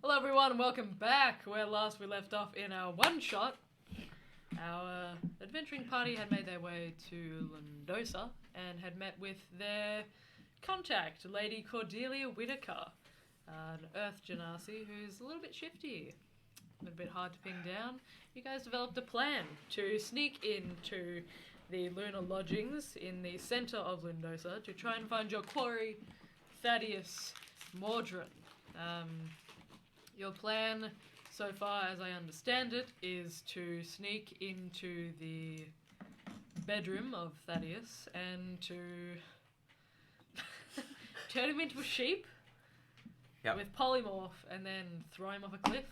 Hello everyone, welcome back. Where last we left off in our one-shot, our adventuring party had made their way to Lendosa and had met with their contact, Lady Cordelia Whitaker, an Earth Genasi who's a little bit shifty, a little bit hard to pin down. You guys developed a plan to sneak into the lunar lodgings in the center of Lendosa to try and find your quarry, Thaddeus Mordrin. Your plan, so far as I understand it, is to sneak into the bedroom of Thaddeus and to turn him into a sheep with polymorph and then throw him off a cliff.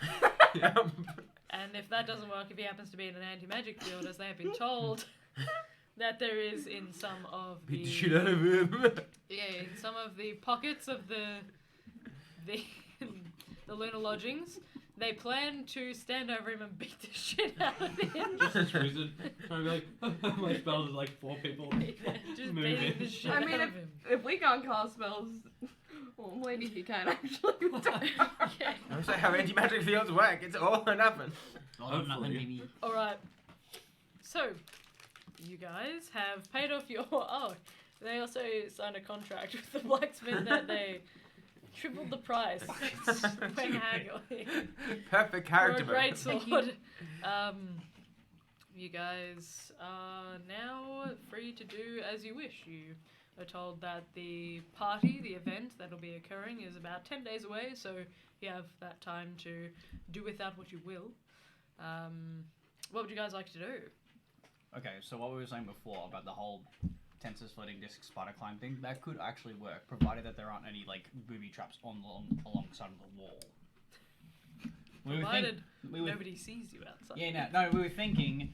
And if that doesn't work, if he happens to be in an anti-magic field, as they have been told, that there is in some of the... Beat the shit out of him. Yeah, in some of the pockets of the lunar lodgings, they plan to stand over him and beat the shit out of him. Just as reason. I'm like, my spells is like 4 people. Yeah, just beating the shit out of him. If we can't cast spells, well, maybe he can actually. Yeah. That's like how anti-magic fields work. It's all or nothing. All or nothing, baby. Alright. So, you guys have paid off your... Oh, they also signed a contract with the blacksmith that they... tripled the price when haggling. Perfect character. For a great sword. You guys are now free to do as you wish. You are told that the party, the event that'll be occurring, is about 10 days away, so you have that time to do without what you will. What would you guys like to do? Okay, so what we were saying before about the whole Tensor's floating disc spider climb thing, that could actually work, provided that there aren't any like booby traps alongside of the wall. Provided nobody sees you outside. Yeah, no, we were thinking.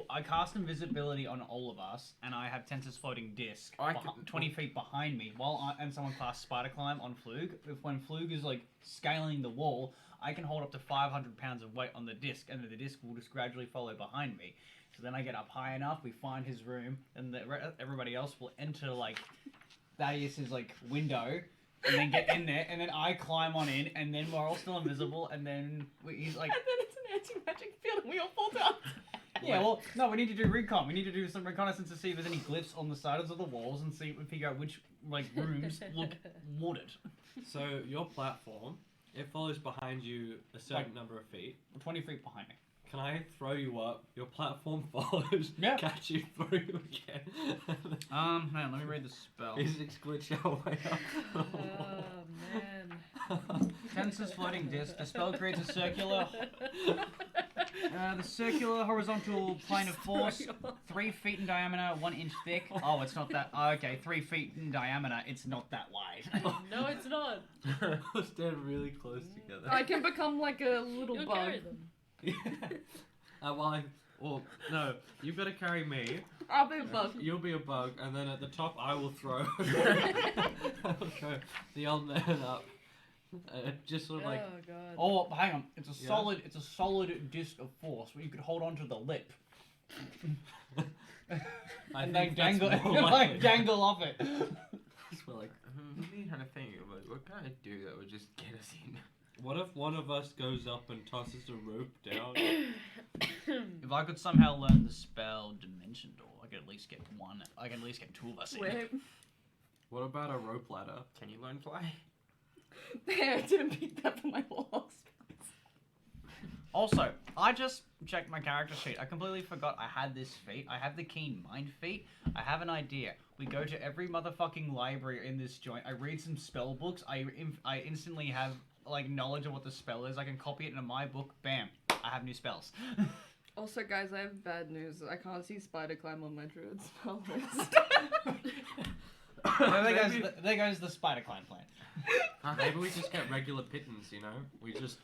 I cast invisibility on all of us, and I have Tensor's floating disc 20 feet behind me, and someone casts spider climb on Flug. When Flug is like scaling the wall, I can hold up to 500 pounds of weight on the disc, and then the disc will just gradually follow behind me. So then I get up high enough, we find his room, and everybody else will enter, like, Thaddeus' like, window, and then get in there, and then I climb on in, and then we're all still invisible, and then he's like... And then it's an anti-magic field and we all fall down. Yeah, well, no, we need to do recon. We need to do some reconnaissance to see if there's any glyphs on the sides of the walls, and figure out which, like, rooms look watered. So, your platform, it follows behind you a certain number of feet. 20 feet behind me. Can I throw you up? Your platform follows. Yeah. Catch you, throw you again. Hang on, let me read the spell. Physics glitch our way up. Oh, man. Tensor's floating disc. The spell creates a circular... the circular horizontal plane of force, 3 feet in diameter, 1 inch thick. Oh, it's not that... Oh, okay, 3 feet in diameter. It's not that wide. No, it's not. We'll stand really close together. I can become like a little You'll bug. carry them. Well, no, you've got to carry me. I'll be a bug. You'll be a bug, and then at the top I will throw. I'll go the old man up. Just sort of like. Oh, God. Oh, hang on. It's a solid disc of force where you could hold onto the lip. And then dangle, dangle off it. Just like. I'm really trying to think about what can I do that would just get us in. What if one of us goes up and tosses a rope down? If I could somehow learn the spell Dimension Door, I could at least get one. I can at least get 2 of us in. Wait. What about a rope ladder? Can you learn fly? There, I didn't pick that for my loss. Also, I just checked my character sheet. I completely forgot I had this feat. I have the Keen Mind feat. I have an idea. We go to every motherfucking library in this joint. I read some spell books. I instantly have like knowledge of what the spell is. I can copy it into my book. Bam! I have new spells. Also, guys, I have bad news. I can't see spider climb on my druid spell list. There goes the spider climb plan. Maybe we just get regular pittance, you know? We just...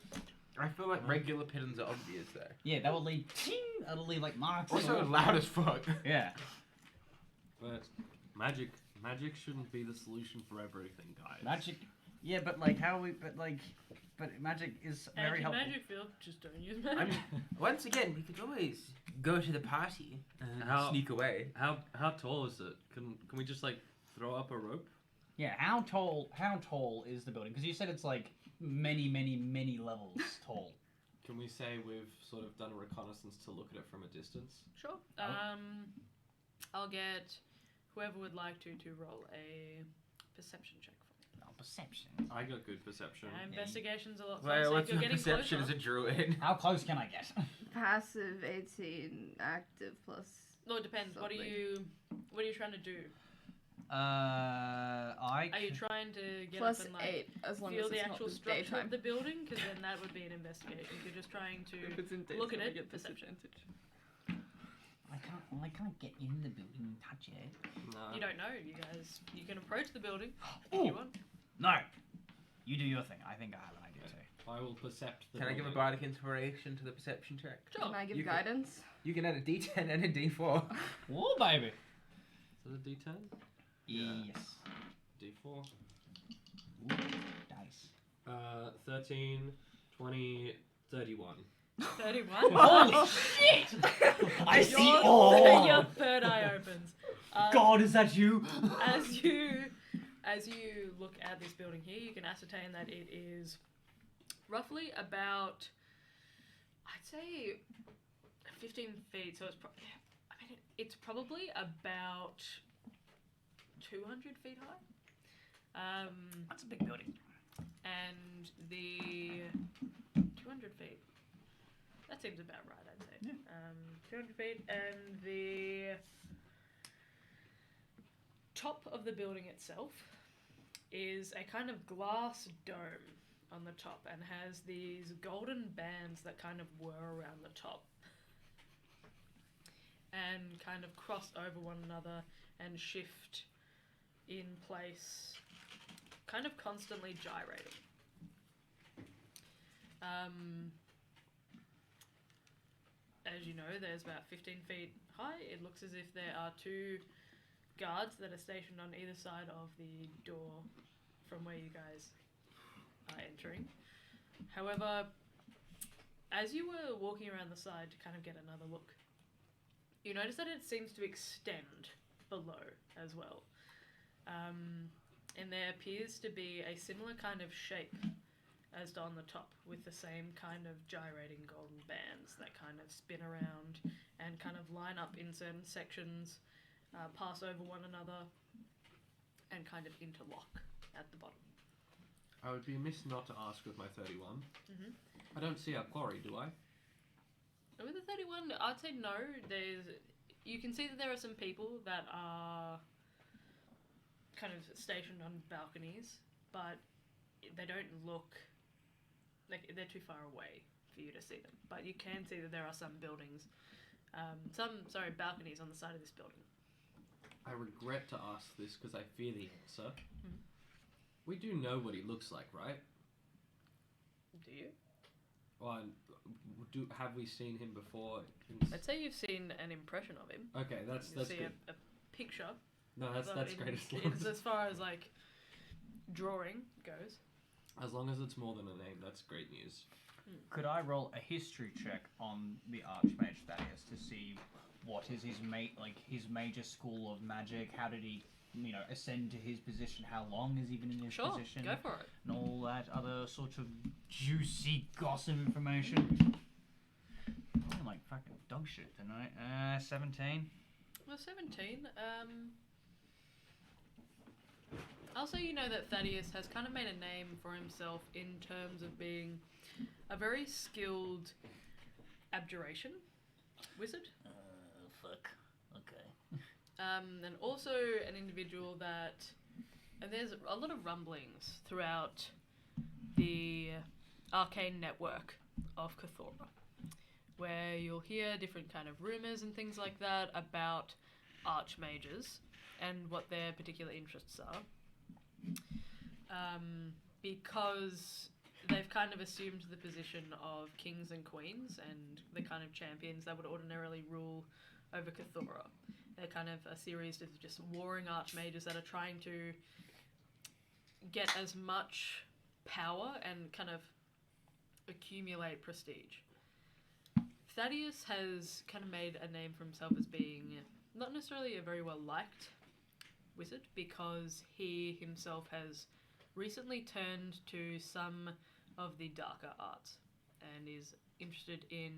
I feel like regular pittons are obvious though. Yeah, that will leave... That'll leave like marks. Also loud as fuck. Yeah. But magic shouldn't be the solution for everything, guys. Magic... Yeah, but like how we... But like... But magic is very helpful. Anti-magic field, just don't use magic. I mean, once again, we could always go to the party and sneak away. How tall is it? Can we just like throw up a rope? Yeah, how tall is the building? Because you said it's like many levels tall. Can we say we've sort of done a reconnaissance to look at it from a distance? Sure. I'll get whoever would like to roll a perception check for me. Oh, perception. I got good perception. Investigation's a lot Well, closer. what's You're your getting perception closer. as a druid? How close can I get? Passive 18, active plus. No, it depends. What are something. you trying to do? I. Are you trying to get Plus up and like 8, as long feel as the it's actual not the structure daytime. of the building? Because then that would be an investigation. If you're just trying If to it's in daytime, look at I it, get perception. disadvantage. I can't get in the building and touch it. You don't know. You can approach the building if Ooh. you want. No. You do your thing. I think I have an idea too. I will percept the Can I give a building. bardic inspiration to the perception check? Sure. Can I give You can- guidance? You can add a d10 and a d4. Oh, baby. Is it a D10? Yes. D4. Ooh, dice. 13, 20, 31. 31. Holy shit! I see Your all. third eye opens. God, is that you? As you look at this building here, you can ascertain that it is roughly about, I'd say, 15 feet. So it's probably about 200 feet high. That's a big building. And the 200 feet. That seems about right, I'd say. Yeah. 200 feet, and the top of the building itself is a kind of glass dome on the top and has these golden bands that kind of whir around the top and kind of cross over one another and shift in place, kind of constantly gyrating. As you know, there's about 15 feet high. It looks as if there are two guards that are stationed on either side of the door from where you guys are entering. However, as you were walking around the side to kind of get another look, you notice that it seems to extend below as well. And there appears to be a similar kind of shape as on the top, with the same kind of gyrating golden bands that kind of spin around and kind of line up in certain sections, pass over one another, and kind of interlock at the bottom. I would be amiss not to ask with my 31. Mhm. I don't see our quarry, do I? With the 31, I'd say no. You can see that there are some people that are kind of stationed on balconies, but they don't look like they're too far away for you to see them. But you can see that there are some buildings, balconies on the side of this building. I regret to ask this because I fear the answer. Mhm. We do know what he looks like, right? Do you? Well, have we seen him before? I'd say you've seen an impression of him. Okay, that's You see good. a picture. No, that's but great. As far as like drawing goes. As long as it's more than a name, that's great news. Could I roll a history check on the Archmage Thaddeus to see what is his major school of magic? How did he, ascend to his position? How long has he been in his Sure, position? go for it. And all that other sort of juicy gossip information. I'm like fucking dog shit tonight. 17. Well, 17. I'll say you know that Thaddeus has kind of made a name for himself in terms of being a very skilled abjuration wizard. Fuck. Okay. And also an individual that... And there's a lot of rumblings throughout the arcane network of Cthulhu, where you'll hear different kind of rumours and things like that about archmages and what their particular interests are. Because they've kind of assumed the position of kings and queens and the kind of champions that would ordinarily rule over Cthulhu. They're kind of a series of just warring archmages that are trying to get as much power and kind of accumulate prestige. Thaddeus has kind of made a name for himself as being not necessarily a very well liked wizard because he himself has recently turned to some of the darker arts and is interested in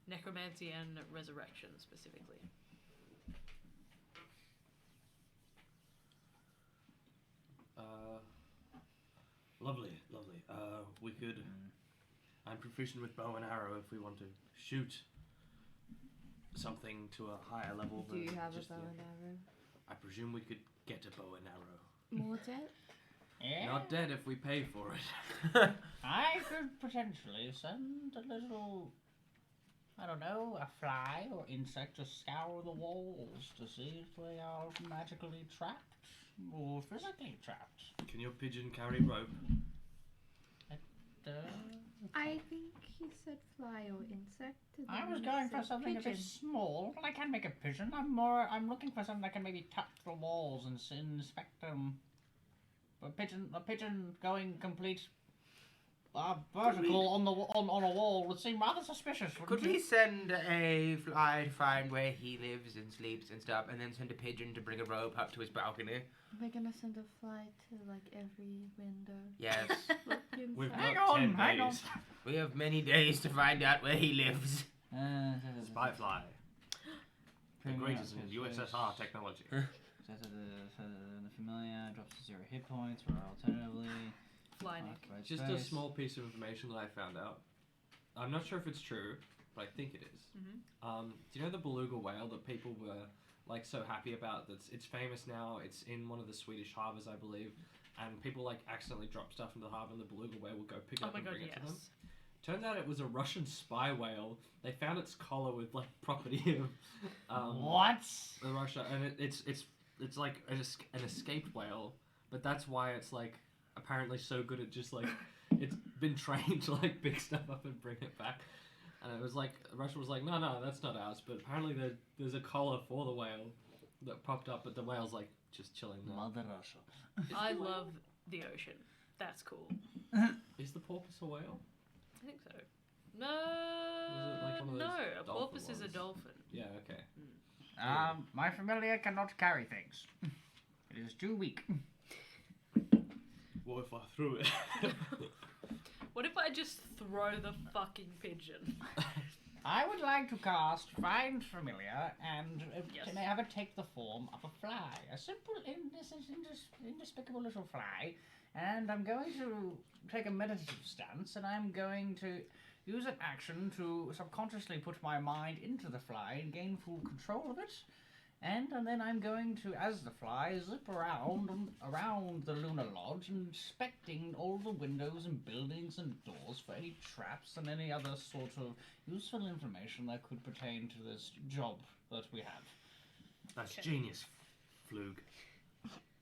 necromancy and resurrection specifically. Lovely. We could. I'm proficient with bow and arrow if we want to shoot something to a higher level. Do you than have a just bow the- and arrow? I presume we could get a bow and arrow. More dead? Yeah. Not dead if we pay for it. I could potentially send a little, I don't know, a fly or insect to scour the walls to see if they are magically trapped or physically trapped. Can your pigeon carry rope? I think he said fly or insect. and I then was he going for said something a bit pigeon. small, but I can make a pigeon. I'm looking for something that can maybe touch the walls and inspect them. A pigeon going complete vertical on a wall would seem rather suspicious. Could wouldn't we it? send a fly to find where he lives and sleeps and stuff, and then send a pigeon to bring a rope up to his balcony? We're gonna send a fly to like every window. Yes. Look inside. We've Hang got on, 10 hang on. days. We have many days to find out where he lives. Spy fly. The greatest in USSR technology. The familiar drops to 0 hit points, or alternatively. Fly Nick. Just a small piece of information that I found out. I'm not sure if it's true, but I think it is. Mm-hmm. Do you know the beluga whale that people were like so happy about? It's famous now. It's in one of the Swedish harbours, I believe, and people like accidentally drop stuff into the harbour, and the beluga whale will go pick it Oh up my and god, bring it to them. yes. Turns out it was a Russian spy whale. They found its collar with like property of What? Russia, and it's like an escaped whale, but that's why it's like apparently so good at just like it's been trained to like pick stuff up and bring it back. And it was like Russia was like, no, that's not ours. But apparently there's a collar for the whale that popped up, but the whale's like just chilling there. Mother Russia. I love the ocean. That's cool. Is the porpoise a whale? I think so. No, it like one of those no. A dolphin porpoise is a ones? dolphin. Yeah, okay. My familiar cannot carry things. It is too weak. What if I threw it? What if I just throw the fucking pigeon? I would like to cast Find Familiar and Yes. have it take the form of a fly. A simple, indespicable little fly. And I'm going to take a meditative stance, and I'm going to use an action to subconsciously put my mind into the fly and gain full control of it. And then I'm going to, as the fly, zip around the Lunar Lodge, inspecting all the windows and buildings and doors for any traps and any other sort of useful information that could pertain to this job that we have. That's Okay. genius, Flug.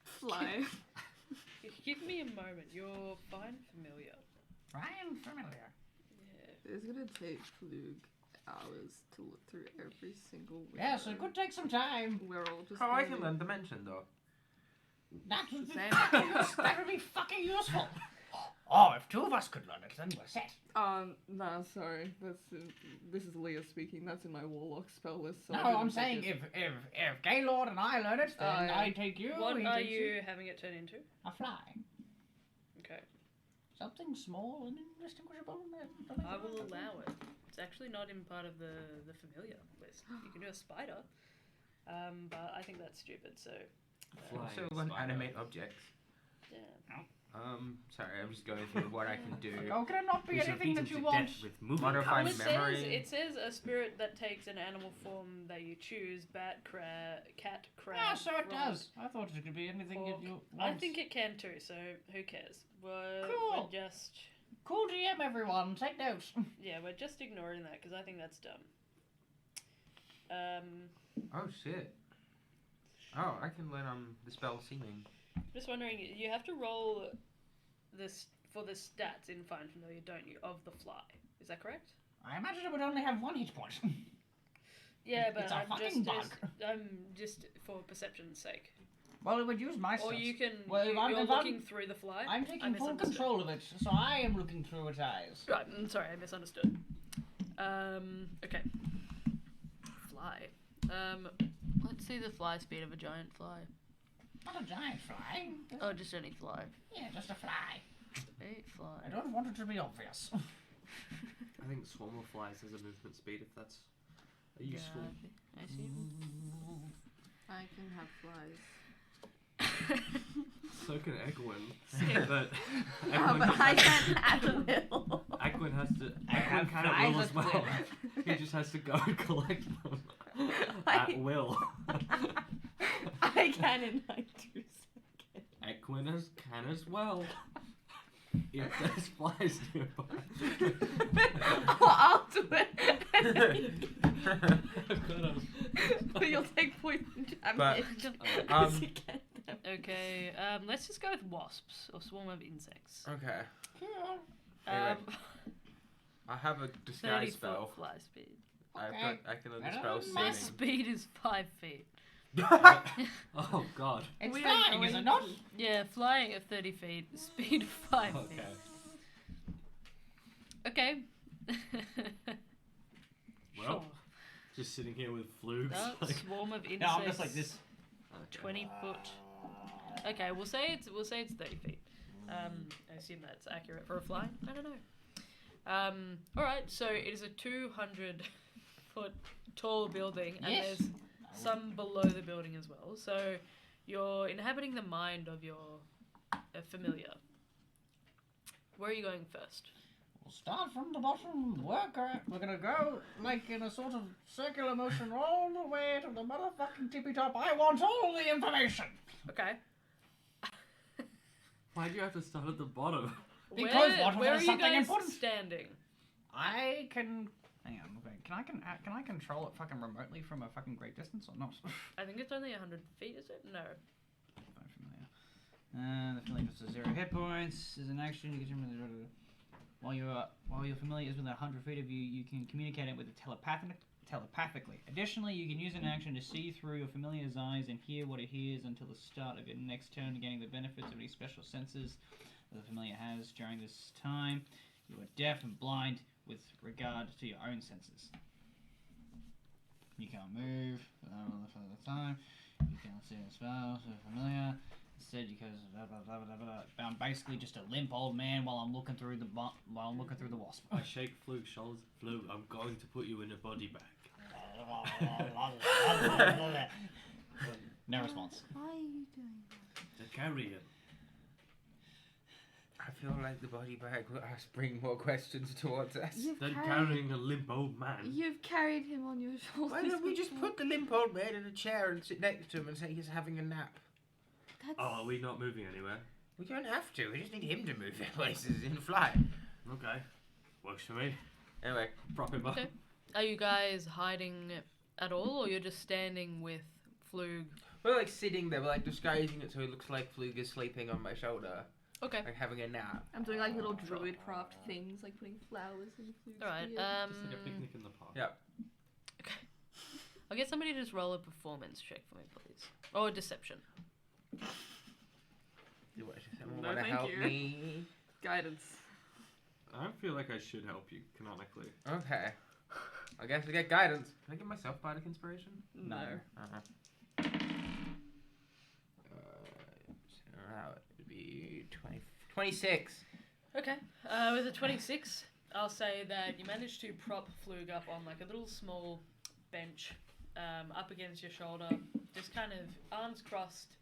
Fly. Give me a moment. You're fine, familiar. Find Familiar. Yeah. It's gonna take Flug hours to look through every single window. Yes, it could take some time. We're all just Oh, I going- can learn Dimension though. That would be Same. that would be fucking useful. Oh, if two of us could learn it, then we're set. Nah, sorry. This is Leah speaking. That's in my Warlock spell list. So No, I didn't I'm take saying it. if Gaylord and I learn it, then Oh, yeah. I take you. What he are takes you having it turn into? A fly. Okay. Something small and indistinguishable. I will allow it. It's actually not in part of the familiar list. You can do a spider, but I think that's stupid. So Flying So learn spider. animate objects. yeah. Sorry, I'm just going through what I can do. Oh, can it not be We shall anything beat that him you to want? death with moving Modify Well, colours. it says a spirit that takes an animal form that you choose: bat, cat, crab. Yeah, so it frog. does. I thought it could be anything that Fork. you I want. think it can too. So who cares? We're Cool. just Cool GM, everyone. Take notes. we're just ignoring that because I think that's dumb. Oh shit. Oh, I can learn the spell Seeming. Just wondering, you have to roll this for the stats in Find Familiar, don't you, of the fly? Is that correct? I imagine it would only have 1 hit point. Yeah, but It's a I'm fucking I'm just for perception's sake. Well, it would use my Or stats. you can. Well, if I'm- you're if I'm- looking through the fly. I'm I taking full misunderstood. control of it, so I am looking through its eyes. Right, sorry, I misunderstood. Okay. Fly. Let's see the fly speed of a giant fly. Not a giant fly. Oh, just any fly. Yeah, just a fly. A fly. I don't want it to be obvious. I think swarm of flies has a movement speed if that's useful. I see. I can have flies. So can Egwin. Same. But But I can't at will. Egwin has to. have Egwin can at flies will as at well. will. He just has to go and collect them at will. I can in like 2 seconds. Egwin can as well. If there's flies nearby. I'll do it. But you'll take poison damage. um, to get them. Okay, let's just go with wasps or swarm of insects. Okay. Um, I have a 30 disguise foot spell. fly speed. I can I dispel don't My seeming. speed is 5 feet. Oh god. It's We are flying, is going it not? Yeah, flying at 30 feet, speed of 5 Okay. feet. Okay. Well, Sure. just sitting here with flugs. No, like, swarm of insects. No, I'm just like this. 20 foot. Okay, we'll say it's 30 feet. I assume that's accurate for a fly. I don't know. All right. So it is a 200-foot tall building, and Yes. there's some below the building as well. So you're inhabiting the mind of your familiar. Where are you going first? We'll start from the bottom, work our... We're gonna go, like, in a sort of circular motion all the way to the motherfucking tippy top. I want all the information! Okay. why do you have to start at the bottom? Because where, what if where are there's you something guys important? standing? I can... Hang on, okay. Can I control it fucking remotely from a fucking great distance or not? I think it's only 100 feet, is it? No. The familiar gets to 0 hit points. As an action, you can while your familiar is within 100 feet of you, you can communicate it with it telepathically. Additionally, you can use an action to see through your familiar's eyes and hear what it hears until the start of your next turn, gaining the benefits of any special senses that the familiar has during this time. You are deaf and blind with regard to your own senses. You can't move for the time. You can't see a spell, so familiar. Instead, you I'm basically just a limp old man while I'm looking through the wasp. I shake Flug's shoulders. Flug, I'm going to put you in a body bag. No response. Why are you doing that? To carry him. I feel like the body bag will bring more questions towards us. Then carrying a limp old man. You've carried him on your shoulders. Why don't we just before. put the limp old man in a chair and sit next to him and say he's having a nap? That's... Oh, are we not moving anywhere? We don't have to. We just need him to move places in fly. Okay. Works for me. Anyway, Prop him up. Okay. Are you guys hiding at all, or you're just standing with Flug? we're like sitting there, we're like disguising it so it looks like Flug is sleeping on my shoulder, Okay. like having a nap. I'm doing like little druid craft things, like putting flowers in food. Alright, Just like a picnic in the park. Yeah. Okay. I'll get somebody to just roll a performance check for me, please. Or a deception. You No, want to thank help you. me? Guidance. I don't feel like I should help you canonically. Okay. I guess we get guidance. Can I give myself bardic inspiration? No. Uh-huh. So that would be 26. Okay. With a 26, I'll say that you managed to prop Flug up on like a little small bench up against your shoulder. Just kind of arms crossed,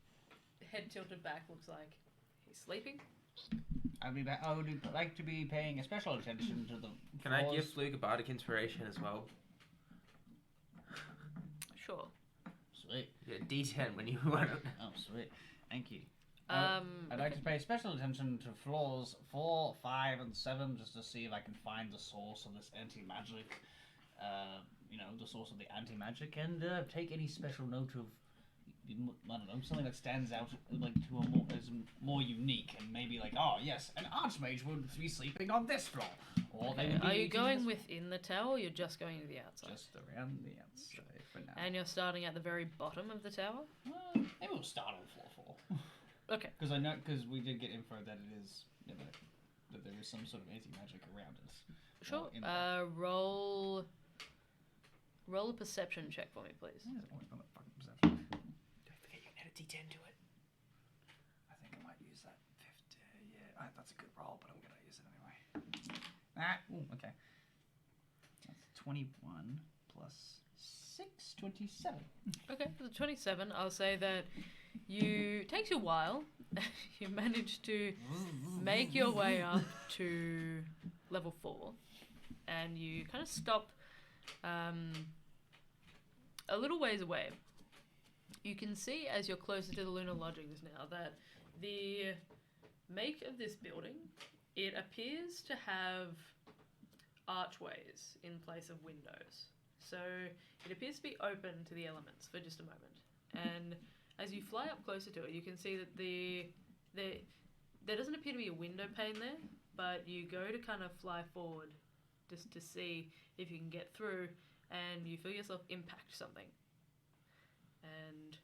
head tilted back, looks like he's sleeping. I would like to be paying a special attention to the Can I give floors. Flug a bardic inspiration as well? Sure. Sweet. Yeah, D10 when you want to. Oh, sweet. Thank you. I'd like to pay special attention to floors 4, 5, and 7 just to see if I can find the source of this anti-magic. The source of the anti-magic, and take any special note of, I don't know, something that stands out like to a more unique, and maybe like, oh yes, an archmage would be sleeping on this floor. Or they Okay. would be Are you eating going this- within the tower, or you're just going to the outside? just around the outside for now? And you're starting at the very bottom of the tower? Maybe we'll start on floor 4. Okay. Because we did get info that it is that there is some sort of anti-magic around us. Sure. Or in the- Roll a perception check for me, please. Why is it always on the fucking perception? Don't forget you can add a D10 to it. That's a good roll, but I'm gonna use it anyway. Okay. That's 21 plus 6, 27. Okay, for the 27, I'll say that it takes you a while. You manage to make your way up to level 4, and you kind of stop a little ways away. You can see as you're closer to the lunar lodgings now that the make of this building, it appears to have archways in place of windows. So it appears to be open to the elements for just a moment. And as you fly up closer to it, you can see that there doesn't appear to be a window pane there, but you go to kind of fly forward just to see if you can get through, and you feel yourself impact something. And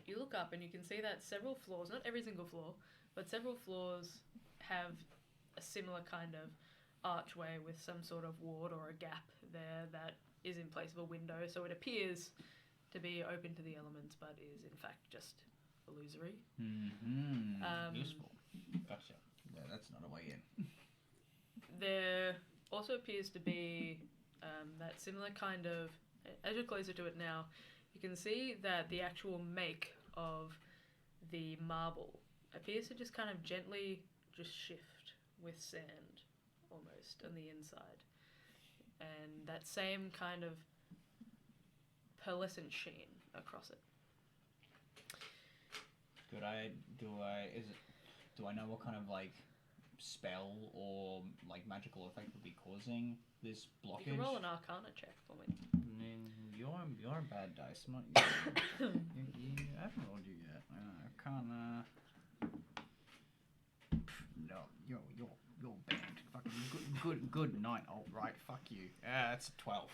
you look up and you can see that several floors, not every single floor, but several floors have a similar kind of archway with some sort of ward or a gap there that is in place of a window. So it appears to be open to the elements, but is in fact just illusory. Useful. Gotcha. Yeah, that's not a way in. There also appears to be that similar kind of, as you're closer to it now, you can see that the actual make of the marble appears to just kind of gently just shift with sand almost on the inside. And that same kind of pearlescent sheen across it. Do I know what kind of like spell or like magical effect would be causing this blockage? You can roll an Arcana check for me. You're a bad dice. I'm not, I haven't rolled you yet. Arcana. No, you're banned. Fucking good night. Oh right, fuck you. That's a 12.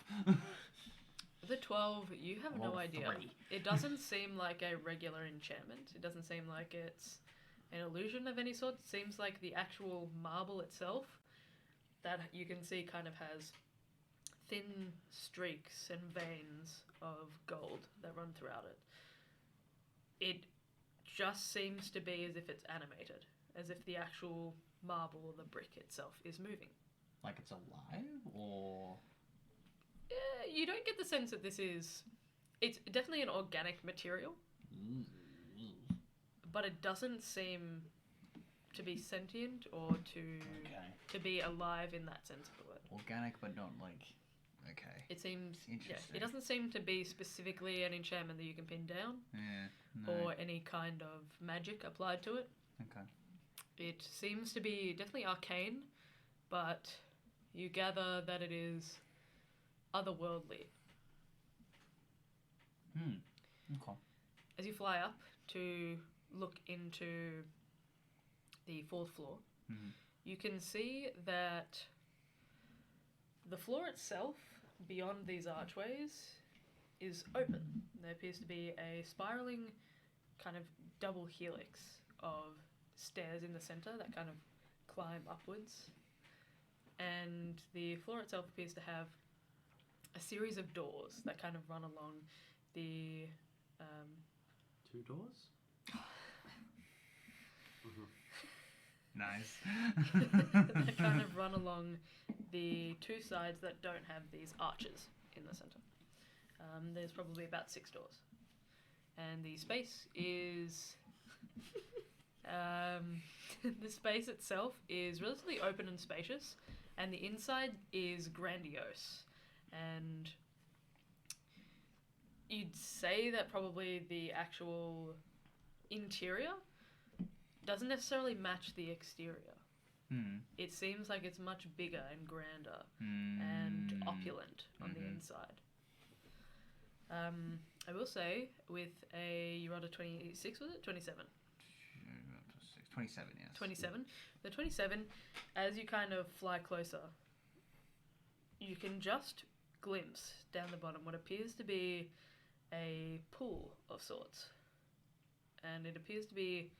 The 12, you have no idea. 3. It doesn't seem like a regular enchantment. It doesn't seem like it's an illusion of any sort. It seems like the actual marble itself that you can see kind of has thin streaks and veins of gold that run throughout it. It just seems to be as if it's animated, as if the actual marble or the brick itself is moving. Like it's alive, or You don't get the sense that this is... It's definitely an organic material, but it doesn't seem to be sentient or to be alive in that sense of the word. organic, but not like. Okay. It seems... Yeah, Interesting. it doesn't seem to be specifically an enchantment that you can pin down, or any kind of magic applied to it. Okay. It seems to be definitely arcane, but you gather that it is otherworldly. Okay. As you fly up to look into the 4th floor, you can see that the floor itself, beyond these archways, is open. There appears to be a spiraling kind of double helix of stairs in the center that kind of climb upwards. And the floor itself appears to have a series of doors that kind of run along the... 2 doors? Nice. that kind of run along the 2 sides that don't have these arches in the center. There's probably about 6 doors. And the space is... the space itself is relatively open and spacious, and the inside is grandiose. And you'd say that probably the actual interior doesn't necessarily match the exterior. It seems like it's much bigger and grander and opulent on the inside. I will say, with you rolled a 26, was it? 27? 27, yes. 27. The 27, as you kind of fly closer, you can just glimpse down the bottom what appears to be a pool of sorts. And it appears to be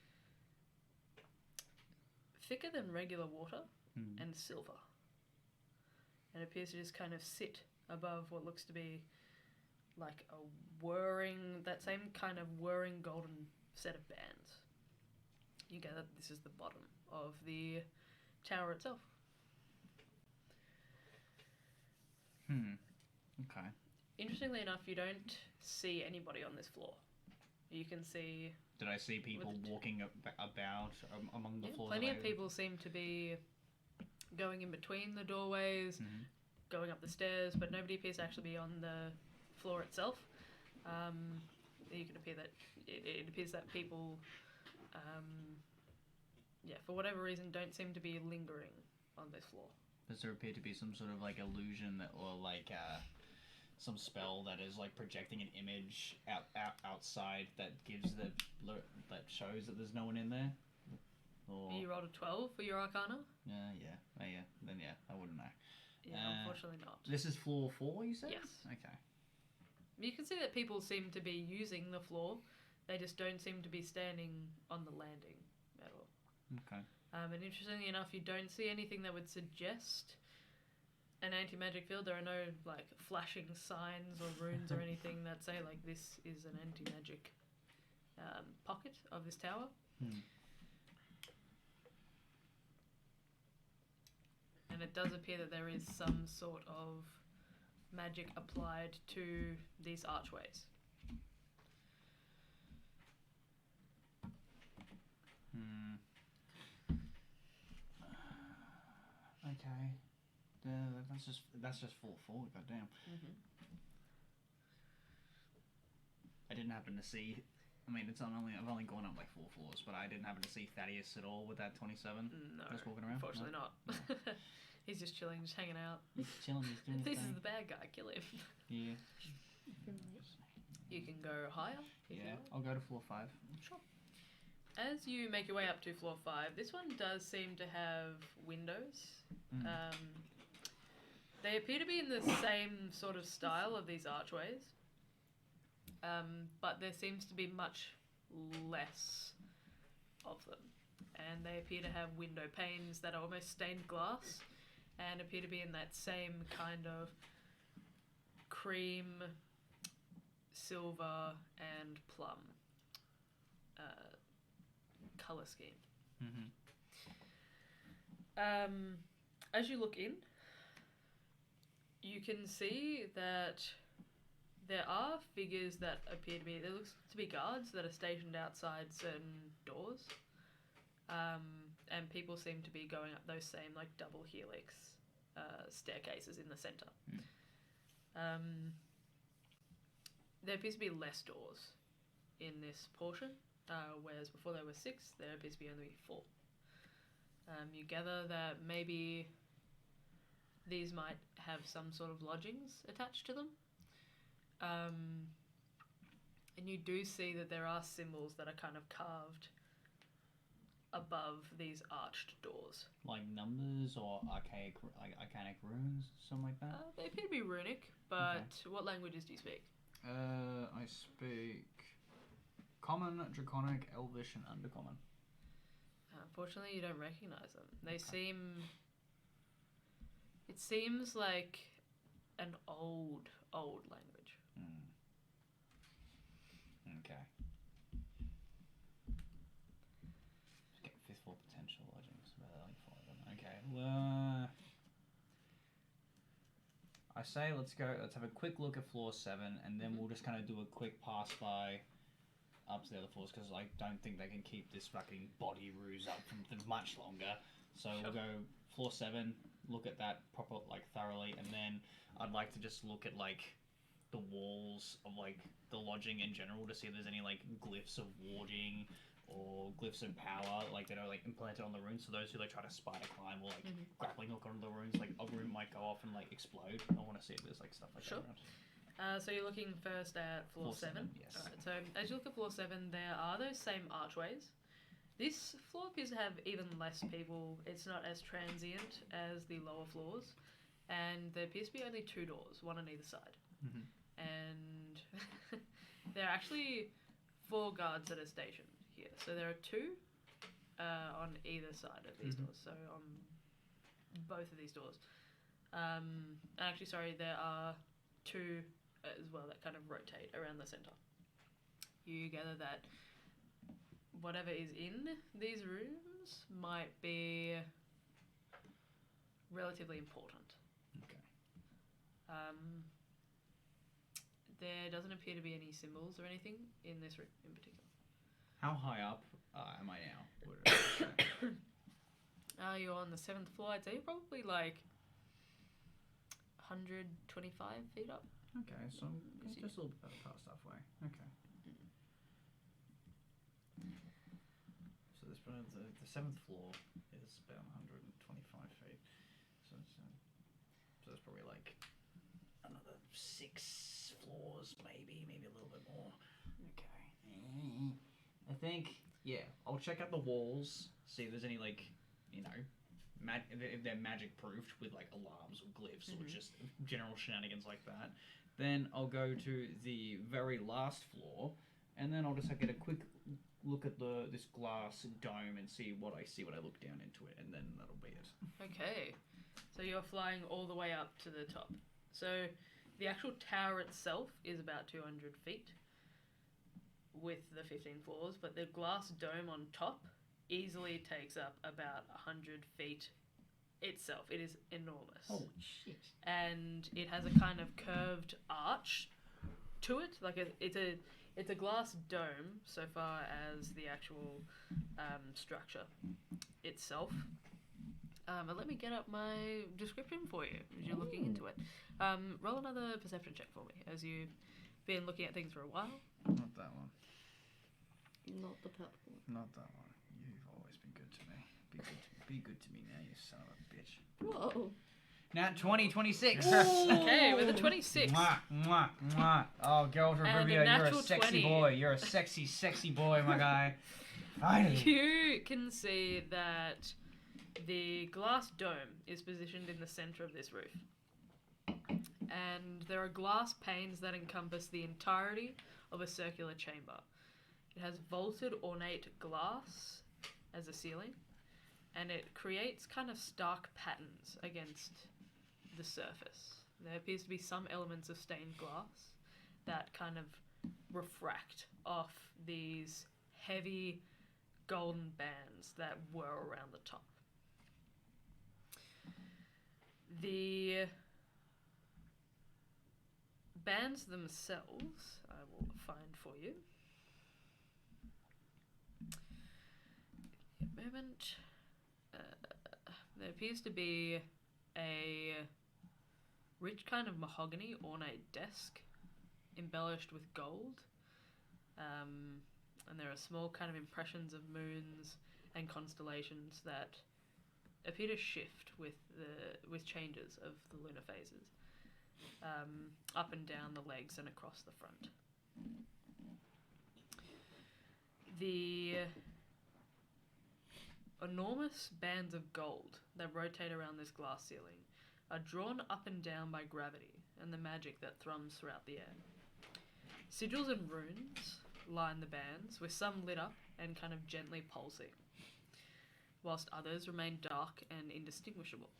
thicker than regular water and silver. And it appears to just kind of sit above what looks to be like a whirring, that same kind of whirring golden set of bands. You gather that this is the bottom of the tower itself. Okay. Interestingly enough, you don't see anybody on this floor. You can see Did I see people walking about among the floors? plenty of people seem to be going in between the doorways, going up the stairs, but nobody appears to actually be on the floor itself. You can appear that it appears that people, for whatever reason, don't seem to be lingering on this floor. Does there appear to be some sort of like illusion that, or like some spell that is like projecting an image outside that gives that shows that there's no one in there? Or You rolled a 12 for your Arcana? Then I wouldn't know. Yeah, unfortunately not. This is floor 4, you said? Yes. Okay. You can see that people seem to be using the floor. They just don't seem to be standing on the landing at all. Okay. And interestingly enough, you don't see anything that would suggest an anti-magic field. There are no like flashing signs or runes or anything that say like this is an anti-magic pocket of this tower. And it does appear that there is some sort of magic applied to these archways. Okay. That's just floor 4. Goddamn. I didn't happen to see. I mean, I've only gone up like 4 floors, but I didn't happen to see Thaddeus at all with that 27. No, just walking around. Unfortunately No? not. He's just chilling, just hanging out. He's chilling. He's doing his This thing. is the bad guy. Kill him. Yeah. You can go higher. If you Yeah. like. I'll go to floor 5. Sure. As you make your way up to floor 5, this one does seem to have windows. They appear to be in the same sort of style of these archways, but there seems to be much less of them. And they appear to have window panes that are almost stained glass and appear to be in that same kind of cream, silver, and plum colour scheme. As you look in, you can see that there are figures that appear to be, there looks to be guards that are stationed outside certain doors, and people seem to be going up those same like double helix staircases in the centre. There appears to be less doors in this portion, whereas before there were 6, there appears to be only 4. You gather that maybe these might have some sort of lodgings attached to them. And you do see that there are symbols that are kind of carved above these arched doors. Like numbers or archaic runes, something like that? They appear to be runic, but what languages do you speak? I speak Common, Draconic, Elvish, and Undercommon. Unfortunately, you don't recognize them. They seem... It seems like an old language. Okay. Just get 5th floor potential lodgings. Like 4 of them. Okay, well... I say let's have a quick look at floor 7, and then we'll just kind of do a quick pass by up to the other floors, because I don't think they can keep this fucking body ruse up for much longer. So we'll go floor 7, look at that proper, like, thoroughly, and then I'd like to just look at, like, the walls of, like, the lodging in general to see if there's any, like, glyphs of warding or glyphs of power, like, that are, like, implanted on the runes. So those who, like, try to spider climb or, like, grappling hook onto the runes, like, a rune might go off and, like, explode. I want to see if there's, like, stuff like that around. So you're looking first at floor 7? Yes. Alright, so as you look at floor 7, there are those same archways. This floor appears to have even less people. It's not as transient as the lower floors. And there appears to be only 2 doors, one on either side. And there are actually 4 guards that are stationed here. So there are 2 on either side of these doors. So on both of these doors. Actually, sorry, there are 2 as well that kind of rotate around the centre. You gather that whatever is in these rooms might be relatively important. Okay. There doesn't appear to be any symbols or anything in this room in particular. How high up am I now? You're on the 7th floor. I'd say you're probably like 125 feet up. Okay, so I'm just a little bit past halfway. Okay. So this the 7th floor is about 125 feet. So that's probably like another 6 floors, maybe a little bit more. Okay. I think I'll check out the walls, see if there's any like, you know, if they're magic proofed with like alarms or glyphs or just general shenanigans like that. Then I'll go to the very last floor, and then I'll just get a quick look at this glass dome and see what I see when I look down into it, and then that'll be it. Okay, so you're flying all the way up to the top. So the actual tower itself is about 200 feet with the 15 floors, but the glass dome on top easily takes up about 100 feet itself. It is enormous. Holy shit. And it has a kind of curved arch to it. Like it's a glass dome so far as the actual structure itself. But let me get up my description for you as you're looking into it. Roll another perception check for me as you've been looking at things for a while. Not that one. Not the purple one. Not that one. You've always been good to me. Be good to me now, you son of a bitch. Whoa. Nat 20, 26. Okay, with a 26. Mwah, mwah, mwah. Oh, Geralt of And a Rivia, you're a natural sexy 20. boy. You're a sexy, sexy boy, my guy. Finally. You can see that the glass dome is positioned in the center of this roof. And there are glass panes that encompass the entirety of a circular chamber. It has vaulted ornate glass as a ceiling, and it creates kind of stark patterns against the surface. There appears to be some elements of stained glass that kind of refract off these heavy golden bands that whirl around the top. The bands themselves, I will find for you. A moment. There appears to be a rich kind of mahogany ornate desk embellished with gold. And there are small kind of impressions of moons and constellations that appear to shift with changes of the lunar phases, up and down the legs and across the front. The enormous bands of gold that rotate around this glass ceiling are drawn up and down by gravity and the magic that thrums throughout the air. Sigils and runes line the bands, with some lit up and kind of gently pulsing, whilst others remain dark and indistinguishable.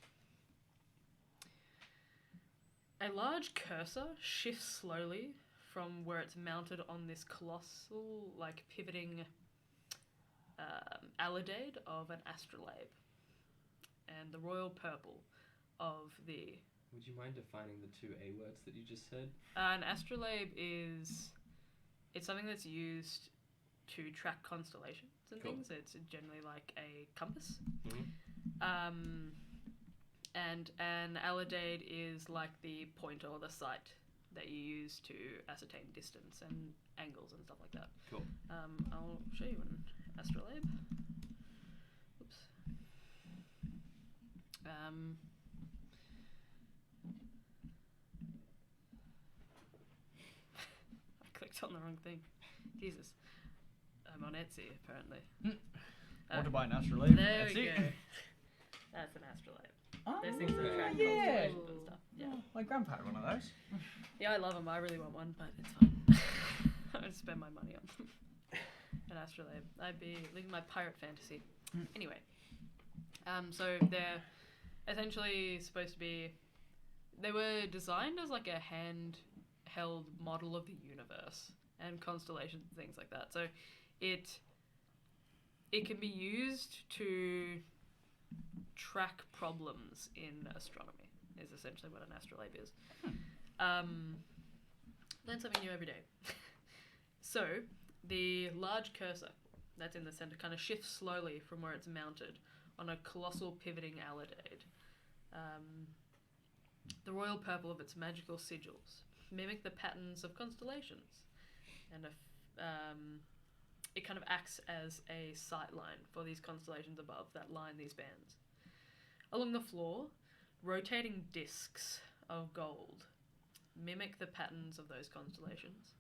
A large cursor shifts slowly from where it's mounted on this colossal, like, pivoting alidade of an astrolabe, and the royal purple of the... Would you mind defining the two A words that you just said? An astrolabe is... It's something that's used to track constellations and things. It's generally like a compass. Mm-hmm. And an alidade is like the pointer or the sight that you use to ascertain distance and angles and stuff like that. Cool. I'll show you an astrolabe. Oops. I clicked on the wrong thing. Jesus. I'm on Etsy, apparently. Want to buy an astrolabe? There we Etsy? go. That's an astrolabe. Oh, There's things that track yeah. constellations and stuff. Yeah. My grandpa had one of those. Yeah, I love them. I really want one, but it's fine. I don't spend my money on them. An astrolabe. I'd be living my pirate fantasy. Anyway. So they're essentially supposed to be... They were designed as like a handheld model of the universe and constellations and things like that. So it it can be used to track problems in astronomy, is essentially what an astrolabe is. Learn something new every day. So, the large cursor that's in the center kind of shifts slowly from where it's mounted on a colossal pivoting alidade. The royal purple of its magical sigils mimic the patterns of constellations, and it kind of acts as a sight line for these constellations above that line these bands. Along the floor, rotating discs of gold mimic the patterns of those constellations,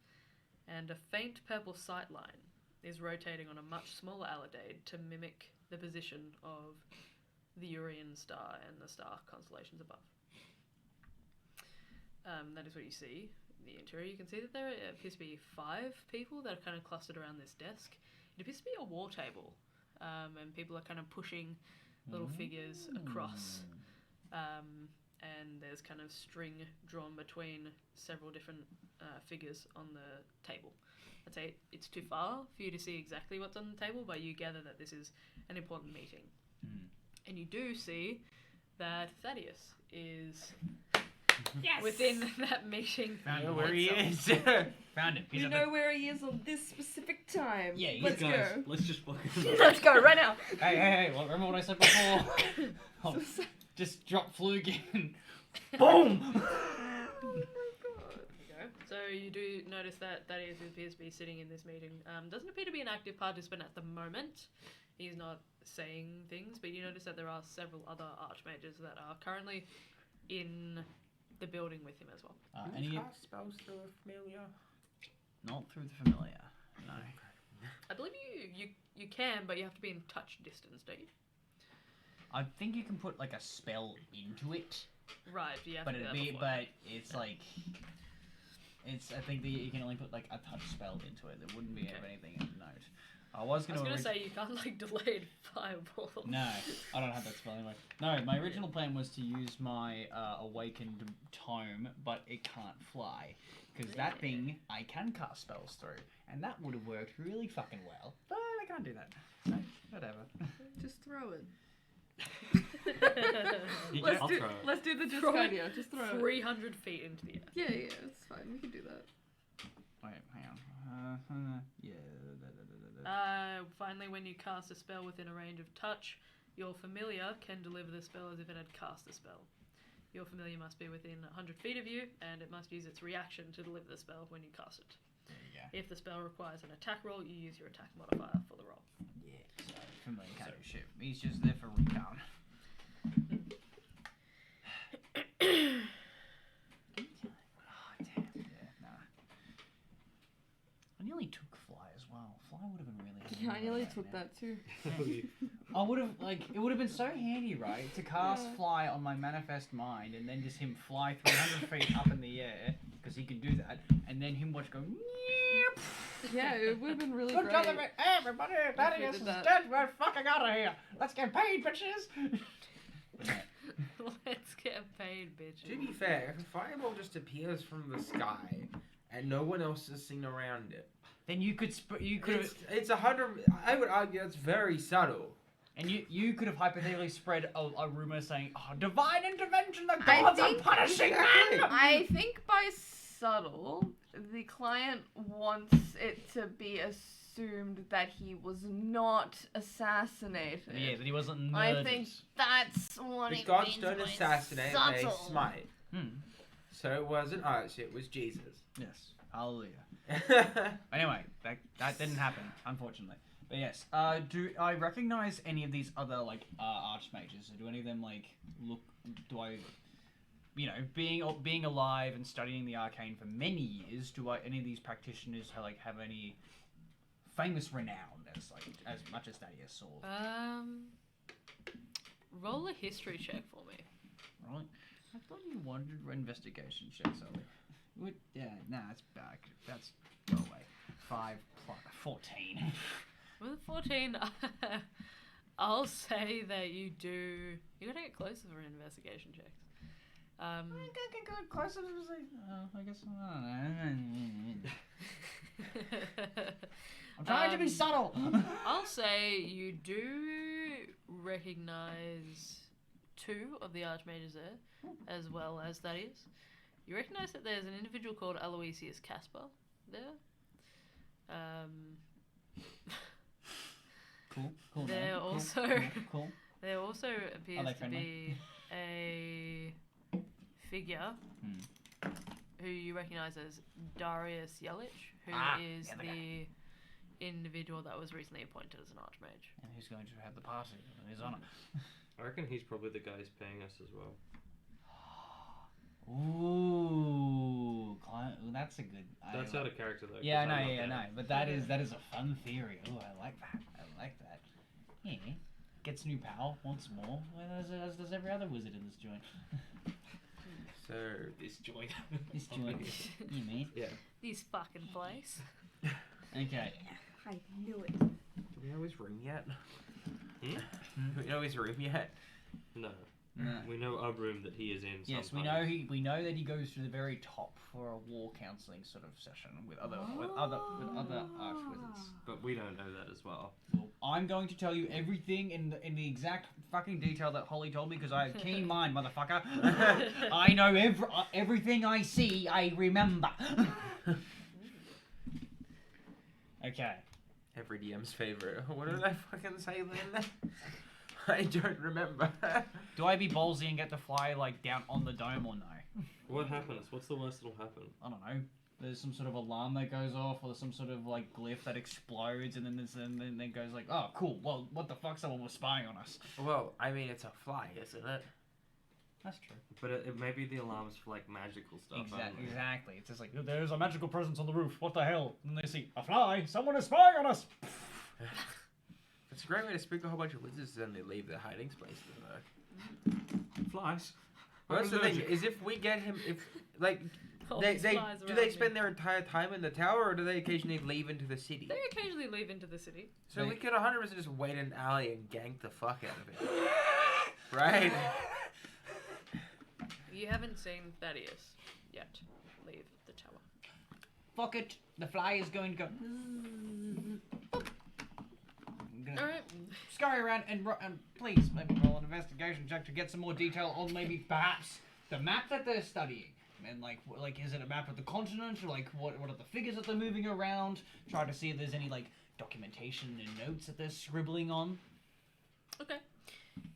and a faint purple sight line is rotating on a much smaller alidade to mimic the position of the Urian star and the star constellations above. That is what you see in the interior. You can see that there appears to be 5 people that are kind of clustered around this desk. It appears to be a war table, and people are kind of pushing little figures across, and there's kind of string drawn between several different figures on the table. I'd say it's too far for you to see exactly what's on the table, but you gather that this is an important meeting. And you do see that Thaddeus is within that meeting. I know where he is. Found him. He's You at know where he is on this specific time. Yeah, let's Guys, go. let's just fucking. Let's go right now. Hey, well, remember what I said before? Oh, just drop Flug in. Boom! Oh my god. So you do notice that Thaddeus appears to be sitting in this meeting. Doesn't appear to be an active participant at the moment. He's not saying things, but you notice that there are several other archmages that are currently in the building with him as well. Any cast spells through a familiar? not through the familiar. No. I believe you can, but you have to be in touch distance, don't you? I think you can put like a spell into it, Right, you have but to do it'd that be, before. but it's like, it's. I think that you can only put like a touch spell into it. There wouldn't be of anything of note. I was I was gonna. gonna say you can't like delayed fireball. No, I don't have that spell anyway. No, my original plan was to use my awakened tome, but it can't fly. Because that thing I can cast spells through, and that would have worked really fucking well. But I can't do that. So, whatever. Just throw it. I'll throw it. Let's do the disc Throw it idea. Just throw it. 300 feet into the air. Yeah, it's fine. We can do that. Wait, hang on. Yeah. Finally, when you cast a spell within a range of touch, your familiar can deliver the spell as if it had cast a spell. Your familiar must be within 100 feet of you, and it must use its reaction to deliver the spell when you cast it. There you go. If the spell requires an attack roll, you use your attack modifier for the roll. Yeah, so familiar can't do shit. He's just there for recount. Oh, damn. Yeah, nah. I nearly took Fly as well. Fly would have been really handy. Yeah, I nearly right took now. that too. I would have, like, it would have been so handy, right? To cast Yeah. Fly on my manifest mind and then just him fly 300 feet up in the air, because he can do that, and then him watch go, Yeah, it would have been really Good great. job, everybody, Thaddeus is did that. dead, we're fucking out of here. Let's get paid, bitches. Let's get paid, bitch. To be fair, if a fireball just appears from the sky and no one else is seen around it, Then you could, you could, it's 100. I would argue it's very subtle. and you could have hypothetically spread a rumor saying, "Oh, divine intervention! The I gods are think- punishing Exactly. men." I think by subtle, the client wants it to be assumed that he was not assassinated. Yeah, that he wasn't I murdered. think that's what The it gods means don't by assassinate, they subtle. smite. So it wasn't us, it was Jesus. Yes, hallelujah. Anyway, that didn't happen, unfortunately. But yes, do I recognize any of these other like archmages? Do any of them like look? Do I, you know, being alive and studying the arcane for many years? Do any of these practitioners have any famous renown as much as Thaddeus or? Roll a history check for me. Right. I thought you wanted investigation checks, Ollie. Yeah, nah, it's back. That's go away. 5 plus 14. With a 14, I'll say that you gotta get closer for investigation checks. I can go closer to I guess. I don't know. I'm trying to be subtle. I'll say you do recognize two of the archmages there, as well as Thaddeus. You recognize that there's an individual called Aloysius Casper there. Cool. There name. also Cool. there also appears they to friendly? be a figure who you recognize as Darius Yelich, who is yeah, the the individual that was recently appointed as an archmage. And who's going to have the party in his honor? I reckon he's probably the guy who's paying us as well. Ooh, that's a good. That's out of character though. Yeah, I 'cause know, I'm not yeah, I there. know. But that is a fun theory. Oh, I like that. Yeah. Gets new power once more, as does every other wizard in this joint. So This joint. This joint. You mean? Yeah. These fucking place. Okay. I knew it. do we know his room yet? Hmm? Do we know his room yet? No. No. We know a room that he is in. Yes, we sometimes. know we know that he goes to the very top for a war counseling sort of session with other archwizards. But we don't know that as well. Well, I'm going to tell you everything in the exact fucking detail that Holly told me because I have keen mind, motherfucker. I know everything I see. I remember. Okay. Every DM's favorite. What did I fucking say then? I don't remember. Do I be ballsy and get to fly like down on the dome or no? What happens? What's the worst that'll happen? I don't know. There's some sort of alarm that goes off, or there's some sort of like glyph that explodes, and then it goes like, oh, cool. Well, what the fuck? Someone was spying on us. Well, I mean, it's a fly, isn't it? That's true. But it may be the alarms for like magical stuff. I don't know. Exactly. It's just like there's a magical presence on the roof. What the hell? And they see a fly. Someone is spying on us. It's a great way to spook a whole bunch of wizards and then they leave their hiding place. Flies. Well, that's the thing, allergic. is if we get him, if, like, All they these flies do around they me. spend their entire time in the tower or do they occasionally leave into the city? They occasionally leave into the city. So we could 100% just wait in an alley and gank the fuck out of it. Right? You haven't seen Thaddeus yet leave the tower. Fuck it. The fly is going to go. I'm gonna All right. scurry around and please maybe roll an investigation check to get some more detail on maybe perhaps the map that they're studying. And like is it a map of the continent or like what are the figures that they're moving around? Try to see if there's any like documentation and notes that they're scribbling on. Okay.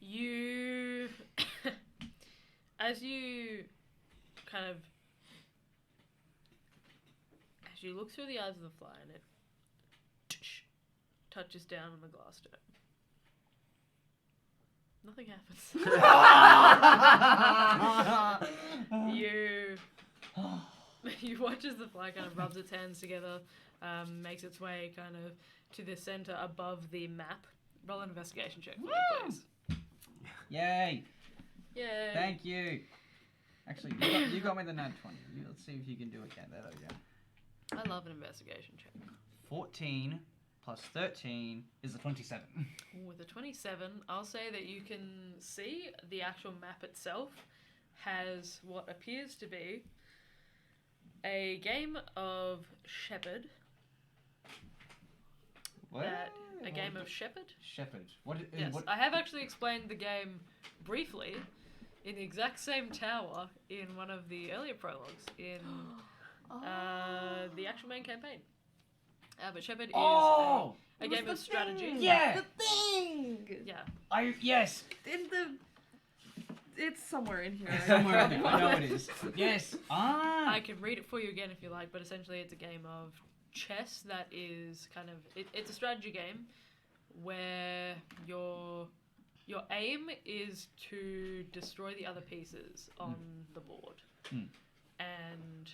You, as you kind of, as you look through the eyes of the fly and it touches down on the glass dome. Nothing happens. You watch as the fly kind of rubs its hands together, makes its way kind of to the center above the map. Roll an investigation check for me, please. Yay! Yay. Thank you. Actually, you got me the nat 20. Let's see if you can do it again. There we go. I love an investigation check. 14 plus 13 is a 27. With a 27, I'll say that you can see the actual map itself has what appears to be a game of Shepherd. What? A game of Shepherd? Shepherd. What? Yes, What? I have actually explained the game briefly in the exact same tower in one of the earlier prologues in the actual main campaign. But Shepherd is a game of strategy. Yeah. The thing! Yeah. Yes. It's somewhere in here. Somewhere in there. I know it is. Yes. I can read it for you again if you like, but essentially it's a game of chess that is kind of it's a strategy game where your aim is to destroy the other pieces on the board. And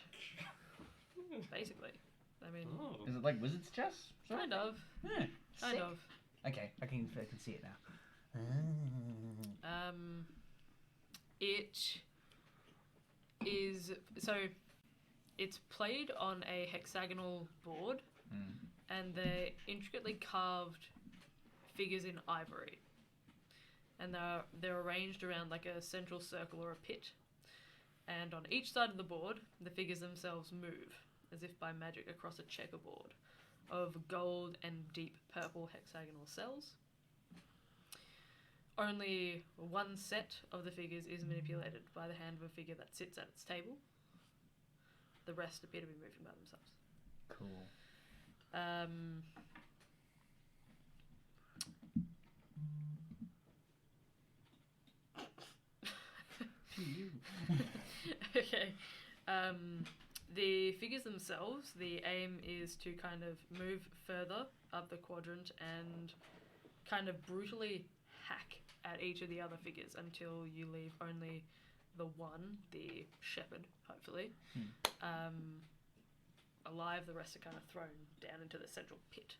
basically, I mean, Is it like Wizard's Chess? kind of. Yeah. Kind of. Okay, I can see it now. It is so it's played on a hexagonal board, and they're intricately carved figures in ivory, and they're arranged around like a central circle or a pit. And on each side of the board, the figures themselves move as if by magic across a checkerboard of gold and deep purple hexagonal cells. Only one set of the figures is manipulated by the hand of a figure that sits at its table. The rest appear to be moving by themselves. Cool. Okay. The figures themselves, the aim is to kind of move further up the quadrant and kind of brutally hack at each of the other figures until you leave only the one, the shepherd, hopefully, alive. The rest are kind of thrown down into the central pit.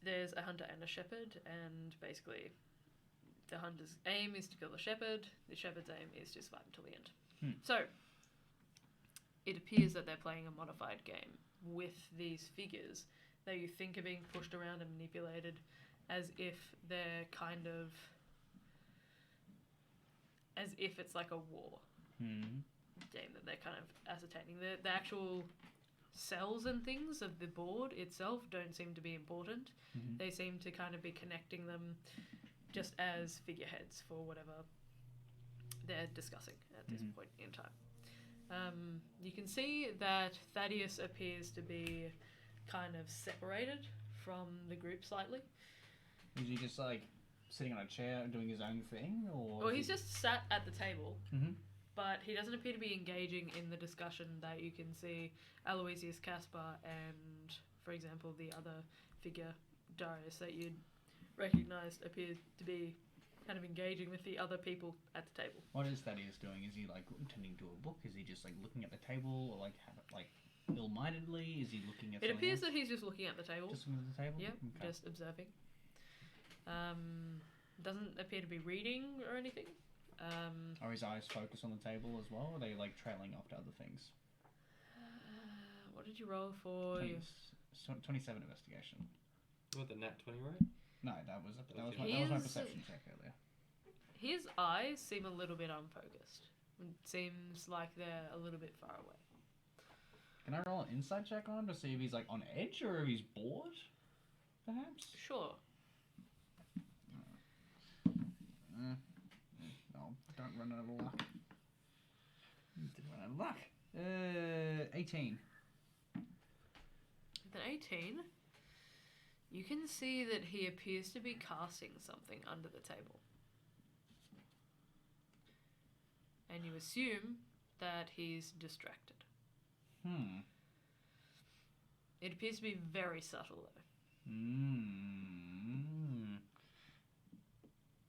There's a hunter and a shepherd, and basically the hunter's aim is to kill the shepherd shepherd's aim is to survive until the end. So it appears that they're playing a modified game with these figures that you think are being pushed around and manipulated as if they're kind of as if it's like a war game that they're kind of ascertaining. The actual cells and things of the board itself don't seem to be important. They seem to kind of be connecting them just as figureheads for whatever they're discussing at this point in time. You can see that Thaddeus appears to be kind of separated from the group slightly. Is he just like sitting on a chair doing his own thing, or? Well, he's just sat at the table, Mm-hmm. but he doesn't appear to be engaging in the discussion that you can see Aloysius Caspar and, for example, the other figure, Darius, that you'd recognised appeared to be kind of engaging with the other people at the table. What is Thaddeus doing? Is he like tending to a book? Is he just like looking at the table, or like ill-mindedly? Is he looking at? It appears else? that he's just looking at the table. Just looking at the table. Yep, Okay. just observing. Doesn't appear to be reading or anything. Are his eyes focused on the table as well, or are they like trailing off to other things? What did you roll for? 27 investigation. What, the nat 20, right? No, that was my His- perception check earlier. His eyes seem a little bit unfocused. It seems like they're a little bit far away. Can I roll an insight check on him to see if he's like on edge or if he's bored? Perhaps. Sure. No, don't run out of luck. Didn't run out of luck. 18. With an 18, you can see that he appears to be casting something under the table. And you assume that he's distracted. It appears to be very subtle, though.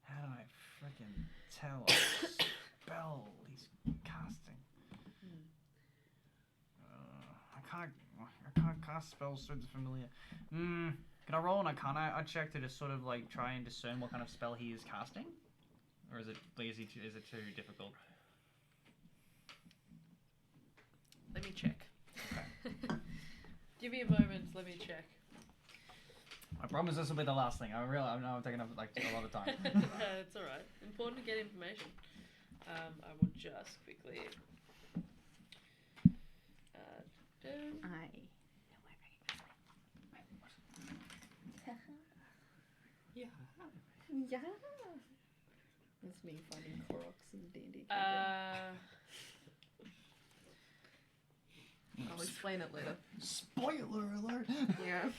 How do I freaking tell what spell he's casting? I can't cast spells so familiar. Can I roll an Arcana check to just sort of like try and discern what kind of spell he is casting, or is it too difficult? Let me check. Okay. Give me a moment, let me check. I promise this will be the last thing. I know I'm taking up like a lot of time. It's alright. Important to get information. I will just quickly... Yeah. That's me finding Koroks and D&D. I'll explain it later. Spoiler alert! Yeah.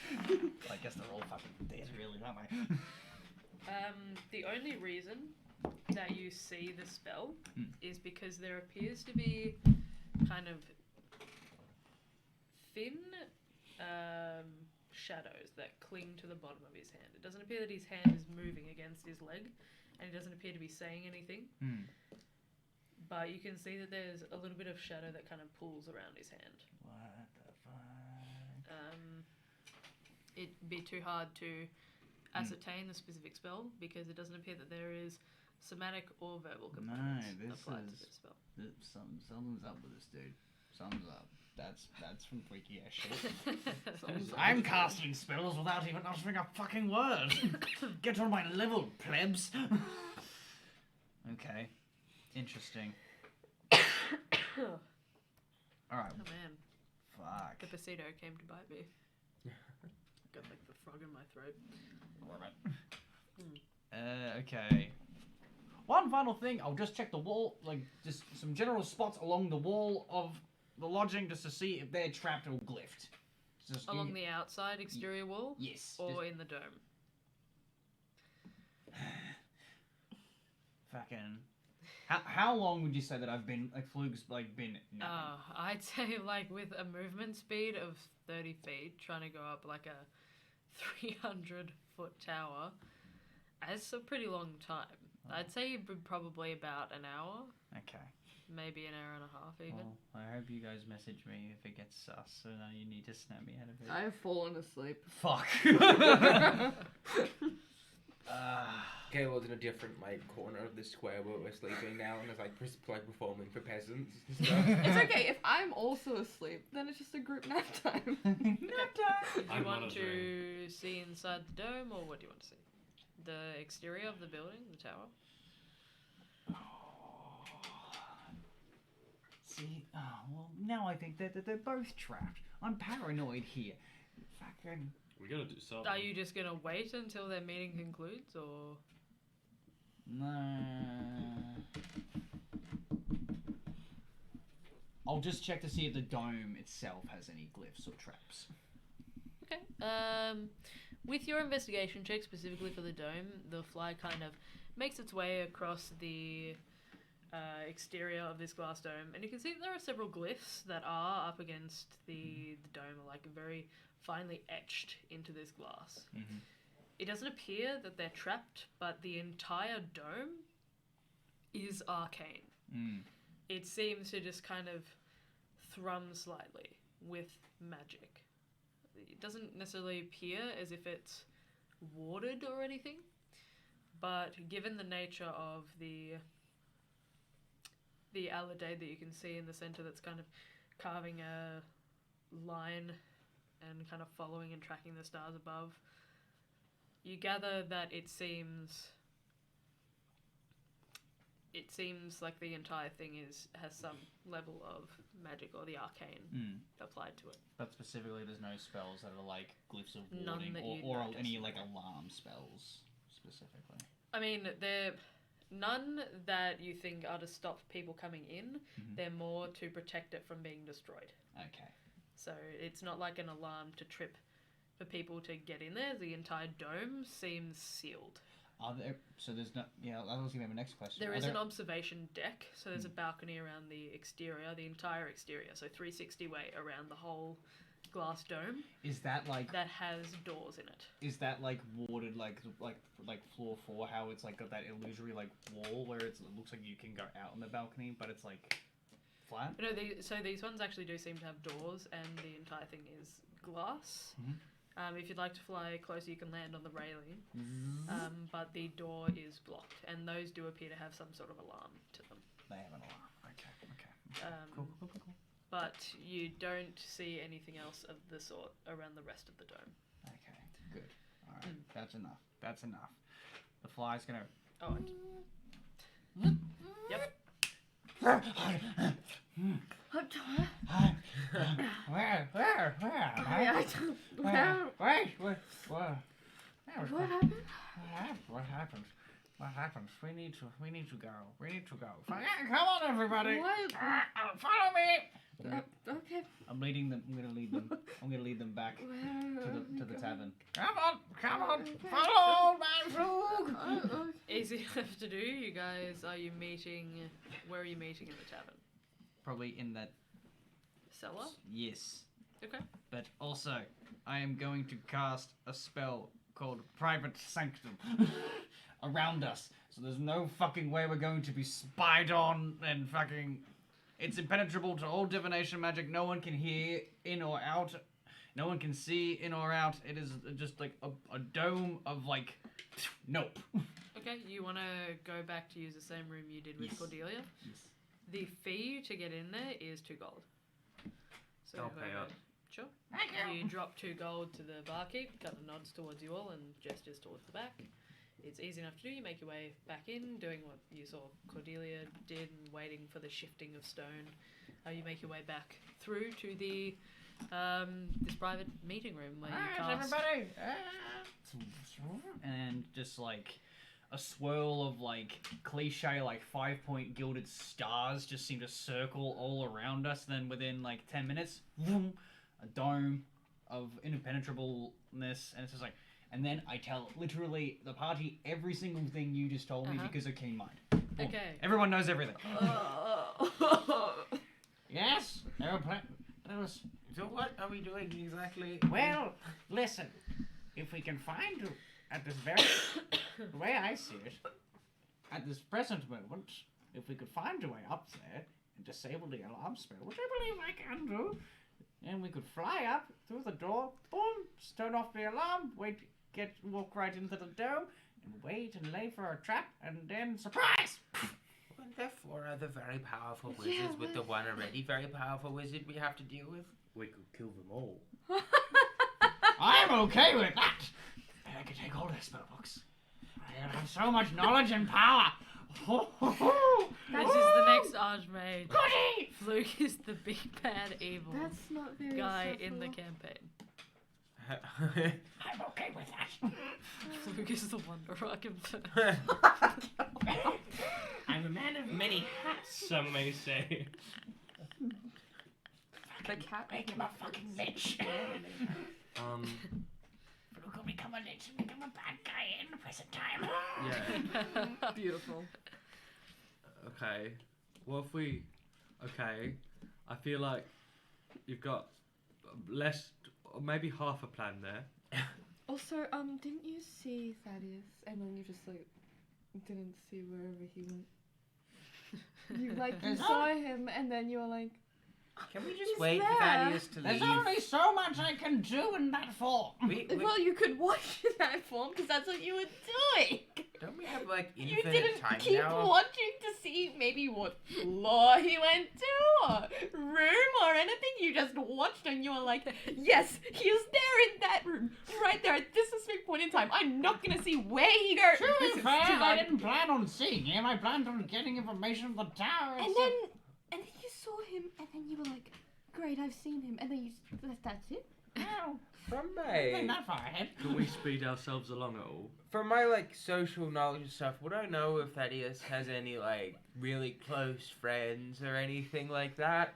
I guess they're all fucking dead, really, aren't they? The only reason that you see the spell is because there appears to be kind of thin shadows that cling to the bottom of his hand. It doesn't appear that his hand is moving against his leg, and he doesn't appear to be saying anything. But you can see that there's a little bit of shadow that kind of pulls around his hand. What the fuck? It'd be too hard to ascertain the specific spell because it doesn't appear that there is somatic or verbal components applied to this spell. Something's up with this dude. Something's up. That's from freaky ass shit. I'm casting spells without even uttering a fucking word. Get on my level, plebs. Okay. Interesting. Alright. Oh man. Fuck. The Pasito came to bite me. Got like the frog in my throat. Okay. One final thing, I'll just check the wall, like just some general spots along the wall of the lodging just to see if they're trapped or glyphed. Just Along the outside exterior wall? Yes. Or in the dome? Fucking. How long would you say that I've been, like, Fluke's, like, been napping? I'd say like with a movement speed of 30 feet, trying to go up like a 300-foot tower, that's a pretty long time. I'd say probably about an hour, Okay. maybe an hour and a half even. Well, I hope you guys message me if it gets sus, so now you need to snap me out of it. I have fallen asleep. Fuck. Gaylord's in a different like corner of the square where we're sleeping now, and is like performing for peasants and stuff. It's okay, if I'm also asleep, then it's just a group nap time. Nap time. Do you I'm want monitoring. to see inside the dome, or what do you want to see? The exterior of the building, the tower? See, well, now I think that they're both trapped. I'm paranoid here. Fucking. We gotta do something. Are you just gonna wait until their meeting concludes, or...? Nah. I'll just check to see if the dome itself has any glyphs or traps. Okay. With your investigation check, specifically for the dome, the fly kind of makes its way across the exterior of this glass dome, and you can see that there are several glyphs that are up against the dome, like very finely etched into this glass. Mm-hmm. It doesn't appear that they're trapped, but the entire dome is arcane. Mm. It seems to just kind of thrum slightly with magic. It doesn't necessarily appear as if it's warded or anything, but given the nature of the alidade that you can see in the center that's kind of carving a line and kind of following and tracking the stars above, you gather that it seems like the entire thing has some level of magic or the arcane applied to it. But specifically, there's no spells that are like glyphs of None warding that you'd or notice, any like no. alarm spells specifically. I mean, they're none that you think are to stop people coming in. Mhm. They're more to protect it from being destroyed. Okay. So it's not like an alarm to trip for people to get in there. The entire dome seems sealed. Are there? So there's no. Yeah, that was gonna be my next question. There Are is an observation deck, so there's a balcony around the exterior, the entire exterior, so 360 way around the whole glass dome Is that like? that has doors in it. Is that like warded like floor 4? How it's like got that illusory like wall where it looks like you can go out on the balcony, but it's like flat. No, so these ones actually do seem to have doors, and the entire thing is glass. Mhm. If you'd like to fly closer, you can land on the railing, but the door is blocked, and those do appear to have some sort of alarm to them. They have an alarm. Okay. Um, But you don't see anything else of the sort around the rest of the dome. Okay. Good. All right. That's enough. That's enough. The fly's gonna. Oh, and yep. I'm tired. Where? What happened? What happened? What happens? We need to go. Come on, everybody. What? Follow me. Okay. I'm leading them. I'm gonna lead them back to the tavern. Come on. Okay. Follow my Flug. Okay. Easy enough to do. You guys, are you meeting? Where are you meeting in the tavern? Probably in that. Cellar? Yes. Okay. But also, I am going to cast a spell called Private Sanctum around us. So there's no fucking way we're going to be spied on and fucking... It's impenetrable to all divination magic. No one can hear in or out. No one can see in or out. It is just like a dome of like... Nope. Okay, you want to go back to use the same room you did with Yes. Cordelia? Yes. The fee to get in there is 2 gold. So I'll pay up. Sure. You drop 2 gold to the barkeep, kind of nods towards you all and gestures towards the back. it's easy enough to do. You make your way back in, doing what you saw Cordelia did, and waiting for the shifting of stone. You make your way back through to the this private meeting room where you cast. Everybody! And just like a swirl of like cliche like 5-point gilded stars just seem to circle all around us. Then within like 10 minutes, vroom, a dome of impenetrableness, and it's just like. And then I tell literally the party every single thing you just told me because of keen mind. Boom. Okay. Everyone knows everything. Yes. So what are we doing exactly? Well, listen. If we can find at this very the way I see it, at this present moment, if we could find a way up there and disable the alarm spell, which I believe I can do, and we could fly up through the door, boom, turn off the alarm, walk right into the dome, and wait and lay for a trap, and then surprise! Weren't there 4 other very powerful wizards with the one already very powerful wizard we have to deal with? We could kill them all. I'm okay with that! I can take all their spellbooks. I have so much knowledge and power! This is the next Archmage. Goody! Fluke is the big bad evil That's not very guy in the subtle. campaign. I'm okay with that. Fluke is the Wonder Rockin'. I'm a man of many hats, some may say. The cat. Make him a fucking lich. Luke will become a lich and become a bad guy in the present time. Yeah. Beautiful. Okay. What if we... Okay. I feel like you've got less... Or maybe half a plan there. Also, didn't you see Thaddeus and then you just like didn't see wherever he went? You saw him and then you were like, Can we just He's wait for there. Thaddeus to There's leave? only so much I can do in that form. well, you could watch in that form because that's what you were doing. Don't we have like You infinite didn't time keep now? watching to see maybe what floor he went to or room or anything. You just watched and you were like, yes, he is there in that room, right there at this specific point in time. I'm not gonna see where he goes. To This be is fair, too I hard." didn't plan on seeing him. I planned on getting information from the tower. And then you saw him, and then you were like, great, I've seen him. And then that's it. Well, From I think my that far ahead. Can we speed ourselves along at all? from my like social knowledge and stuff, would I know if Thaddeus has any like really close friends or anything like that?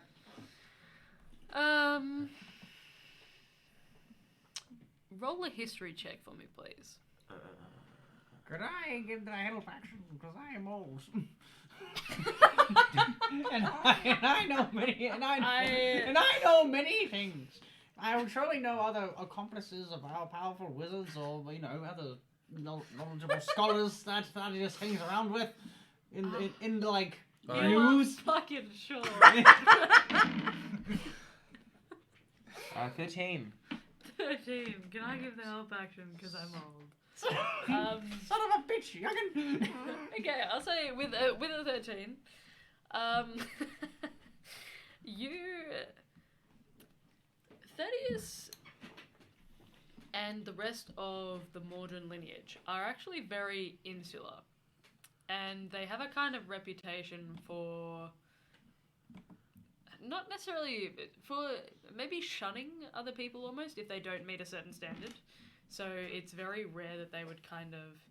Roll a history check for me, please. Could I give the help action? Because I am old. and I know many, and I know many things. I will surely know other accomplices of our powerful wizards, or other knowledgeable scholars that Thaddeus hangs around with in the like Alright. news. Fucking sure. 13. 13. Can I give the help action because I'm old? Son of a bitch! I can. Okay, I'll say with a 13, Thaddeus and the rest of the Mordred lineage are actually very insular, and they have a kind of reputation for not necessarily for maybe shunning other people almost if they don't meet a certain standard. So it's very rare that they would kind of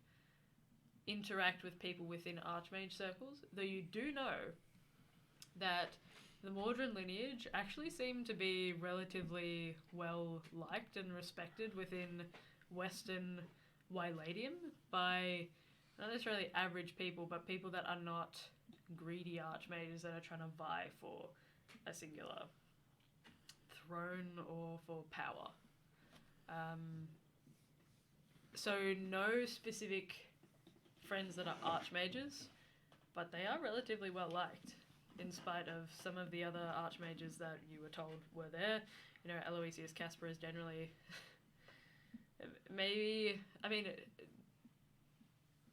interact with people within Archmage circles, though you do know that the Mordred lineage actually seem to be relatively well liked and respected within Western Wyladium by not necessarily average people, but people that are not greedy Archmages that are trying to vie for a singular throne or for power. So no specific friends that are Archmages, but they are relatively well liked, in spite of some of the other Archmages that you were told were there. You know, Aloysius Casper is generally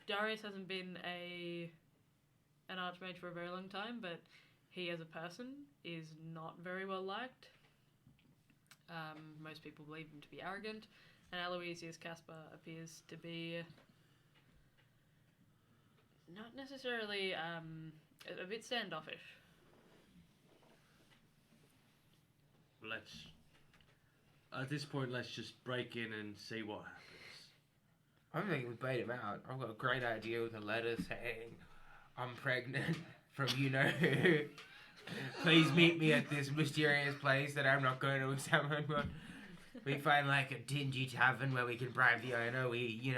Darius hasn't been an Archmage for a very long time, but he as a person is not very well liked. Most people believe him to be arrogant, and Aloysius Casper appears to be not necessarily a bit standoffish. At this point, let's just break in and see what happens. I'm thinking we bait him out. I've got a great idea with a letter saying, I'm pregnant from you know who. Please meet me at this mysterious place that I'm not going to examine. But we find like a dingy tavern where we can bribe the owner. We,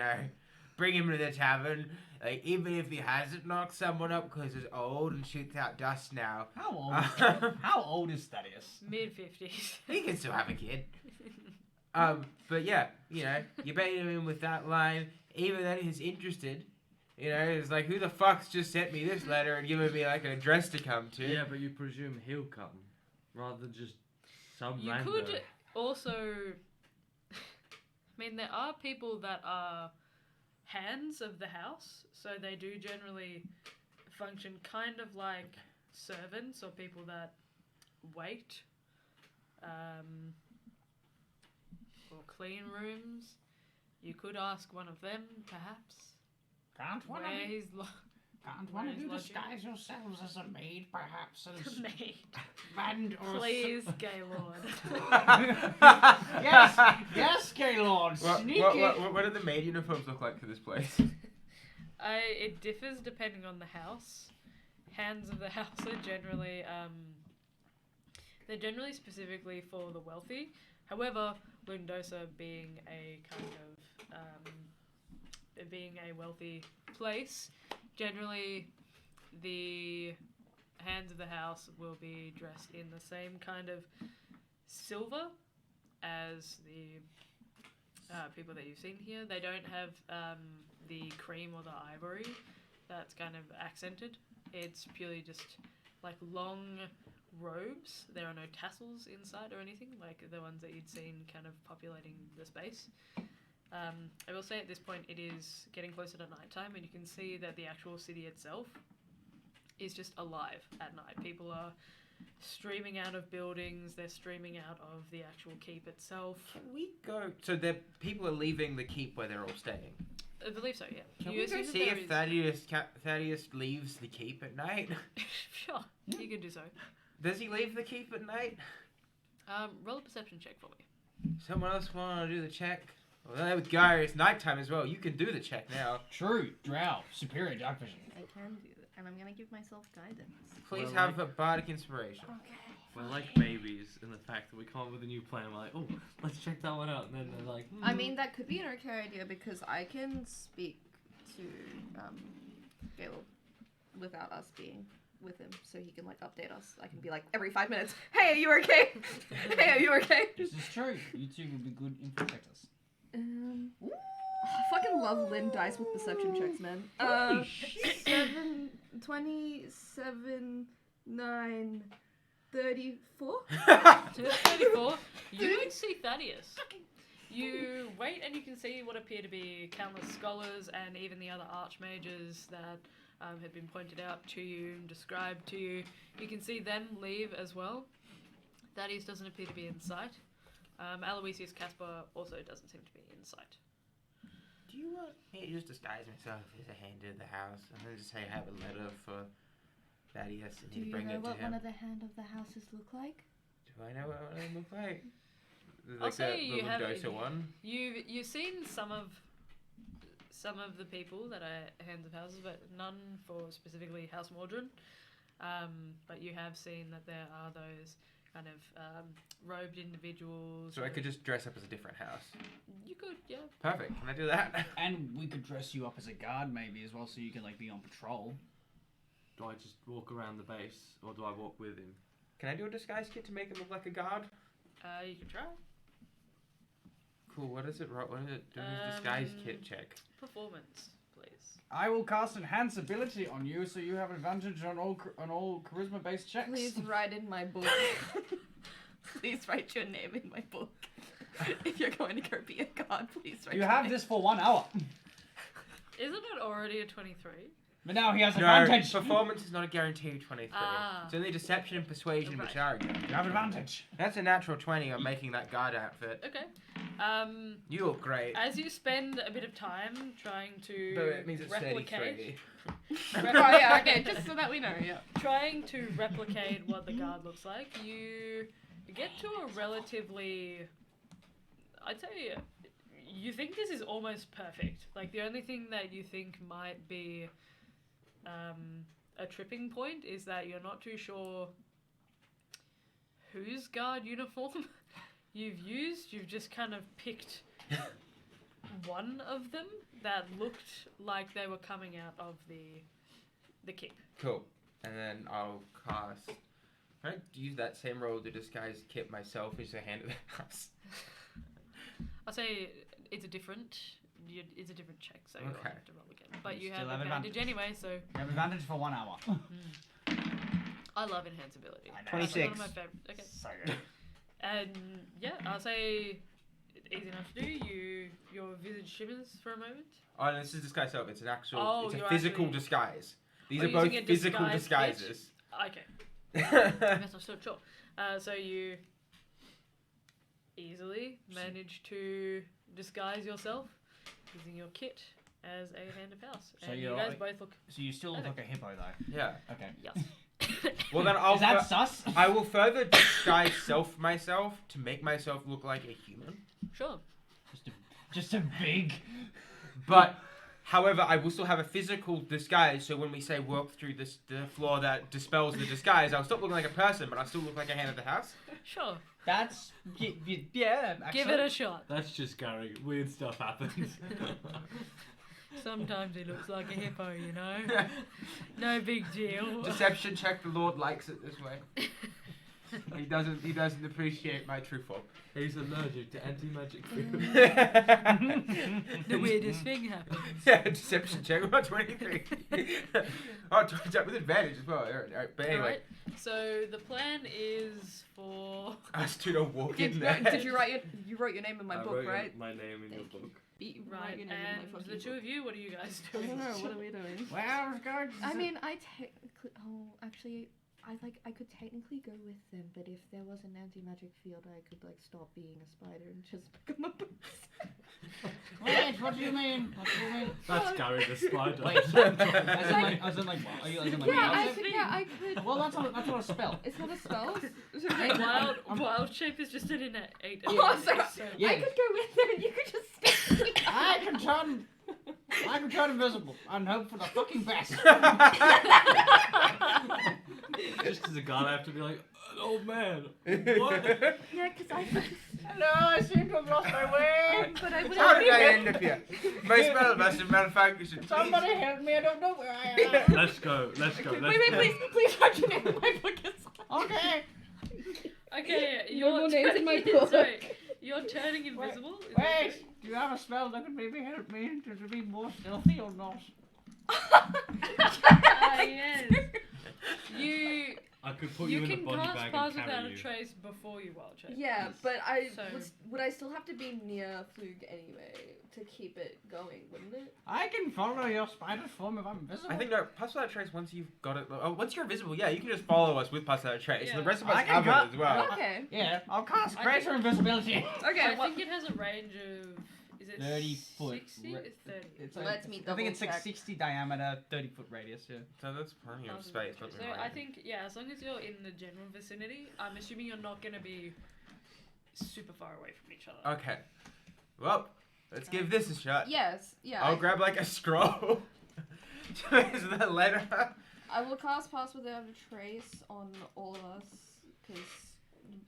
bring him to the tavern. Like, even if he hasn't knocked someone up because he's old and shoots out dust now. How old is Thaddeus? Mid-50s. He can still have a kid. But yeah, you bait him in with that line. Even then he's interested. It's like, who the fuck's just sent me this letter and given me like an address to come to? Yeah, but you presume he'll come, rather than just some You random. could also... I mean, there are people that are hands of the house, so they do generally function kind of like servants or people that wait, or clean rooms. You could ask one of them, perhaps. Can't one Where of you, he's can't one of you lodging? disguise yourselves as a maid, perhaps? As Maid. band or Please, Gaylord. yes, Gaylord. Sneaky. What do the maid uniforms look like for this place? It differs depending on the house. Hands of the house are generally they're generally specifically for the wealthy. However, Lundosa being a kind of being a wealthy place, generally the hands of the house will be dressed in the same kind of silver as the people that you've seen here. They don't have the cream or the ivory that's kind of accented. It's purely just like long robes. There are no tassels inside or anything like the ones that you'd seen kind of populating the space. I will say at this point it is getting closer to nighttime, and you can see that the actual city itself is just alive at night. People are streaming out of buildings, they're streaming out of the actual keep itself. Can we go? So people are leaving the keep where they're all staying. I believe so, yeah. Can You we go assume that see there if is- Thaddeus leaves the keep at night? Sure, you can do so. Does he leave the keep at night? Roll a perception check for me. Someone else want to do the check? Well, there we go. It's nighttime as well. You can do the check now. True. Drow. Superior dark vision. I can do that, and I'm gonna give myself guidance. Please Well, have a bardic inspiration. Okay. We're like babies in the fact that we come up with a new plan. We're like, oh, let's check that one out. And then they're like, I mean, that could be an okay idea because I can speak to Gaylord without us being with him, so he can like update us. I can be like every 5 minutes, "Hey, are you okay? Hey, are you okay?" This is true. You two would be good infiltrators. I fucking love Lynn dice with perception checks, man. 27, 9, 34. 34. You would see Thaddeus. You wait and you can see what appear to be countless scholars and even the other archmages that had been pointed out to you and described to you. You can see them leave as well. Thaddeus doesn't appear to be in sight. Aloysius Caspar also doesn't seem to be in sight. Do you want me to just disguise myself as a hand of the house and then just say I have a letter for Thaddeus and Do you you bring know it to what him? one of the hand of the houses look like? Do I know what one of them look like? I'll Like say the you have- Mendoza one? You've seen some of the people that are hands of houses, but none for specifically House Mordred. But you have seen that there are those kind of robed individuals. So I could just dress up as a different house. You could, yeah. Perfect. Can I do that? And we could dress you up as a guard maybe as well, so you can like be on patrol. do I just walk around the base or do I walk with him? Can I do a disguise kit to make him look like a guard? You can try. Cool. What is it? What is it? Do a disguise kit check. Performance, please. I will cast enhance ability on you, so you have advantage on all charisma based checks. Please write in my book. Please write your name in my book. If you're going to go be a god, please write You your have name. this for 1 hour. Isn't it already a 23? But now he has No, advantage. performance is not a guarantee of 23. Ah. It's only deception and persuasion Right. which are a guarantee. You have advantage. That's a natural 20 on making that guard outfit. Okay. You look great. As you spend a bit of time trying to No, it means it's replicate, 33. Oh yeah, okay, just so that we know, yeah. trying to replicate what the guard looks like, you get to a relatively, I'd say, you think this is almost perfect. Like the only thing that you think might be a tripping point is that you're not too sure whose guard uniform you've used. You've just kind of picked one of them that looked like they were coming out of the keep. Cool. And then I'll cast. Can I use that same roll to disguise Kip myself as the hand of the house? I'll say it's a different check, so you'll Okay. have to roll again. But you Still have have advantage anyway, so You have advantage for 1 hour. I love enhanceability. I know. 26. That's one of my favorite. Okay. So good. And yeah, I'll say easy enough to do. Your visage shimmers for a moment. Oh, no, this is disguise self. It's an actual. Oh, it's a you're physical actually- disguise. These Oh, are both using a physical disguise disguises. Okay. Yes, I'm still sure. So you easily manage to disguise yourself using your kit as a hand of house. So And you you're guys like- both look. So you still look like a hippo though. Yeah. Okay. Yes. Well, then I'll. Is that sus? I will further disguise myself to make myself look like a human. Sure. Just a big. But, however, I will still have a physical disguise. So when we say walk through the floor that dispels the disguise, I'll stop looking like a person, but I'll still look like a hand of the house. Sure. That's yeah. Actually. Give it a shot. That's just Gary. Weird stuff happens. Sometimes he looks like a hippo, you know. No big deal. Deception check. The Lord likes it this way. He doesn't appreciate my true form. He's allergic to anti-magic food. The weirdest thing happened. Yeah, deception check. About 23. Oh, check with advantage as well. All right, but anyway, Alright, so the plan is for us two to walk in Did there. you write you wrote your name in my I book, wrote right? my name in your Thank you. book. right, Write your name in and my the fucking two book. of you, what are you guys I doing? don't know, what are we doing? Well, regard. I mean, I technically. Oh, actually, I could technically go with them, but if there was an anti-magic field, I could like stop being a spider and just pick up my boots. Wait, what do you mean? What do you mean? That's Gary the spider. Wait, as in like what? Are you as in like Yeah, I wild could. shape? Yeah, I could. Well, that's not a spell. It's not a spell. Wild shape is just an innate Oh, ability, sorry. so- Yeah. I could go with them, and you could just stay. I can turn invisible and hope for the fucking best. Just as a guard, I have to be like, an old man. What? Yeah, because I could. Hello, I seem to have lost my way. But I would. How did I end up here? My spell must have malfunctioned. Somebody help me! I don't know where I am. Let's go. Let's go. Wait, please write your name in my book as well. Okay. Okay, No more names in my book. Sorry, you're turning invisible? Is that Wait. correct? Do you have a spell that could maybe help me to be more stealthy or not? Ah, yes. I could put you, You in a can body cast bag Pass and Without carry a you. Trace before you wild shape. Yeah, but So- would I still have to be near Flug anyway to keep it going, wouldn't it? I can follow your spider form if I'm invisible. I think no, pass without trace. Once you've got it, once you're invisible, yeah, you can just follow us with pass without trace. Yeah. And the rest of I us can have cut- it as well. Okay. Yeah, I'll cast I greater think- invisibility. Okay. I Well, think it has a range of. Is it 30 foot. 60? It's 30. It's Let me I think it's like double check. 60 diameter, 30 foot radius. Yeah. So that's plenty of Thousand space. meters. Not So I think, yeah, as long as you're in the general vicinity, I'm assuming you're not going to be super far away from each other. Okay. Well, let's give this a shot. yes. Yeah. I'll grab like a scroll. Is the letter? I will cast Pass Without a Trace on all of us, because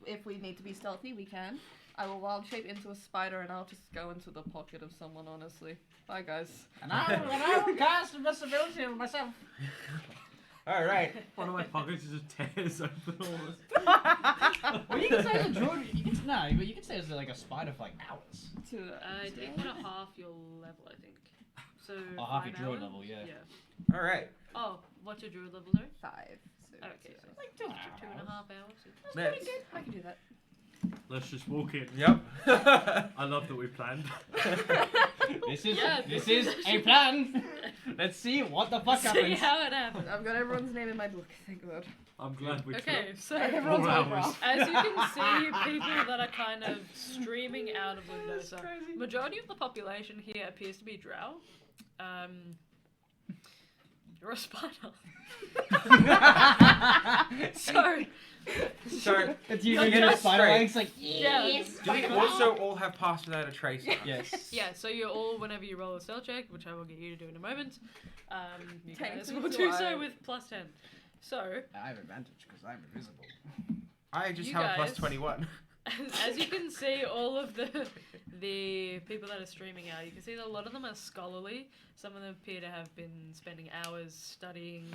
if we need to be stealthy, we can. I will wild shape into a spider, and I'll just go into the pocket of someone, honestly. Bye, guys. And I will cast invisibility on myself. All right. One of my pockets just tears open almost. Well, you can say as a druid. But you can say as like a spider for like hours. I think at half your level, I think. So Oh, half your 5 druid hours? level, yeah. All right. Oh, what's your druid level, sorry? 5. Okay, so Like 2.5 hours. Let's. I can do that. Let's just walk in. Yep. I love that we planned. This is Yeah, this this is is a plan. Let's see what the fuck See happens. how it happens. I've got everyone's name in my book. Thank God. I'm glad we Okay, so Everyone's 4 hours. autograph. as you can see, people that are kind of streaming out of Mendoza. Majority of the population here appears to be drow. You're a spider. So So, It's you You're get a just spider straight. legs like yeah, do we also all have passed without a trace? yes. yeah. So you're all, whenever you roll a stealth check, which I will get you to do in a moment, you guys Technically, will do do I- so with +10. So I have advantage because I'm invisible. I just You have a plus guys- 21. as you can see, all of the people that are streaming out, you can see that a lot of them are scholarly. Some of them appear to have been spending hours studying.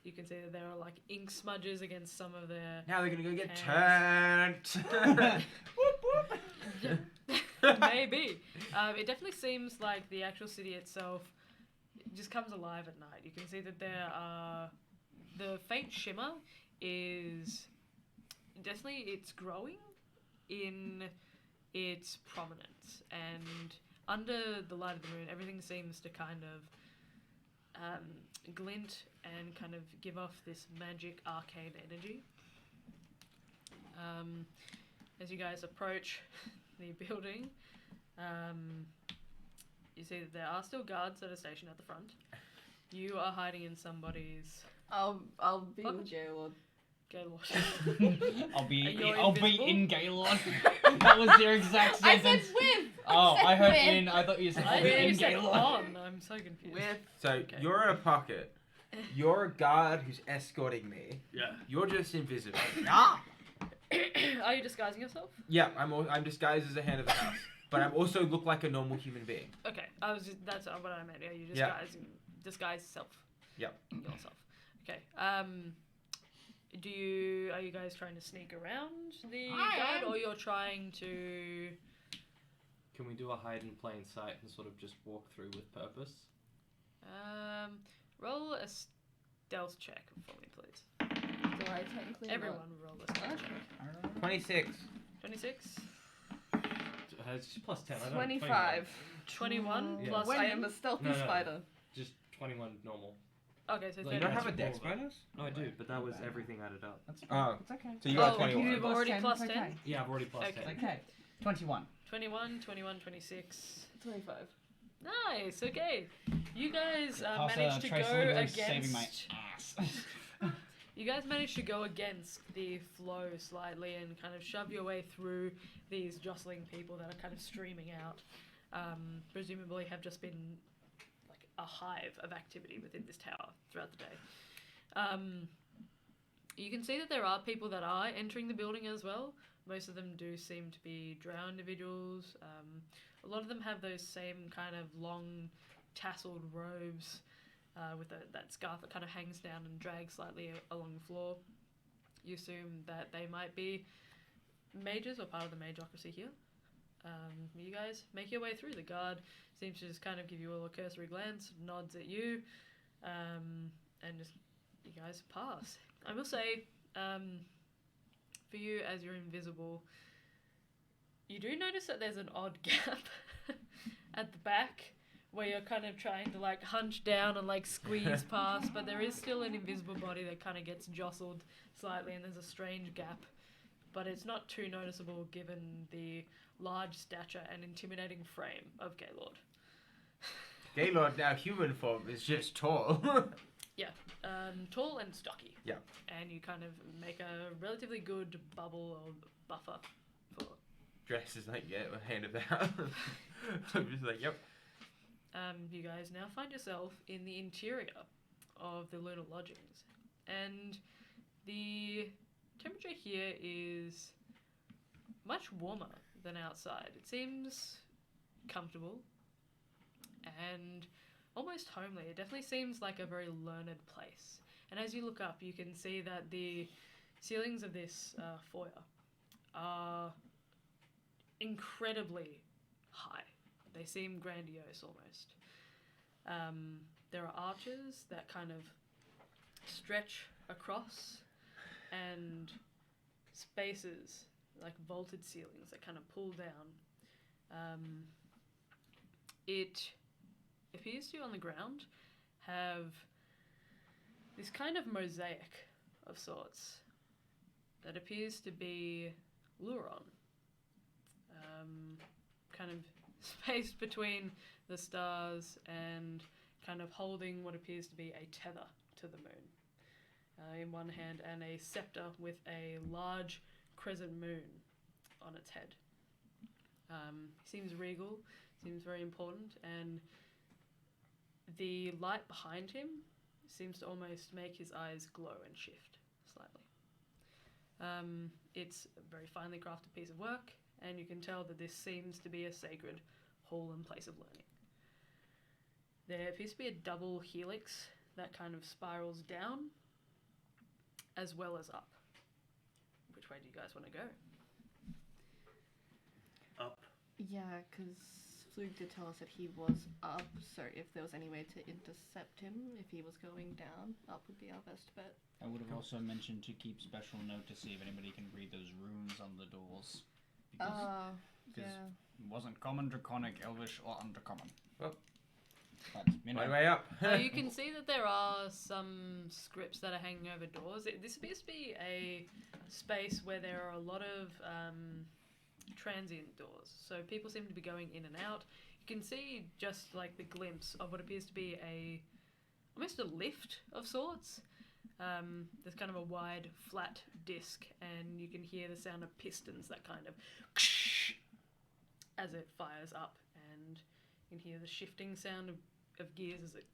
You can see that there are like ink smudges against some of their. Now they're gonna go get Hands. turned. Maybe. It definitely seems like the actual city itself just comes alive at night. You can see that there are the faint shimmer is definitely it's growing in its prominence, and under the light of the moon, everything seems to kind of glint and kind of give off this magic arcane energy. As you guys approach the building, you see that there are still guards that are stationed at the front. You are hiding in somebody's I'll be Fuck. with Gaylord. Gaylord. I'll You're be invisible? in Gaylord. That was your exact I sentence. said with. Oh, said I heard with. in. I thought you said I I'll be think you in said Gaylord. on. I'm so confused. With So, Okay. you're in a pocket. You're a guard who's escorting me. Yeah. You're just invisible. Ah. Are you disguising yourself? Yeah, I'm disguised as a hand of the house. But I also look like a normal human being. Okay, that's what I meant. Yeah, you Yeah. disguise self. Yep. Yourself. Okay. Are you guys trying to sneak around the I guard, am. or you're trying to? Can we do a hide in plain sight and sort of just walk through with purpose? Roll a stealth check for me, please. do I technically Everyone roll a stealth Okay. check. 26. 26, It's just plus 10. I don't 25. 21 Yeah. plus I 10. am a stealthy No, no. spider. Just 21 normal. Okay, so Like, You don't 30. have a That's dex all right. bonus? No, I do, but that was everything added up. That's Oh, It's okay. so you got Oh, 21. you've already plus it's 10? Okay. Yeah, I've already plus Okay. 10. Okay. 21. 21, 21, 26. 25. Nice, okay. You guys Pass managed to trace go literally saving my against. ass. You guys managed to go against the flow slightly and kind of shove your way through these jostling people that are kind of streaming out. Presumably have just been like a hive of activity within this tower throughout the day. You can see that there are people that are entering the building as well. Most of them do seem to be drow individuals. A lot of them have those same kind of long tasseled robes with that scarf that kind of hangs down and drags slightly along the floor. You assume that they might be mages or part of the mageocracy here. You guys make your way through. The guard seems to just kind of give you all a cursory glance, nods at you, and just you guys pass. I will say, for you as you're invisible, you do notice that there's an odd gap at the back where you're kind of trying to like hunch down and like squeeze past, but there is still an invisible body that kind of gets jostled slightly, and there's a strange gap, but it's not too noticeable given the large stature and intimidating frame of Gaylord. Gaylord, now human form, is just tall. Tall and stocky. Yeah. And you kind of make a relatively good bubble or buffer for. Dress is like, yeah, a hand of the house. I'm just like, yep. You guys now find yourself in the interior of the lunar lodgings, and the temperature here is much warmer than outside. It seems comfortable and almost homely. It definitely seems like a very learned place. And as you look up, you can see that the ceilings of this foyer are incredibly high. They seem grandiose almost. There are arches that kind of stretch across and spaces like vaulted ceilings that kind of pull down. It appears to, on the ground, have this kind of mosaic of sorts that appears to be Luron. Kind of spaced between the stars and kind of holding what appears to be a tether to the moon in one hand, and a scepter with a large crescent moon on its head. Seems regal, seems very important, and the light behind him seems to almost make his eyes glow and shift slightly. It's a very finely crafted piece of work, and you can tell that this seems to be a sacred hall and place of learning. There appears to be a double helix that kind of spirals down as well as up. Which way do you guys want to go? Up. Yeah, because Flug did tell us that he was up, so if there was any way to intercept him, if he was going down, up would be our best bet. I would have also mentioned to keep special note to see if anybody can read those runes on the doors. Because yeah. it wasn't common, draconic, elvish, or undercommon. Oh. But, you know. My way up. You can see that there are some scripts that are hanging over doors. This appears to be a space where there are a lot of transient doors. So people seem to be going in and out. You can see just like the glimpse of what appears to be almost a lift of sorts. There's kind of a wide, flat disc, and you can hear the sound of pistons that kind of as it fires up, and you can hear the shifting sound of gears as it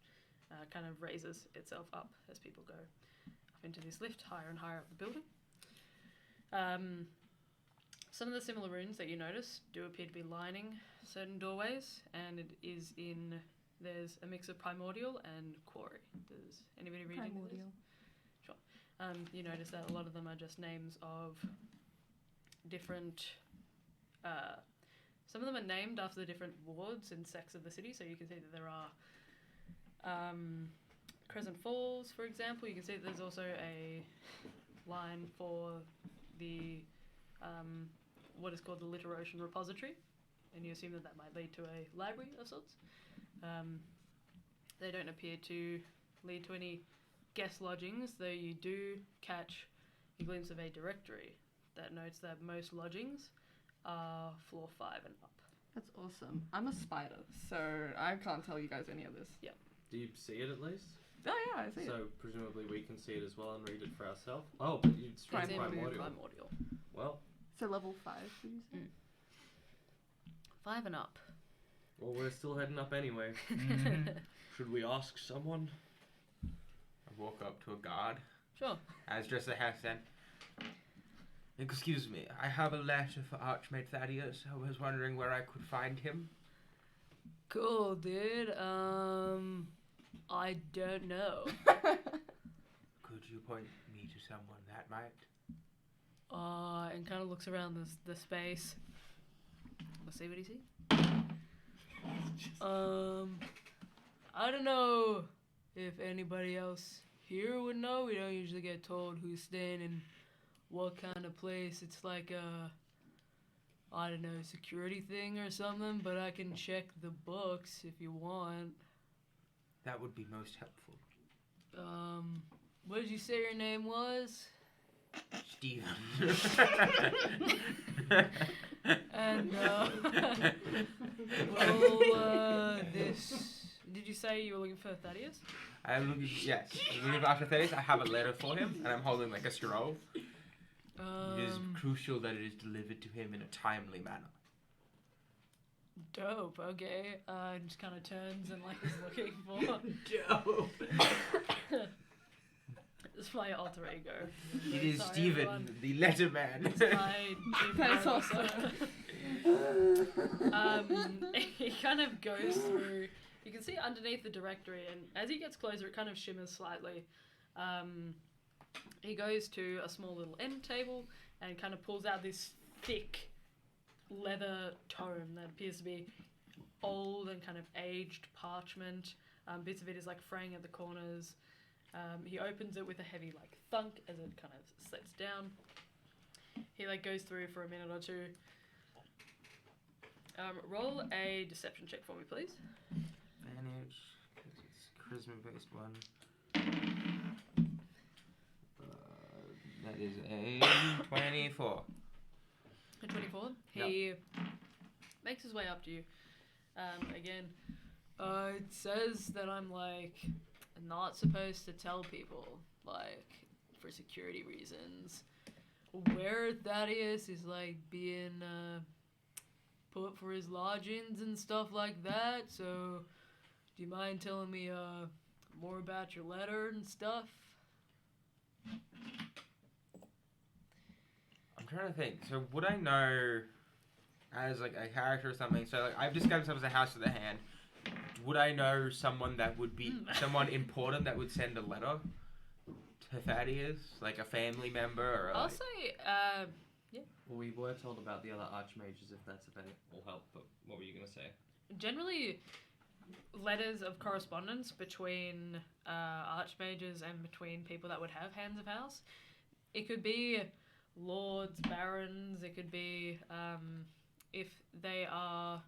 kind of raises itself up as people go up into this lift, higher and higher up the building. Some of the similar runes that you notice do appear to be lining certain doorways, and there's a mix of primordial and quarry. Does anybody read into this? Sure. You notice that a lot of them are just names of different... some of them are named after the different wards and sects of the city, so you can see that there are Crescent Falls, for example. You can see that there's also a line for the what is called the Literocean Repository, and you assume that that might lead to a library of sorts. They don't appear to lead to any guest lodgings, though you do catch a glimpse of a directory that notes that most lodgings are floor 5 and up. That's awesome. I'm a spider, so I can't tell you guys any of this. Yep. Do you see it at least? Oh yeah, I see it. So presumably we can see it as well and read it for ourselves. Oh, but it's It's from in primordial. primordial. Well, So level 5, did you say? 5 and up. well, we're still heading up anyway. Should we ask someone? I walk up to a guard. Sure. As just a half then. Excuse me, I have a letter for Archmage Thaddeus. I was wondering where I could find him. Cool, dude. I don't know. Could you point me to someone that might? And kind of looks around the space. Let's see what he sees. I don't know if anybody else here would know. We don't usually get told who's staying in what kind of place. It's like a, I don't know, security thing or something, but I can check the books if you want. That would be most helpful. What did you say your name was? Steven. And, did you say you were looking for Thaddeus? I'm looking, yes. I'm looking after Thaddeus. I have a letter for him, and I'm holding like a scroll. It is crucial that it is delivered to him in a timely manner. Dope, okay. Just kind of turns and like is looking for... Dope. It's my alter ego. It is Sorry, Steven, everyone. the letter man. It's my chief That's officer. He kind of goes through... You can see underneath the directory, and as he gets closer, it kind of shimmers slightly. He goes to a small little end table and kind of pulls out this thick leather tome that appears to be old and kind of aged parchment. Bits of it is like fraying at the corners. He opens it with a heavy like thunk as it kind of sets down. He like goes through for a minute or two. Roll a deception check for me, please. Advantage. charisma-based one. That is a 24. A 24. He makes his way up to you. Again, it says that I'm like not supposed to tell people, like for security reasons. Where Thaddeus is like being put for his lodgings and stuff like that. So, do you mind telling me more about your letter and stuff? I'm trying to think. So would I know as like a character or something? So like I've described myself as a house with a hand. Would I know someone that would be someone important that would send a letter to Thaddeus, like a family member or? I'll like... say, Well, we were told about the other archmages, if that's of any will help. But what were you gonna say? generally, letters of correspondence between archmages and between people that would have hands of house. It could be lords, barons. It could be if they are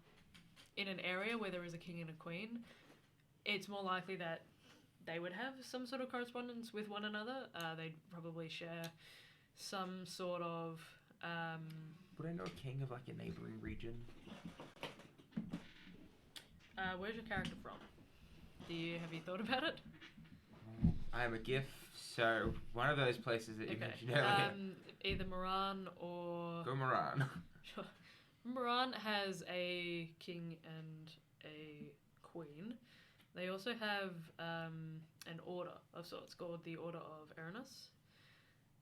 in an area where there is a king and a queen. It's more likely that they would have some sort of correspondence with one another. They'd probably share some sort of. Would I know a king of like a neighboring region? Where's your character from? Have you thought about it? I am a gift, so one of those places that you mentioned earlier. Either Moran or. Go Moran. Sure. Moran has a king and a queen. They also have an order of sorts called the Order of Erenus.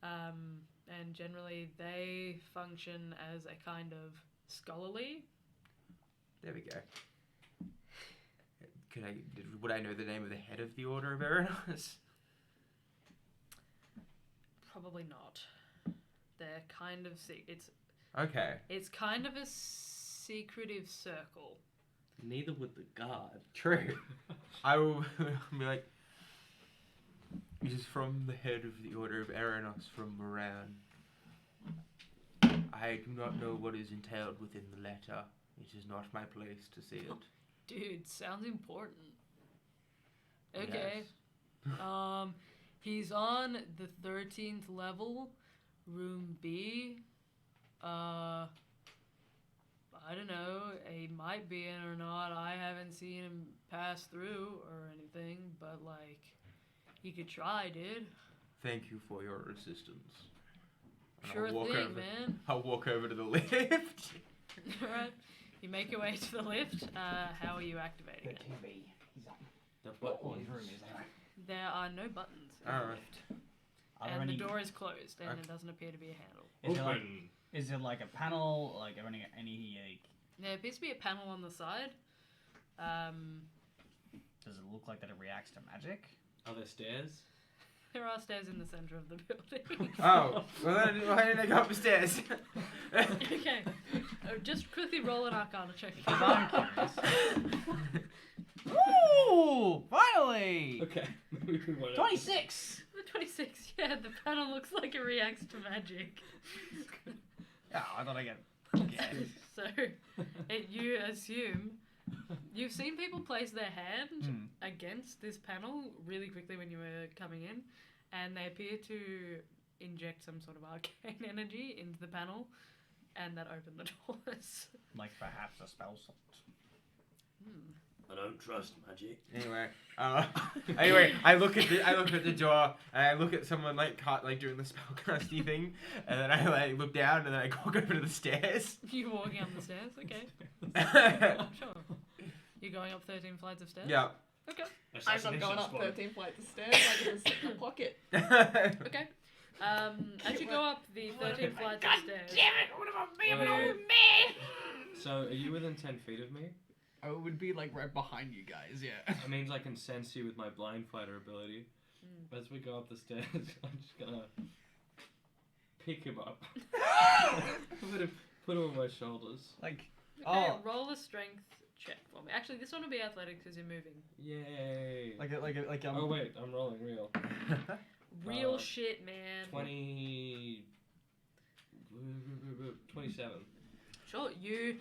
And generally they function as a kind of scholarly. There we go. Would I know the name of the head of the Order of Erenus? Probably not. They're kind of it's Okay. It's kind of a secretive circle. Neither would the guard. True. I will be like, it is from the head of the Order of Erenus from Moran. I do not know what is entailed within the letter. It is not my place to see it. Dude, sounds important. Okay. Yes. He's on the 13th level, room B. I don't know. He might be in or not. I haven't seen him pass through or anything, but like, you could try, dude. Thank you for your assistance. And Sure thing, man. I'll walk over to the lift. Alright. You make your way to the lift. How are you activating it? He's up. The Well, his buttons. room is anyway. There are no buttons in the Alright. lift. Are there And the any- door is closed, and Okay. there doesn't appear to be a handle. Is it like a panel? Like any like? There appears to be a panel on the side. Does it look like that it reacts to magic? Are there stairs? There are stairs in the center of the building. Oh, well then why didn't I go upstairs? Okay. Just quickly roll an Arcana check. Because I'm curious. Ooh! Finally! Okay. 26! The 26, yeah, the panel looks like it reacts to magic. Oh, I thought I get. So, you assume. You've seen people place their hand against this panel really quickly when you were coming in, and they appear to inject some sort of arcane energy into the panel, and that opened the doors. Like perhaps a spell slot. I don't trust magic. Anyway, I look at the door and I look at someone like doing the spellcasty thing, and then I like look down and then I walk over to the stairs. You walking up the stairs? Okay. Sure. You're going up 13 flights of stairs? Yeah. Okay. I'm not going up 13 flights of stairs. I can sit in a pocket. Okay. As you go up the 13 flights of stairs. Damn it! What about me? Wait. What about me? So, are you within 10 feet of me? I would be like right behind you guys, yeah. That means I can sense you with my blind fighter ability. As we go up the stairs, I'm just gonna pick him up. Put him on my shoulders. Like, Okay, oh, roll a strength check for me. Actually, this one will be athletics because you're moving. Yay! like Oh wait, I'm rolling real. Real shit, man. 27. Sure, you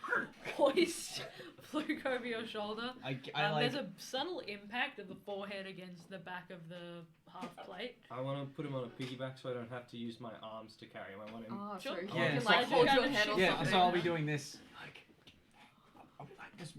hoist Fluke over your shoulder. There's a subtle impact of the forehead against the back of the half plate. I want to put him on a piggyback so I don't have to use my arms to carry him. I want him. Oh, Sure. so you Yeah, can so- like hold Yeah, your head or Yeah, something. so I'll be doing this. I'll be like this,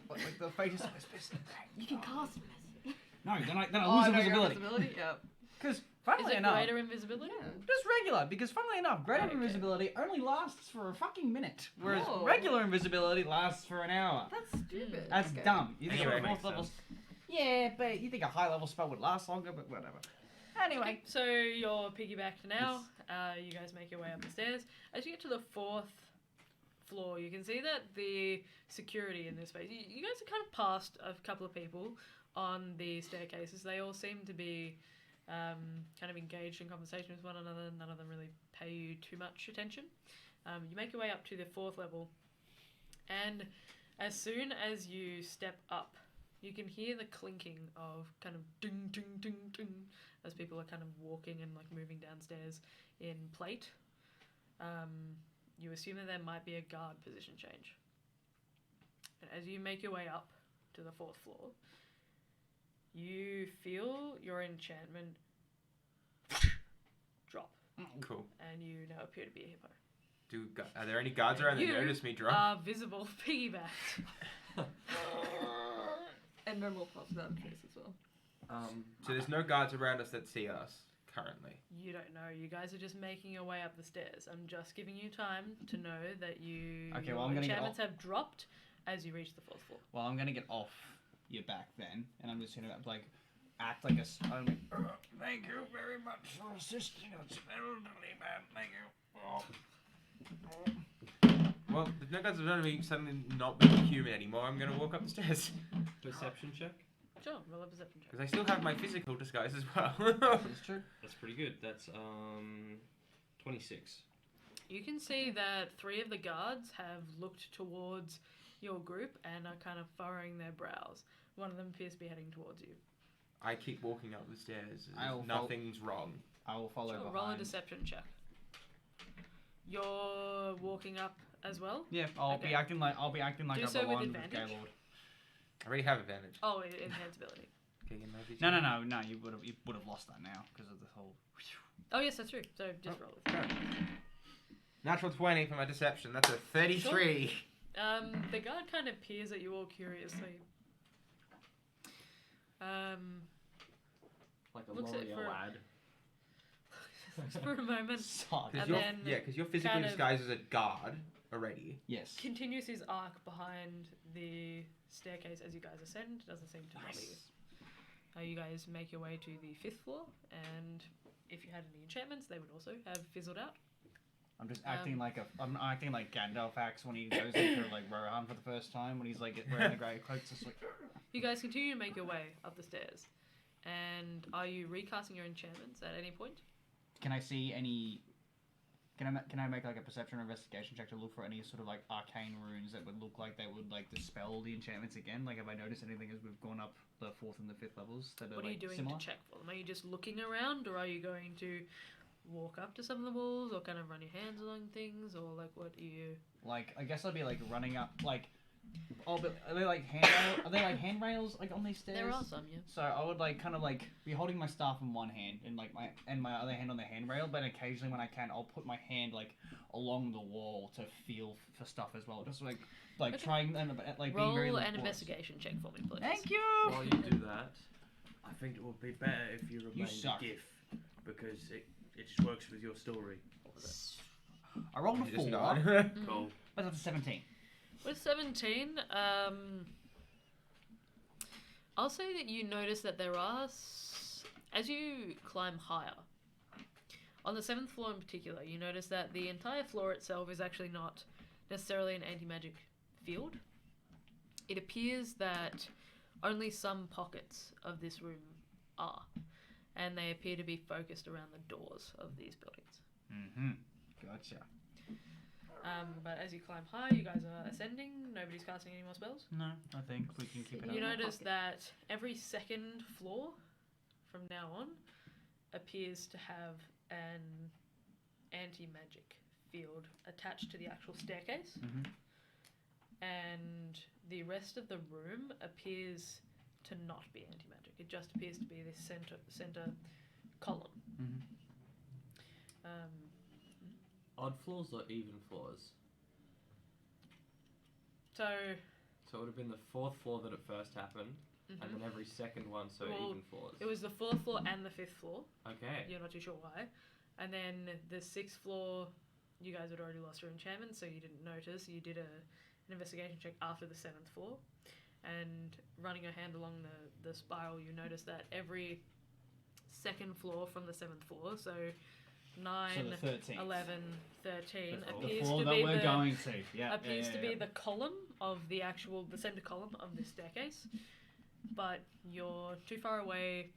like the face is You can cast invisibility. No, then I Oh, lose I know your invisibility. invisibility? Yeah. Because Is funnily it enough, greater invisibility? just regular. Because funnily enough, greater Okay. invisibility only lasts for a fucking minute, whereas Whoa. regular invisibility lasts for an hour. That's stupid. That's Okay. dumb. You think Anyway, a fourth makes level? sense. Yeah, but you think a high level spell would last longer, but whatever. Anyway, So you're piggybacked now. You guys make your way up the stairs. As you get to the 4th floor, you can see that the security in this space. You guys are kind of past a couple of people on the staircases. They all seem to be kind of engaged in conversation with one another. None of them really pay you too much attention. You make your way up to the 4th level, and as soon as you step up, you can hear the clinking of kind of ding, ding, ding, ding as people are kind of walking and like moving downstairs in plate. You assume that there might be a guard position change. And as you make your way up to the 4th floor, you feel your enchantment drop, Cool. and you now appear to be a hippo. Are there any guards around that You notice me drop? are visible piggybacked. And normal pops out face as well. So there's no guards around us that see us currently. You don't know. You guys are just making your way up the stairs. I'm just giving you time to know that Okay, your well, I'm gonna get enchantments have dropped as you reach the 4th floor. well, I'm gonna get off your back then, and I'm just gonna like act like I'm like, thank you very much for assisting us, elderly man. Thank you. Well, there's no guards around me suddenly not being human anymore. I'm gonna walk up the stairs Perception check. Sure, roll a perception check. because I still have my physical disguise as well. That's true. That's pretty good. That's 26. You can see that 3 of the guards have looked towards your group and are kind of furrowing their brows. One of them appears to be heading towards you. I keep walking up the stairs. I will Nothing's wrong. I will follow Sure, behind. roll a deception check. You're walking up as well? Yeah, I'll be Okay. acting like Do I'm so with aligned advantage. Gaylord. I already have advantage. Oh, enhance ability. Okay, again, maybe No. You would have lost that now because of the whole. Oh, yes, that's true. So just roll it. Natural 20 for my deception. That's a 33. The guard kind of peers at you all curiously. Like a Looks at L'Oreal for- ad. for a moment, Suck. And You're, then because you're physically kind of- disguised as a guard already. Yes. continues his arc behind the staircase as you guys ascend. Doesn't seem to bother you. You guys make your way to the 5th floor, and if you had any enchantments, they would also have fizzled out. I'm just acting I'm acting like Gandalf acts when he goes into like Rohan for the first time when he's like wearing the grey cloak. Just like You guys continue to make your way up the stairs, and are you recasting your enchantments at any point? can I see any? Can I make like a perception or investigation check to look for any sort of like arcane runes that would look like they would like dispel the enchantments again? Like have I noticed anything as we've gone up the 4th and the 5th levels that are What are you like doing similar? to check for them? Are you just looking around, or are you going to walk up to some of the walls, or kind of run your hands along things, or like what are you? Like I guess I'd be like running up like. Oh, but are they like handrails like on these stairs? There are some, yeah. So I would like kind of like be holding my staff in one hand and like my other hand on the handrail, but occasionally when I can, I'll put my hand like along the wall to feel for stuff as well, just like Okay. trying and like Roll being very an laborious. investigation check for me, please. Thank you. While you do that, I think it would be better if you remain suck. a GIF because it just works with your story. I rolled a You just 4, nod. Cool. but that's a 17. With 17, I'll say that you notice that there are, as you climb higher, on the 7th floor in particular, you notice that the entire floor itself is actually not necessarily an anti-magic field. It appears that only some pockets of this room are, and they appear to be focused around the doors of these buildings. Mm-hmm. Gotcha. But as you climb high, you guys are ascending. Nobody's casting any more spells. No, I think we can keep it You up. notice that every second floor from now on appears to have an anti-magic field attached to the actual staircase, Mhm. and the rest of the room appears to not be anti-magic. It just appears to be this center column. Mhm. Odd floors or even floors? So So it would have been the 4th floor that it first happened, and then every second one, so Well, even floors. it was the 4th floor and the 5th floor. Okay. You're not too sure why. And then the 6th floor, you guys had already lost your enchantment, so you didn't notice. You did an investigation check after the 7th floor. And running your hand along the spiral, you notice that every second floor from the 7th floor, so 9, So the 13th. 11, 13, The The appears floor to that be we're the going to. Yeah. appears yeah, to yeah, be the column of the center column of this staircase, but you're too far away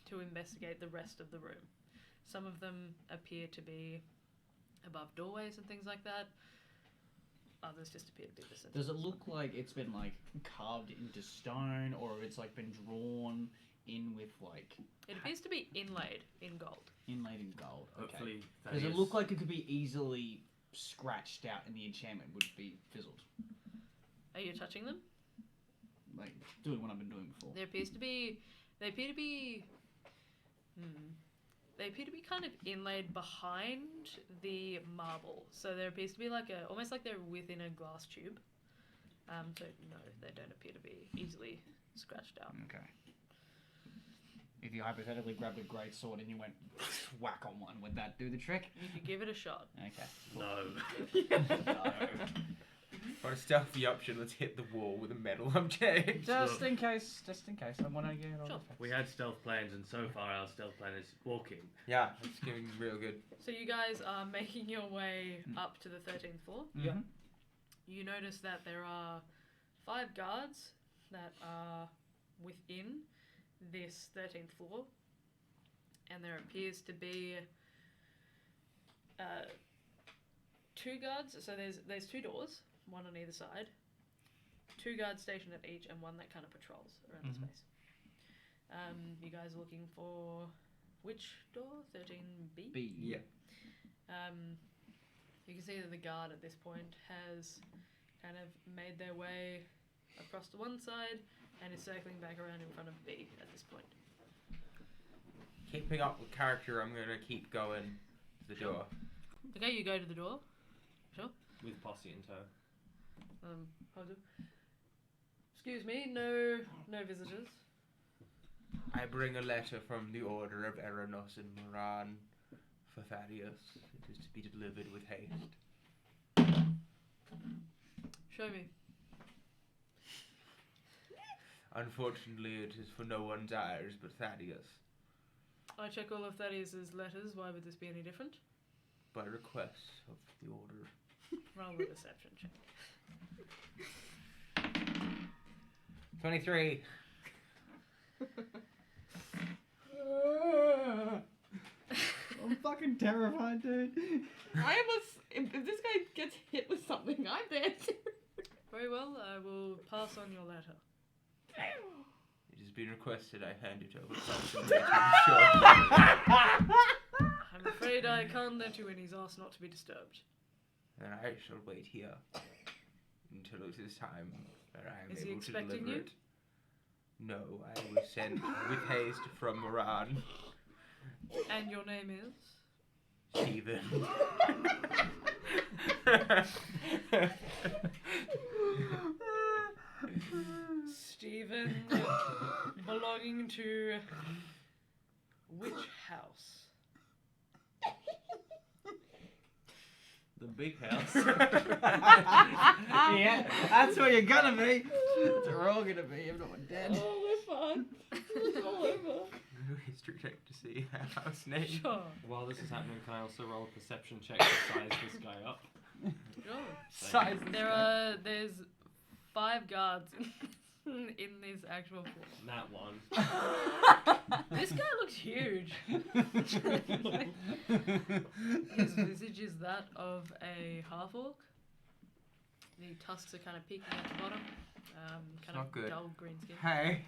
to investigate the rest of the room. Some of them appear to be above doorways and things like that. Others just appear to be the center. Does it look like it's been like carved into stone, or it's like been drawn in with like It appears to be inlaid in gold. inlaid in gold? Okay. Hopefully that Does it is- look like it could be easily scratched out and the enchantment would be fizzled? Are you touching them? Like doing what I've been doing before. They appear to be kind of inlaid behind the marble. So there appears to be almost like they're within a glass tube. So no, they don't appear to be easily scratched out. Okay. If you hypothetically grabbed a great sword and you went whack on one, would that do the trick? You could give it a shot. Okay. No. For a stealthy option, let's hit the wall with a metal object. Just in case. I want to get all Sure. the facts. We had stealth plans, and so far our stealth plan is walking. Yeah, it's getting real good. So you guys are making your way up to the 13th floor. Yeah. You notice that there are 5 guards that are within this 13th floor, and there appears to be 2 guards. So there's 2 doors, one on either side. 2 guards stationed at each, and one that kind of patrols around the space. You guys are looking for which door? 13B? B. Yeah. You can see that the guard at this point has kind of made their way across to one side and is circling back around in front of B at this point. Keeping up with character, I'm gonna keep going to the Sure. door. Okay, you go to the door. With posse in tow. Hold on. Excuse me, no visitors. I bring a letter from the Order of Eranos and Moran for Thaddeus. It is to be delivered with haste. Show me. Unfortunately, it is for no one's eyes but Thaddeus. I check all of Thaddeus's letters. Why would this be any different? By request of the Order. Roll a deception check. 23. I'm fucking terrified, dude. If this guy gets hit with something, I'm there too. Very well, I will pass on your letter. It has been requested I hand it over to Sure. I'm afraid I can't let you in. He's asked not to be disturbed. Then I shall wait here until it is time that I am Is he able to expecting deliver you? it. No, I was sent with haste from Moran. And your name is? Stephen. Stephen, belonging to which house? The big house. Yeah, that's where you're gonna be. That's where we're all gonna be if not dead. Oh, we're fun. It's all over. History check to see her house name. Sure. While this is happening, can I also roll a perception check to size this guy up? Sure. Size this guy. There's 5 guards in this actual floor. That one. This guy looks huge. His visage is that of a half-orc. The tusks are kind of peeking at the bottom. Kind Not of good. dull green skin. Hey.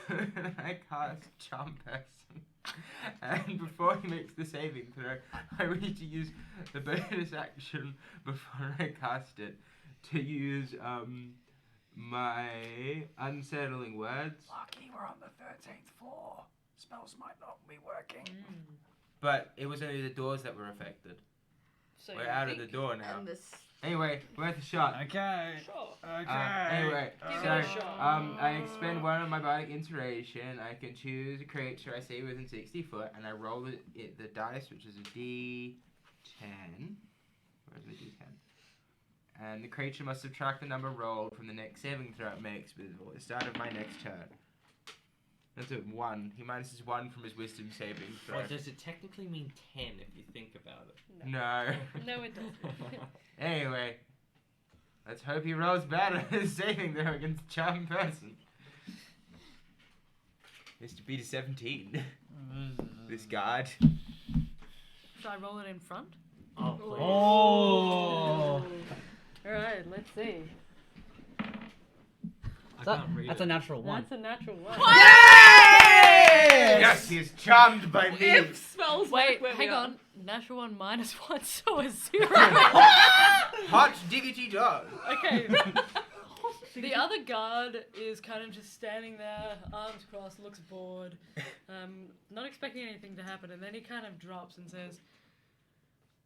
I cast Charm Person. And before he makes the saving throw, I need to use the bonus action before I cast it to use my unsettling words. Lucky we're on the 13th floor. Spells might not be working. But it was only the doors that were affected. So We're you out of the think- door now. And this. Anyway, worth a shot. Okay. Sure. Anyway, Give so it a shot. I expend one of my bardic inspiration. I can choose a creature I see within 60 foot, and I roll the dice, which is a D10. Where's the D10? And the creature must subtract the number rolled from the next saving throw it makes before the start of my next turn. That's a 1. He minuses 1 from his wisdom saving throw. Well, does it technically mean 10 if you think about it? No. No, it doesn't. Anyway, let's hope he rolls better his saving throw against Charm Person. It's to beat a 17. This guard. Should I roll it in front? Oh, please. Oh. Alright, let's see. I can't read That's it. a natural 1. That's a natural 1. Yes, he is charmed by me. If spells Wait, work where we hang are. on. Natural 1 minus 1, so a 0. Hot diggity dog. Okay. The other guard is kind of just standing there, arms crossed, looks bored, not expecting anything to happen, and then he kind of drops and says,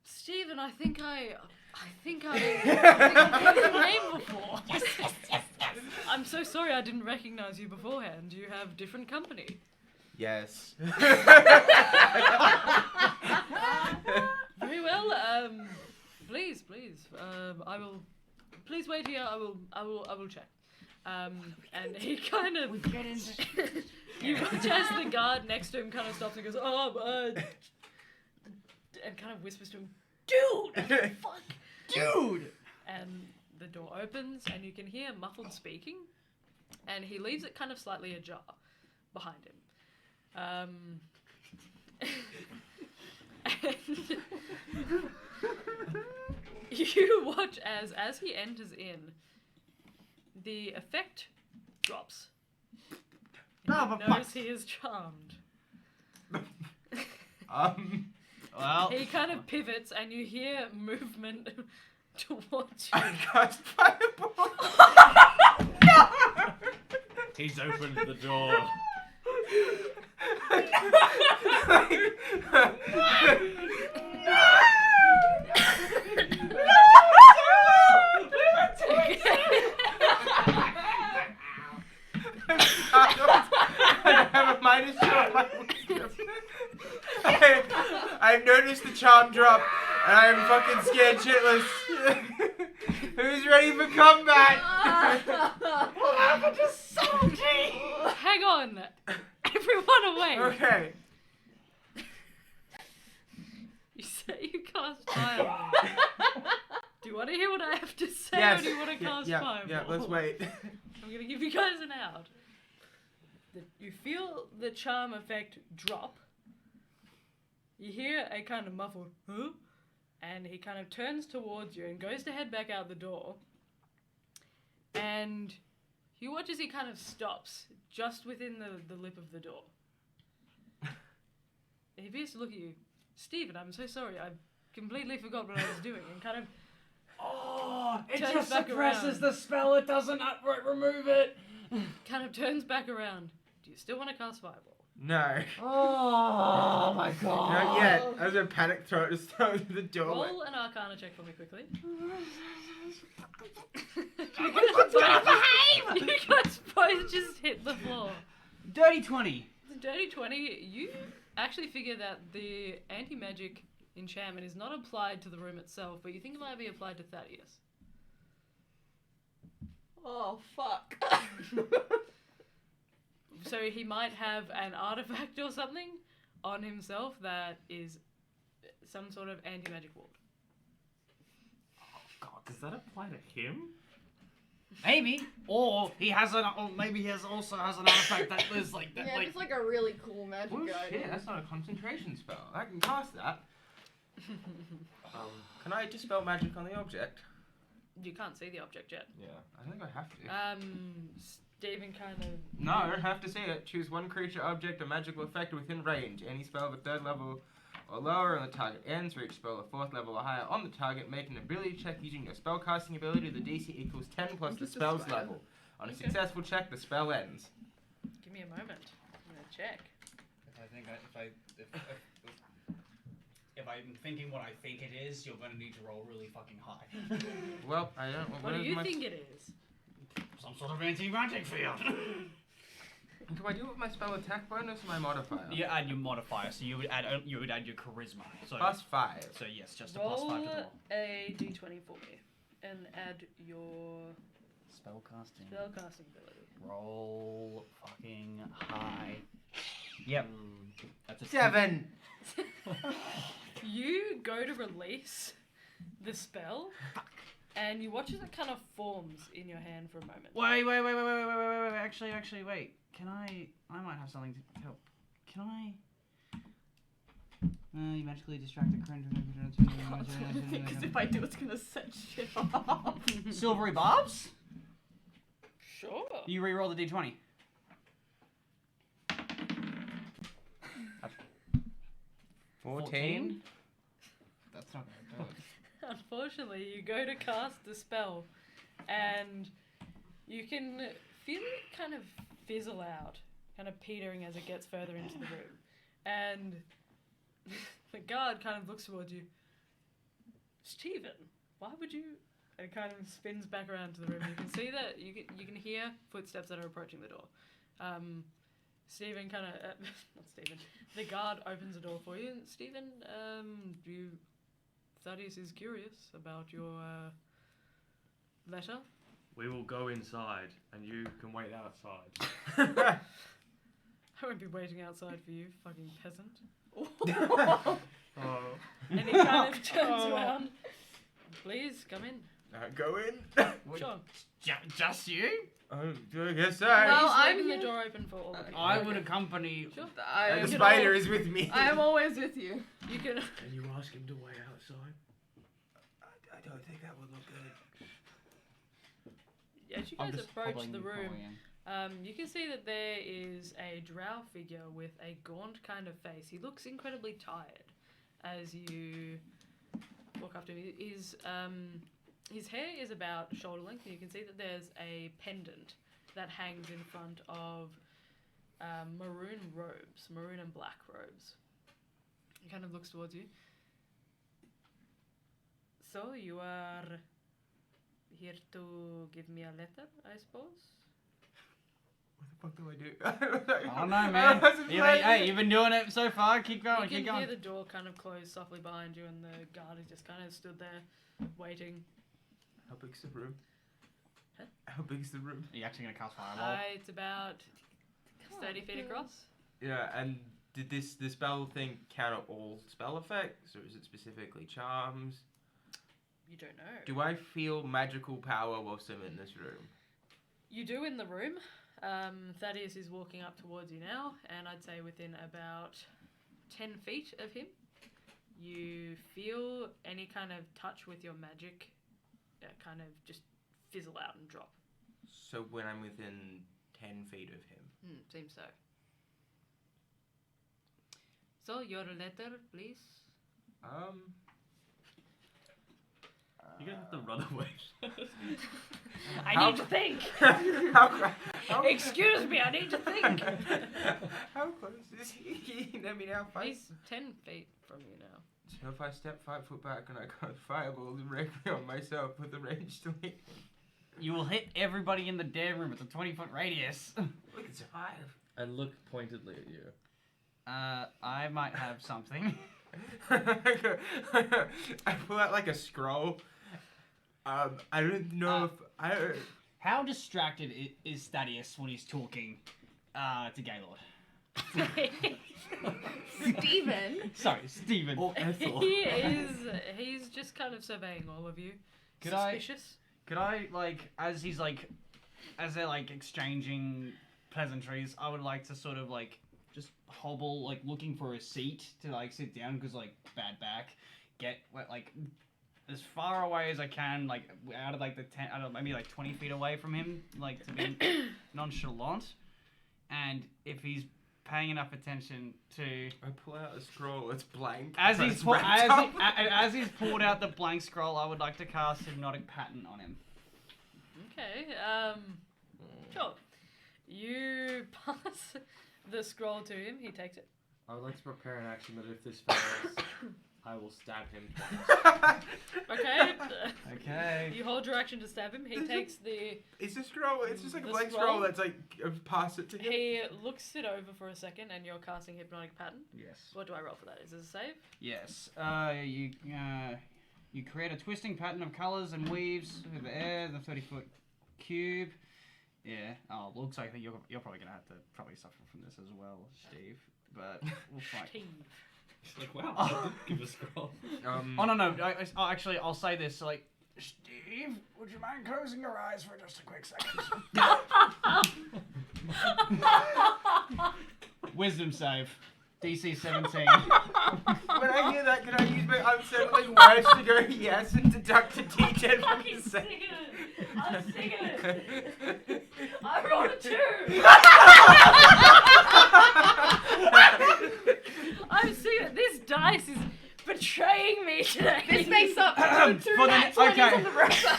"Stephen, I think I've heard your name before. Yes. I'm so sorry I didn't recognize you beforehand. You have different company." Yes. Very well. Please. I will. Please wait here. I will check. And he kind of. You watch as the guard next to him kind of stops and goes, and kind of whispers to him, "Dude, fuck, Dude! And the door opens, and you can hear muffled speaking, and he leaves it kind of slightly ajar behind him. And you watch as he enters in, the effect drops. No, He knows he is charmed. Well, He kind of pivots, and you hear movement towards you. I cast fireball. He's opened the door. I have a minus 2 on my wisdom. I've noticed the charm drop, and I am fucking scared shitless. Who's ready for combat? Hang on! Everyone away! Okay. You say you cast fireball. Do you want to hear what I have to say, Yes. or do you want to cast fireball? Yeah, let's wait. I'm going to give you guys an out. You feel the charm effect drop. You hear a kind of muffled, huh? And he kind of turns towards you and goes to head back out the door. And you watch as he kind of stops just within the lip of the door. He appears to look at you. "Stephen, I'm so sorry. I completely forgot what I was doing," and kind of oh, it Turns just back suppresses around. the spell. It doesn't remove it. turns back around. Do you still want to cast fireball? No. Oh my god. Not yet. I was gonna panic throw it just throw it through the doorway. Roll an Arcana check for me quickly. You guys both just hit the floor. Dirty 20. Dirty 20, you actually figure that the anti-magic enchantment is not applied to the room itself, but you think it might be applied to Thaddeus. Oh, fuck. So he might have an artifact or something on himself that is some sort of anti-magic ward. God, does that apply to him? Maybe. Or he has an. Or maybe he also has an artifact that is like that. Yeah, like. it's like a really cool magic Oh guy. shit, that's not a concentration spell. I can cast that. Can I dispel magic on the object? You can't see the object yet. Yeah. I think I have to. Steven kind of. No, I have to say it. Choose one creature, object, or magical effect within range. Any spell of a 3rd level or lower on the target ends. For each spell of 4th level or higher on the target, make an ability check using your spellcasting ability. The DC equals 10 plus the spell's level. On a successful check, the spell ends. Give me a moment. I'm gonna check. If I'm thinking what I think it is, you're gonna need to roll really fucking high. Well, I don't. What do you think it is? Some sort of anti-magic field. Do I do it with my spell attack bonus or my modifier? You add your modifier, so you would add your charisma. So +5. So yes, just a Roll +5 to the roll. a d20 for me, and add your Spellcasting. spellcasting ability. Roll fucking high. Yep. That's a 7. You go to release the spell, and you watch as it kind of forms in your hand for a moment. Wait. Actually, wait. Can I might have something to help. Can I? You magically distract the current. Because if I do, it's gonna set shit off. Silvery barbs? Sure. You re-roll the d20. 14. That's not gonna do it. Unfortunately, you go to cast the spell, and you can feel it kind of fizzle out, kind of petering as it gets further into the room. And the guard kind of looks towards you. Stephen, why would you? It kind of spins back around to the room. You can see that you can hear footsteps that are approaching the door. Stephen kind of not Stephen. The guard opens the door for you. Stephen, Thaddeus is curious about your letter. We will go inside, and you can wait outside. I won't be waiting outside for you, fucking peasant. Oh. And he kind of turns around. Please come in. Go in. Sure. Just you? I guess so. Well, He's leaving I'm the door open for all of you. I would accompany. Sure. The spider is with me. I am always with you. You can. Can you ask him to wait outside? I don't think that would look good. As you I'm guys just approach following the you, room, following. you can see that there is a drow figure with a gaunt kind of face. He looks incredibly tired as you walk up to him. His hair is about shoulder length, and you can see that there's a pendant that hangs in front of maroon robes, maroon and black robes. He kind of looks towards you. So you are here to give me a letter, I suppose? What the fuck do I do? I don't know, man. Hey, you've been doing it so far. Keep going, You keep can hear going. the door kind of close softly behind you, and the guard has just kind of stood there, waiting. How big's the room? Huh? How big's the room? Are you actually gonna cast fireball? It's about 30 feet across. Yeah, and did the spell thing counter all spell effects, or is it specifically charms? You don't know. Do I feel magical power whilst I'm in this room? You do in the room. Thaddeus is walking up towards you now, and I'd say within about 10 feet of him, you feel any kind of touch with your magic kind of just fizzle out and drop. So when I'm within 10 feet of him. Seems so. So, your letter, please. You're gonna have to run away. I need to think. how Excuse me, I need to think. How close is he? I mean, how far? He's 10 feet from you now. So if I step 5 foot back and I cast fireball directly on myself with the range to hit, You will hit everybody in the damn room. It's a 20-foot radius. we can survive. And look pointedly at you. I might have something. I pull out like a scroll. I don't know if I. How distracted is Thaddeus when he's talking to Gaylord? Steven. Sorry, Stephen. Or Ethel. He's just kind of surveying all of you. Could Suspicious. Could I, like, as they're, like, exchanging pleasantries, I would like to sort of, like, just hobble, like, looking for a seat to, like, sit down, because, like, bad back. Get, like, as far away as I can, like out of like the 10, I don't know, maybe like 20 feet away from him, like to be nonchalant. And if he's paying enough attention to, I pull out a scroll. It's blank. as but he's it's pu- wrapped up. as he's pulled out the blank scroll, I would like to cast Hypnotic Pattern on him. Okay. Sure. You pass the scroll to him. He takes it. I would like to prepare an action that if this fails, I will stab him twice. Okay. Okay. You hold your action to stab him. He takes the. It's a scroll. It's just like a The blank scroll? scroll that's like pass it to him. He looks it over for a second, and you're casting hypnotic pattern. Yes. What do I roll for that? Is this a save? Yes. You create a twisting pattern of colors and weaves with the air, the 30-foot cube. Yeah. Oh, looks like you're probably gonna have to probably suffer from this as well, Steve. But we'll fight. Steve. It's like, wow, I did give a scroll. Oh no! Actually, I'll say this. Like, Steve, would you mind closing your eyes for just a quick second? Wisdom save. DC 17. When I hear that, can I use my unsettling words to go yes and deduct a D10 from the save? I'm singing it. I rolled a 2. I'm singing it. This dice is betraying me today. This makes up for the 2 nat 20s on the roster.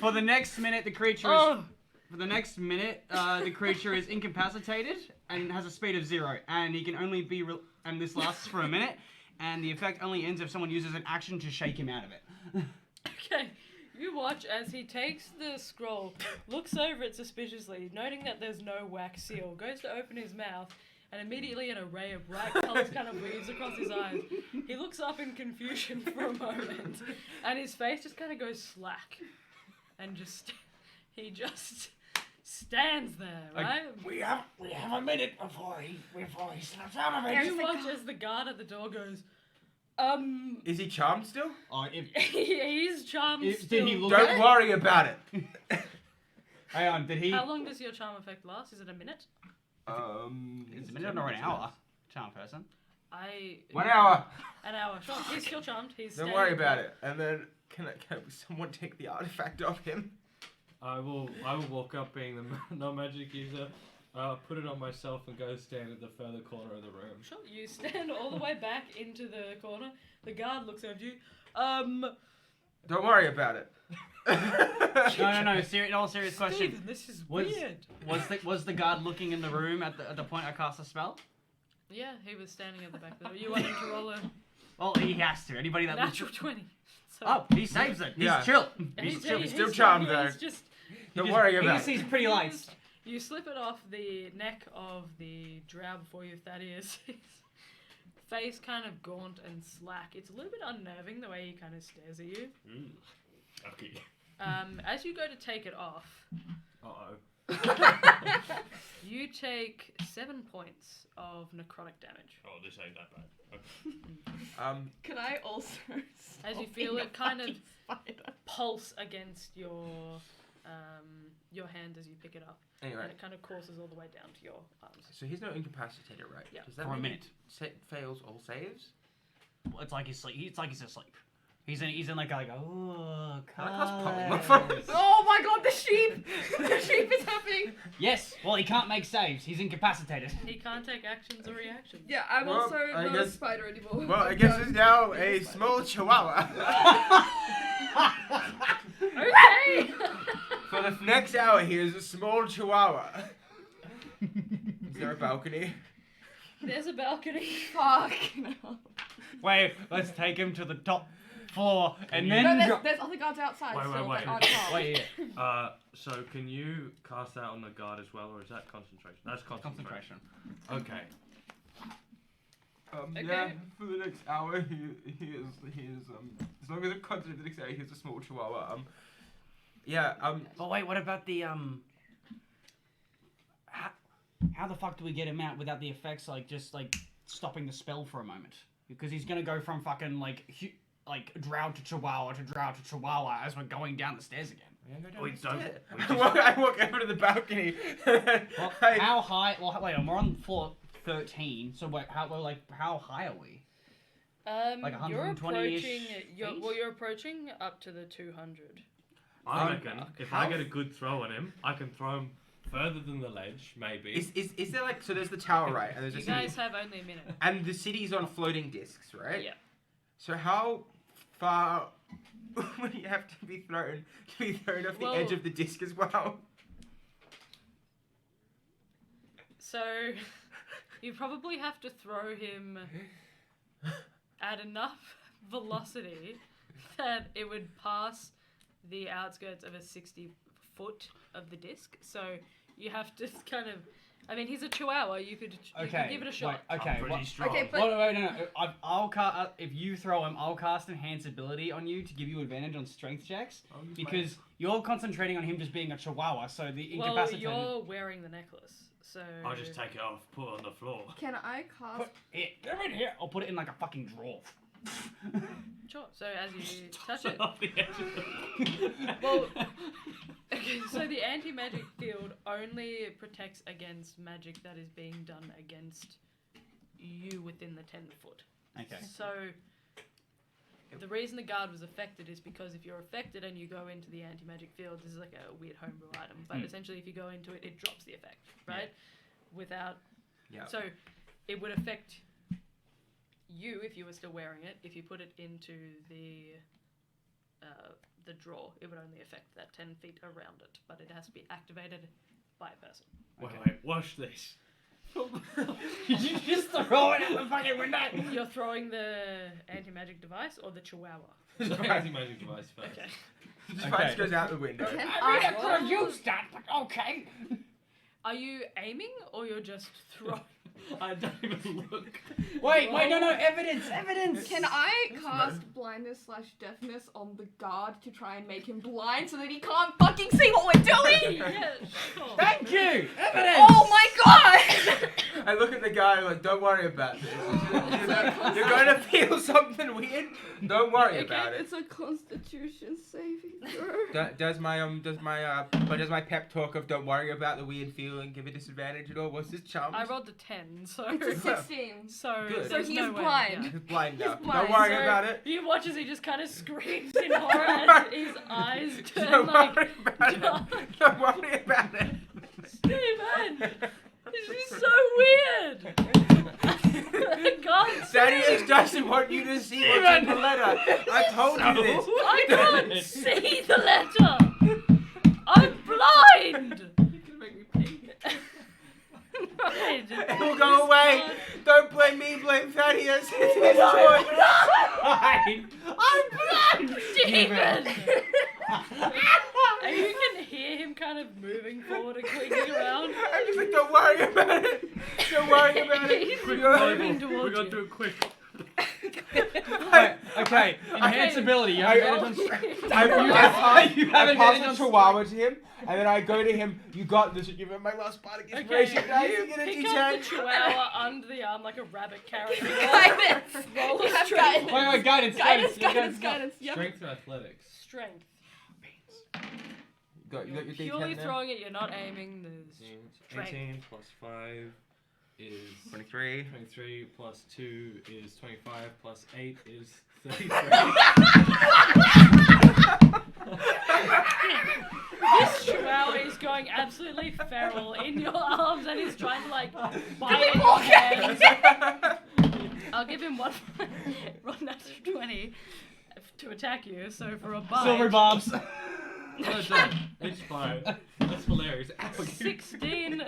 For the next minute, the creature is. For the next minute, the creature is incapacitated and has a speed of 0, and he can only be. And this lasts for a minute, and the effect only ends if someone uses an action to shake him out of it. Okay. You watch as he takes the scroll, looks over it suspiciously, noting that there's no wax seal, goes to open his mouth, and immediately an array of bright colours kind of weaves across his eyes. He looks up in confusion for a moment, and his face just kind of goes slack. And he just stands there, right? We have a minute before he snaps out of You watch as the guard at the door goes, Is he charmed still? he's charmed Did still. he look Don't worry about it. Hang on, did he? How long does your charm effect last? Is it a minute? Is it a minute or an hour? Charm person. 1 hour. An hour. Sure. He's still charmed. He's Don't standing worry about there. it. And then can someone take the artifact off him? I will walk up, being the non-magic user, put it on myself, and go stand at the further corner of the room. Sure. You stand all the way back into the corner. The guard looks over you. Don't worry about it. No. All serious question. Steven, this is Was- weird. Was the guard looking in the room at the point I cast a spell? Yeah, he was standing at the back of the door. You want him to roll a Well, he has to. Anybody that natural 20. So, Oh, he saves it. He's Yeah. chill. He's he's still charmed, yeah, though. he's just, Don't worry He about just it. sees pretty lights. you slip it off the neck of the drow before you, Thaddeus. His face kind of gaunt and slack. It's a little bit unnerving the way he kind of stares at you. Okay. As you go to take it off, Uh-oh. you take 7 points of necrotic damage. Oh, this ain't that bad. Okay. Can I also As you stop feel being it a kind of fucking spider? pulse against your hand as you pick it up, Anyway, and it kind of courses all the way down to your arms. so he's not incapacitated, right? Yeah. Does that For a mean minute. he fails all saves? Well, it's like he's asleep. It's like he's asleep. He's in like oh, Can I cast colours. polymorph? Oh my god, the sheep! The sheep is happening! Yes. Well, he can't make saves. He's incapacitated. He can't take actions or reactions. Yeah, I'm Well, also I not a guess- spider anymore. Well, I I'm guess done it's now being a spider. small chihuahua. Okay. For the next hour, he is a small chihuahua. Is there a balcony? There's a balcony. Fuck no. Wait, let's take him to the top floor and then. No, there's other guards outside Wait, still wait, that wait. aren't charmed. Wait, yeah. So can you cast that on the guard as well, or is that concentration? That's concentration. Concentration. Okay. Okay. Yeah, for the next hour, he is as long as I'm confident the next hour, he's a small chihuahua. But wait, what about the How the fuck do we get him out without the effects, like just like stopping the spell for a moment? Because he's gonna go from fucking like drow to chihuahua to drow to chihuahua as we're going down the stairs again. I walk over to the balcony. Well, how high? Well, wait, we're on floor 13. So wait, how high are we? Like You're 120-ish approaching. You're approaching up to the 200. I reckon if I get a good throw on him, I can throw him further than the ledge, maybe. Is there like so? There's the tower, right? And there's You a city, guys have only a minute. and the city's on floating discs, right? Yeah. So how far would you have to be thrown off the edge of the disc as well? So, you probably have to throw him at enough velocity that it would pass the outskirts of a 60 foot of the disc. So you have to kind of. I mean, he's a chihuahua. You could give it a shot. Wait, okay. pretty strong. Okay, but Wait, no. I'll cast. If you throw him, I'll cast Enhance Ability on you to give you advantage on strength checks because you're concentrating on him just being a chihuahua. So the Well, incapacitated. you're wearing the necklace, so. I'll just take it off, put it on the floor. can I cast? Put it. Get in here. I'll put it in like a fucking drawer. Sure. So as you touch Toss it. off the edge of the... Well, okay, so the anti-magic field only protects against magic that is being done against you within the 10 foot. Okay. So the reason the guard was affected is because if you're affected and you go into the anti-magic field, this is like a weird homebrew item, but essentially if you go into it, it drops the effect, right? Without... Yeah. So it would affect you if you were still wearing it. If you put it into the drawer, it would only affect that 10 feet around it, but it has to be activated by a person. Wait, watch this. Did you just throw it out the fucking window? You're throwing the anti-magic device or the chihuahua? Anti-magic device first. Okay. The device goes out the window. Can I I could have used that, but okay. Are you aiming or you're just throwing? I don't even look. Wait, no, evidence. Can I cast blindness / deafness on the guard to try and make him blind so that he can't fucking see what we're doing? Yeah, sure. Thank you. Evidence. Oh my god! I look at the guy like, don't worry about this. You're going to feel something weird. Don't worry about it. It's a Constitution saving throw. Does my pep talk of don't worry about the weird feeling give a disadvantage at all? What's this chum? I rolled a 10, so It's a 16. so Good. there's So no he's way, blind. yeah. He's blind now. He's blind, Don't worry so about it. You watch as he just kind of screams in horror as his eyes turn Don't like worry about it. Don't worry about it. Steven! This is so weird! I can't see! Thaddeus doesn't want you to see what's in the letter. I told you this. I can't see the letter! I'm blind! Right. It will go away. Don't blame me, blame Thaddeus. It's his choice. I'm blind. Steven! And you can hear him kind of moving forward and clicking around. I'm just like, don't worry about it. Don't worry about it. He's You're- moving towards We're gonna you. do it quick. Okay. Enhance ability. You have advantage on strength. I have advantage pass on the chihuahua to him, and then I go to him. You got this. You remember my last part of Okay, inspiration. Guys, you get a pick D10. up the chihuahua under the arm like a rabbit carrying it. Guidance! Roll You a have strength. Wait, guidance. Guidance. Yep. Strength or athletics? Strength. You got your D10 Purely there? throwing it, you're not aiming. There's strength. 18 plus 5 is 23. 23 plus 2 is 25 plus 8 is 33. This chihuahua is going absolutely feral in your arms and he's trying to like bite at your hands. I'll give him one natural 20 to attack you. So for a bite, Silver bobs. No, don't. It's fine. That's hilarious. 16.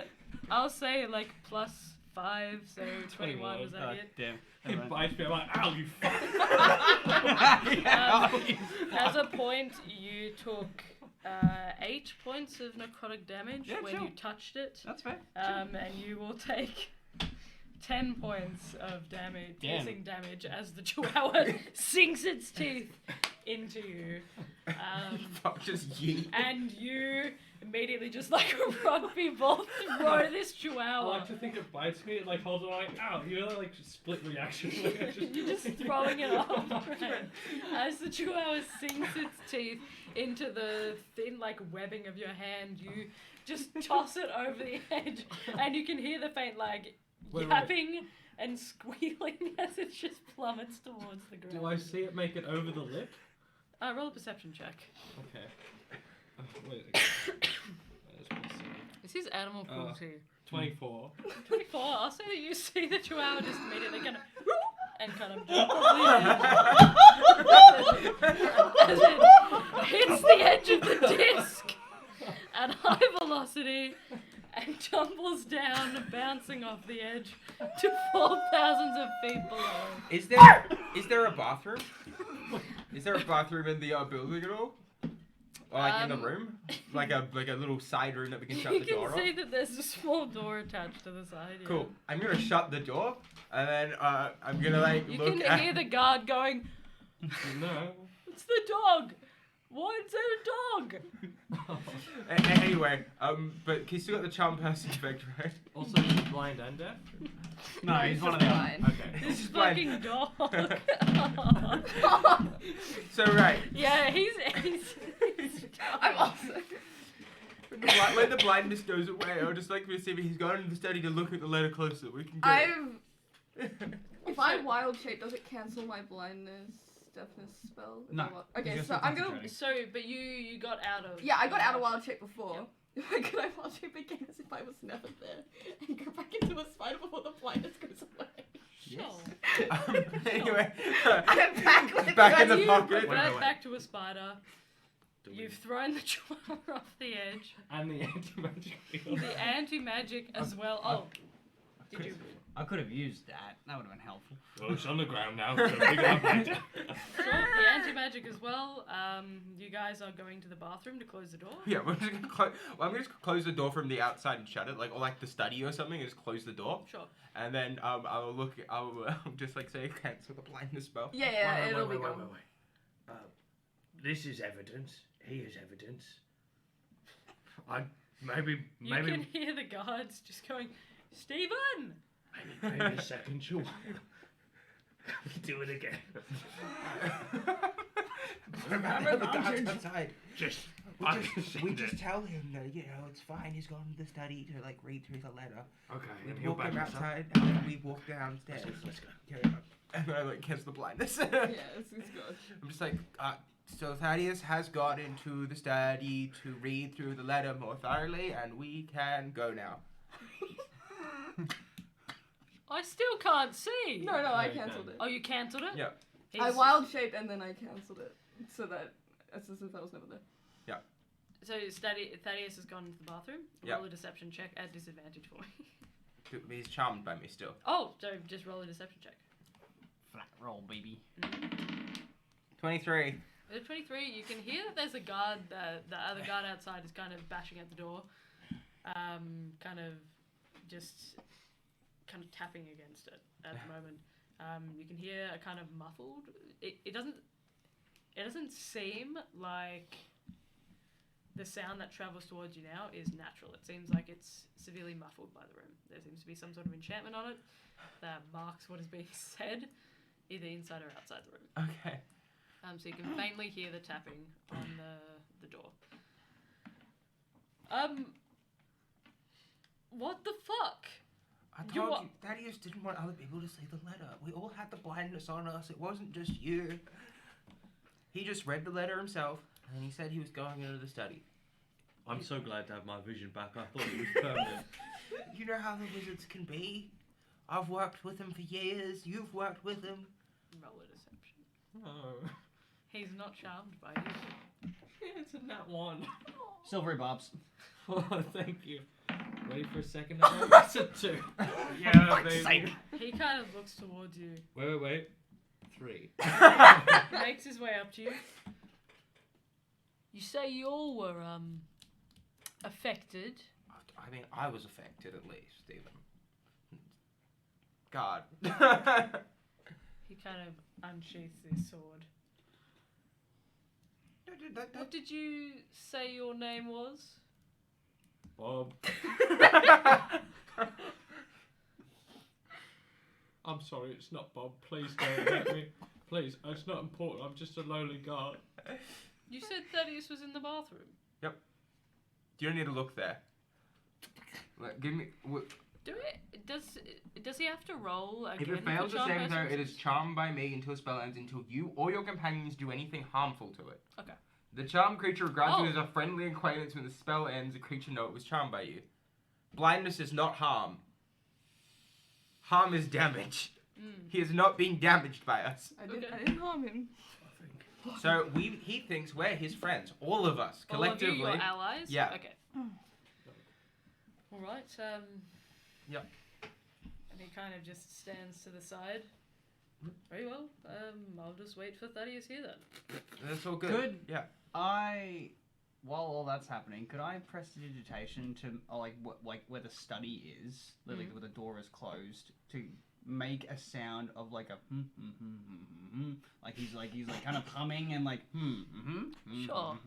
I'll say like plus 5, so 21. Is that it? Damn. He bites me. I'm like, ow, you fuck. As a point, you took 8 points of necrotic damage Yeah, when sure. you touched it. That's fair. And you will take 10 points of damage, Damn. piercing damage, as the chihuahua sinks its teeth into you. Fuck, just yeet. And you immediately, just like a rugby ball, throw this I chihuahua. like to think it bites me, it like holds on like, ow, you know, like split reaction. Like, I You're just throwing it off, right? As the chihuahua sinks its teeth into the thin, like, webbing of your hand, you just toss it over the edge, and you can hear the faint, like, Wait. yapping and squealing as it just plummets towards the ground. Do I see it make it over the lip? Roll a perception check. Okay. Wait. Let's see. This is animal cruelty. 24. 24. I'll say that you see the chihuahua just immediately kind of and kind of as it hits the edge of the disc at high velocity and tumbles down, bouncing off the edge to 4,000 of feet below. Is there a bathroom? Is there a bathroom in the building at all? Or like in the room? Like a little side room that we can shut the door off? You can see that there's a small door attached to the side. Yeah. Cool. I'm gonna shut the door and then I'm gonna like You look can at... hear the guard going, No. "It's the dog! Why is there a dog?" Anyway, but he's still got the charm person effect, right? Also, is he blind and deaf? No, he's one of them. Fine. Okay. This He's blind. fucking dog. So right, Yeah, he's I'm awesome. when the blindness goes away, I'll just like to see if he's gone into the study to look at the letter closer. We can go. If I wild shape, does it cancel my blindness, deafness spell? No. Okay, You're so still I'm gonna. concentrating. but you got out of. Yeah, I got out of wild shape before. Could I wild shape again as if I was never there and go back into a spider before the blindness goes away? Sure. Anyway, I'm back with back in you. the pocket. Right back to a spider. You've thrown the chihuahua off the edge. And the anti-magic field. The anti-magic as well. Oh, did you? I could have used that. That would have been helpful. Well, it's on the ground now, so pick it up later. Sure, the anti-magic as well. You guys are going to the bathroom to close the door. Yeah, we're just gonna I'm gonna just close the door from the outside and shut it, like or like the study or something. Just close the door, Sure. and then I'll just like say cancel the blindness spell. Yeah, it'll be gone. This is evidence. He is evidence. You can hear the guards just going, "Stephen!" Maybe a second chihuahua. Do it again. Remember the guards outside. We just it. tell him that it's fine. He's gone to the study to like read through the letter. Okay, We and he'll walk back him us up. outside and then we walk downstairs. Let's go. And then I like cancel the blindness. Yeah, it's good. I'm just like, so Thaddeus has got into the study to read through the letter more thoroughly, and we can go now. I still can't see. No, I cancelled it. Oh, you cancelled it? Yeah. I wild shaped and then I cancelled it. So that it's as if I was never there. So Thaddeus has gone into the bathroom. Yep. Roll a deception check at disadvantage for me. He's charmed by me still. Oh, so just roll a deception check. Flat roll, baby. 23. With a 23, you can hear that there's a guard. The other guard outside is kind of bashing at the door, kind of tapping against it at the moment. You can hear a kind of muffled. It doesn't seem like the sound that travels towards you now is natural. It seems like it's severely muffled by the room. There seems to be some sort of enchantment on it that marks what is being said, either inside or outside the room. Okay. So you can faintly hear the tapping on the door. What the fuck? I told you, Thaddeus didn't want other people to see the letter. We all had the blindness on us. It wasn't just you. He just read the letter himself, and he said he was going into the study. I'm so glad to have my vision back. I thought it was permanent. You know how the wizards can be. I've worked with him for years. You've worked with him. Roll a deception. Oh. He's not charmed by you. It's in that one. Silvery bobs. Oh, thank you. Ready for a second? That's a 2. Yeah, baby. He kind of looks towards you. Wait. 3. Makes his way up to you. You say you all were, affected. I mean, I was affected at least, Stephen. God. He kind of unsheaths his sword. What did you say your name was? Bob. I'm sorry, it's not Bob. Please don't hurt me. Please, it's not important. I'm just a lowly guard. You said Thaddeus was in the bathroom. You don't need to look there. Give me. Does he have to roll again? If it for fails the charm saving throw, person? it is charmed by me until spell ends, until you or your companions do anything harmful to it. Okay. The charmed creature regards you Oh. as a friendly acquaintance. When the spell ends, the creature know it was charmed by you. Blindness is not harm. Harm is damage. He is not being damaged by us. I Okay. didn't harm him. So he thinks we're his friends. All of us, All of collectively. you, your allies? Yeah. Okay. Alright, Yep. And he kind of just stands to the side. Very well, I'll just wait for Thaddeus here then. That's all good. Good. Yeah. While all that's happening, could I prestidigitation to like where the study is, like where the door is closed, to make a sound of like a like he's kind of humming and like Sure.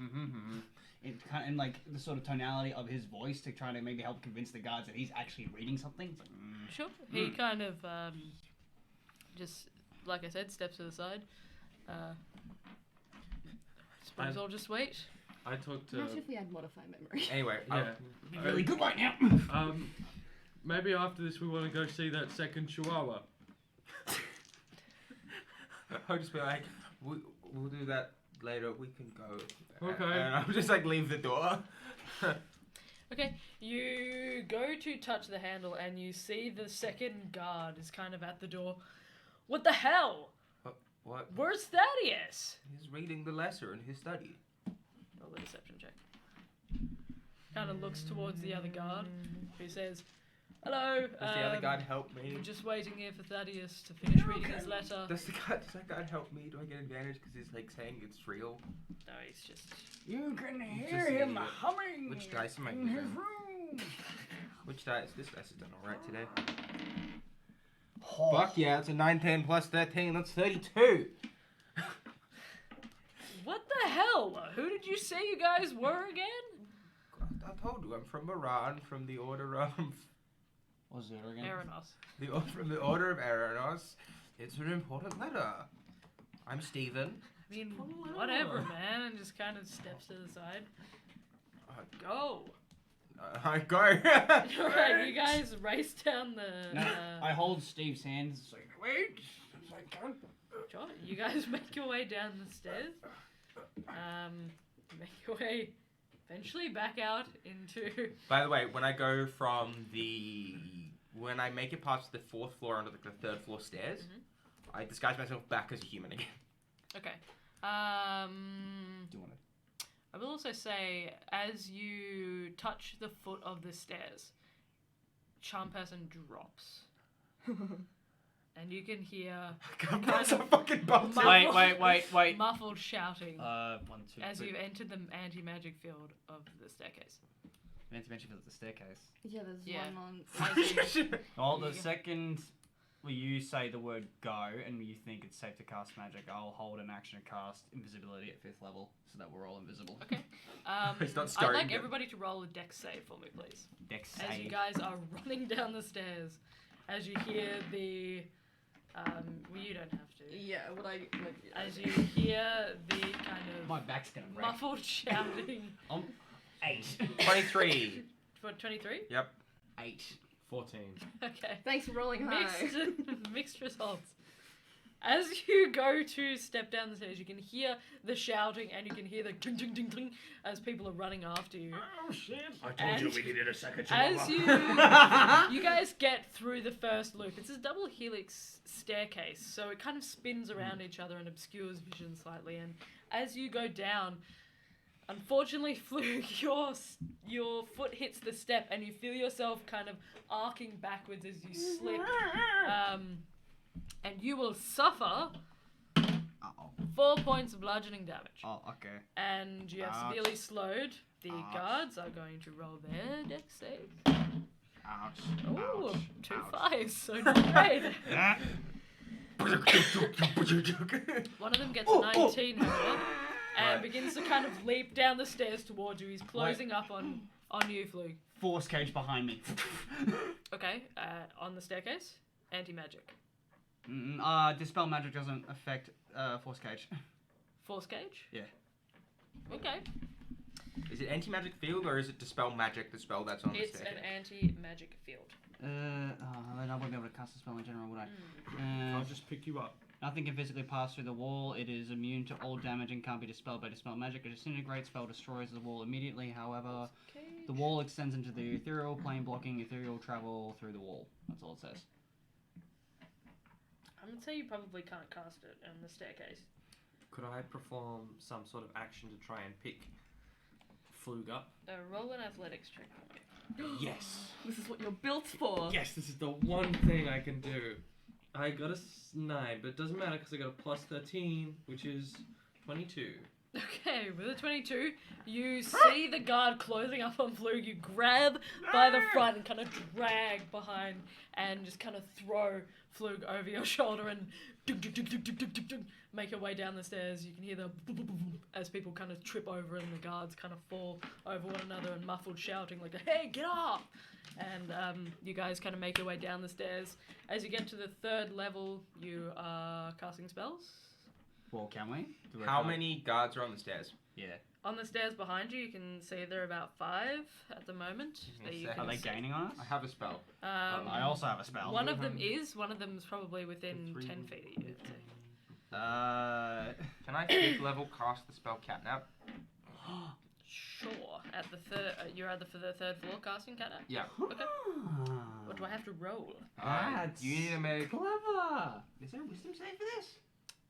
It kind of, and like the sort of tonality of his voice to try to maybe help convince the guards that he's actually reading something. It's like, Sure. He kind of just, like I said, steps to the side. Suppose I'll just wait. I talked to. Imagine if we had modify memory. Anyway, Yeah. be really good right now. Maybe after this we want to go see that second Chihuahua. I'll just be like, we'll do that later. We can go. Okay. And I'll just like leave the door. Okay, you go to touch the handle and you see the second guard is kind of at the door. What the hell? What? Where's Thaddeus? He's reading the lesser in his study. Roll a deception check. Kind of looks towards the other guard, who says, "Hello. Does the other guard help me? I'm just waiting here for Thaddeus to finish reading his letter." Does that guard help me? Do I get advantage because he's like saying it's real? No, he's just. You can Just hear an him idiot. humming. Which dice am I in his using? room. Which dice? This dice has done alright today. Oh. Fuck yeah, it's a 9, 10 plus 13, that's 32! What the hell? Who did you say you guys were again? I told you, I'm from Iran, from the order of... What was it again? Aranos. From the order of Aranos. It's an important letter. I'm Stephen. I mean, whatever, man, and just kind of steps to the side. Go. I go. Alright, you guys race down the. No, I hold Steve's hand. It's like, wait. It's like, Sure. You guys make your way down the stairs. Make your way eventually back out into. By the way, when I go from when I make it past the 4th floor onto the 3rd floor stairs, I disguise myself back as a human again. Okay. do you want to? I will also say, as you touch the foot of the stairs, charm person drops. And you can hear That's a fucking bolt. Wait. muffled shouting 1, 2, as 3. you've entered the anti-magic field of the staircase. Meant to mention the staircase. Yeah, there's Yeah. one on. As you, Well, Yeah. the second you say the word go and you think it's safe to cast magic, I'll hold an action to cast invisibility at 5th level so that we're all invisible. okay. It's not I'd starting like yet. everybody to roll a dex save for me, please. Dex As you save. guys are running down the stairs, as you hear the, well, you don't have to. Yeah, what I. Like, As you hear the kind My of back's gonna break. muffled shouting 8. 23. for 23. 8. 14. Okay. Thanks for rolling high. Mixed results. As you go to step down the stairs, you can hear the shouting and you can hear the ding ding ding ding as people are running after you. Oh shit! I told And you we needed a second As chihuahua. you guys get through the first loop, it's a double helix staircase, so it kind of spins around each other and obscures vision slightly. And as you go down, unfortunately, Fluke, your foot hits the step and you feel yourself kind of arcing backwards as you slip. And you will suffer 4 points of bludgeoning damage. Oh, okay. And you have Ouch. severely slowed. The Ouch. guards are going to roll their dex save. Ouch. Ooh, Ouch. 2 Ouch. 5s, so not great. One of them gets a 19, however, and begins to kind of leap down the stairs towards you. He's closing up on you, Fluke. Force cage behind me. Okay, on the staircase, anti-magic. Dispel magic doesn't affect force cage. Force cage? Yeah. Okay. Is it anti-magic field or is it dispel magic, the spell that's on the It's staircase? an anti-magic field. then I won't be able to cast a spell in general, would I? I'll just pick you up. Nothing can physically pass through the wall. It is immune to all damage and can't be dispelled by dispel magic. A disintegrate spell destroys the wall immediately. However, the wall extends into the ethereal plane, blocking ethereal travel through the wall. That's all it says. I'm gonna say you probably can't cast it on the staircase. Could I perform some sort of action to try and pick Flug up? Roll an athletics check for me. Yes. This is what you're built for. Yes, this is the one thing I can do. I got a 9, but it doesn't matter because I got a plus 13, which is 22. Okay, with a 22, you see the guard closing up on Flug. You grab by the front and kind of drag behind and just kind of throw Flug over your shoulder and make your way down the stairs. You can hear the as people kind of trip over and the guards kind of fall over one another and muffled shouting like, "Hey, get off!" And you guys kind of make your way down the stairs. As you get to the 3rd level, you are casting spells. Well, can we? How many guards are on the stairs? Yeah. On the stairs behind you, you can see there are about 5 at the moment. That you Are can Are they gaining on us? I have a spell. I also have a spell. One of them is probably within 10 feet of you. Can I 5th level cast the spell Catnap? Sure. At the you're at the 3rd floor casting Catnap? Yeah. Okay. What do I have to roll? That's You need to make... clever. Is there a wisdom save for this?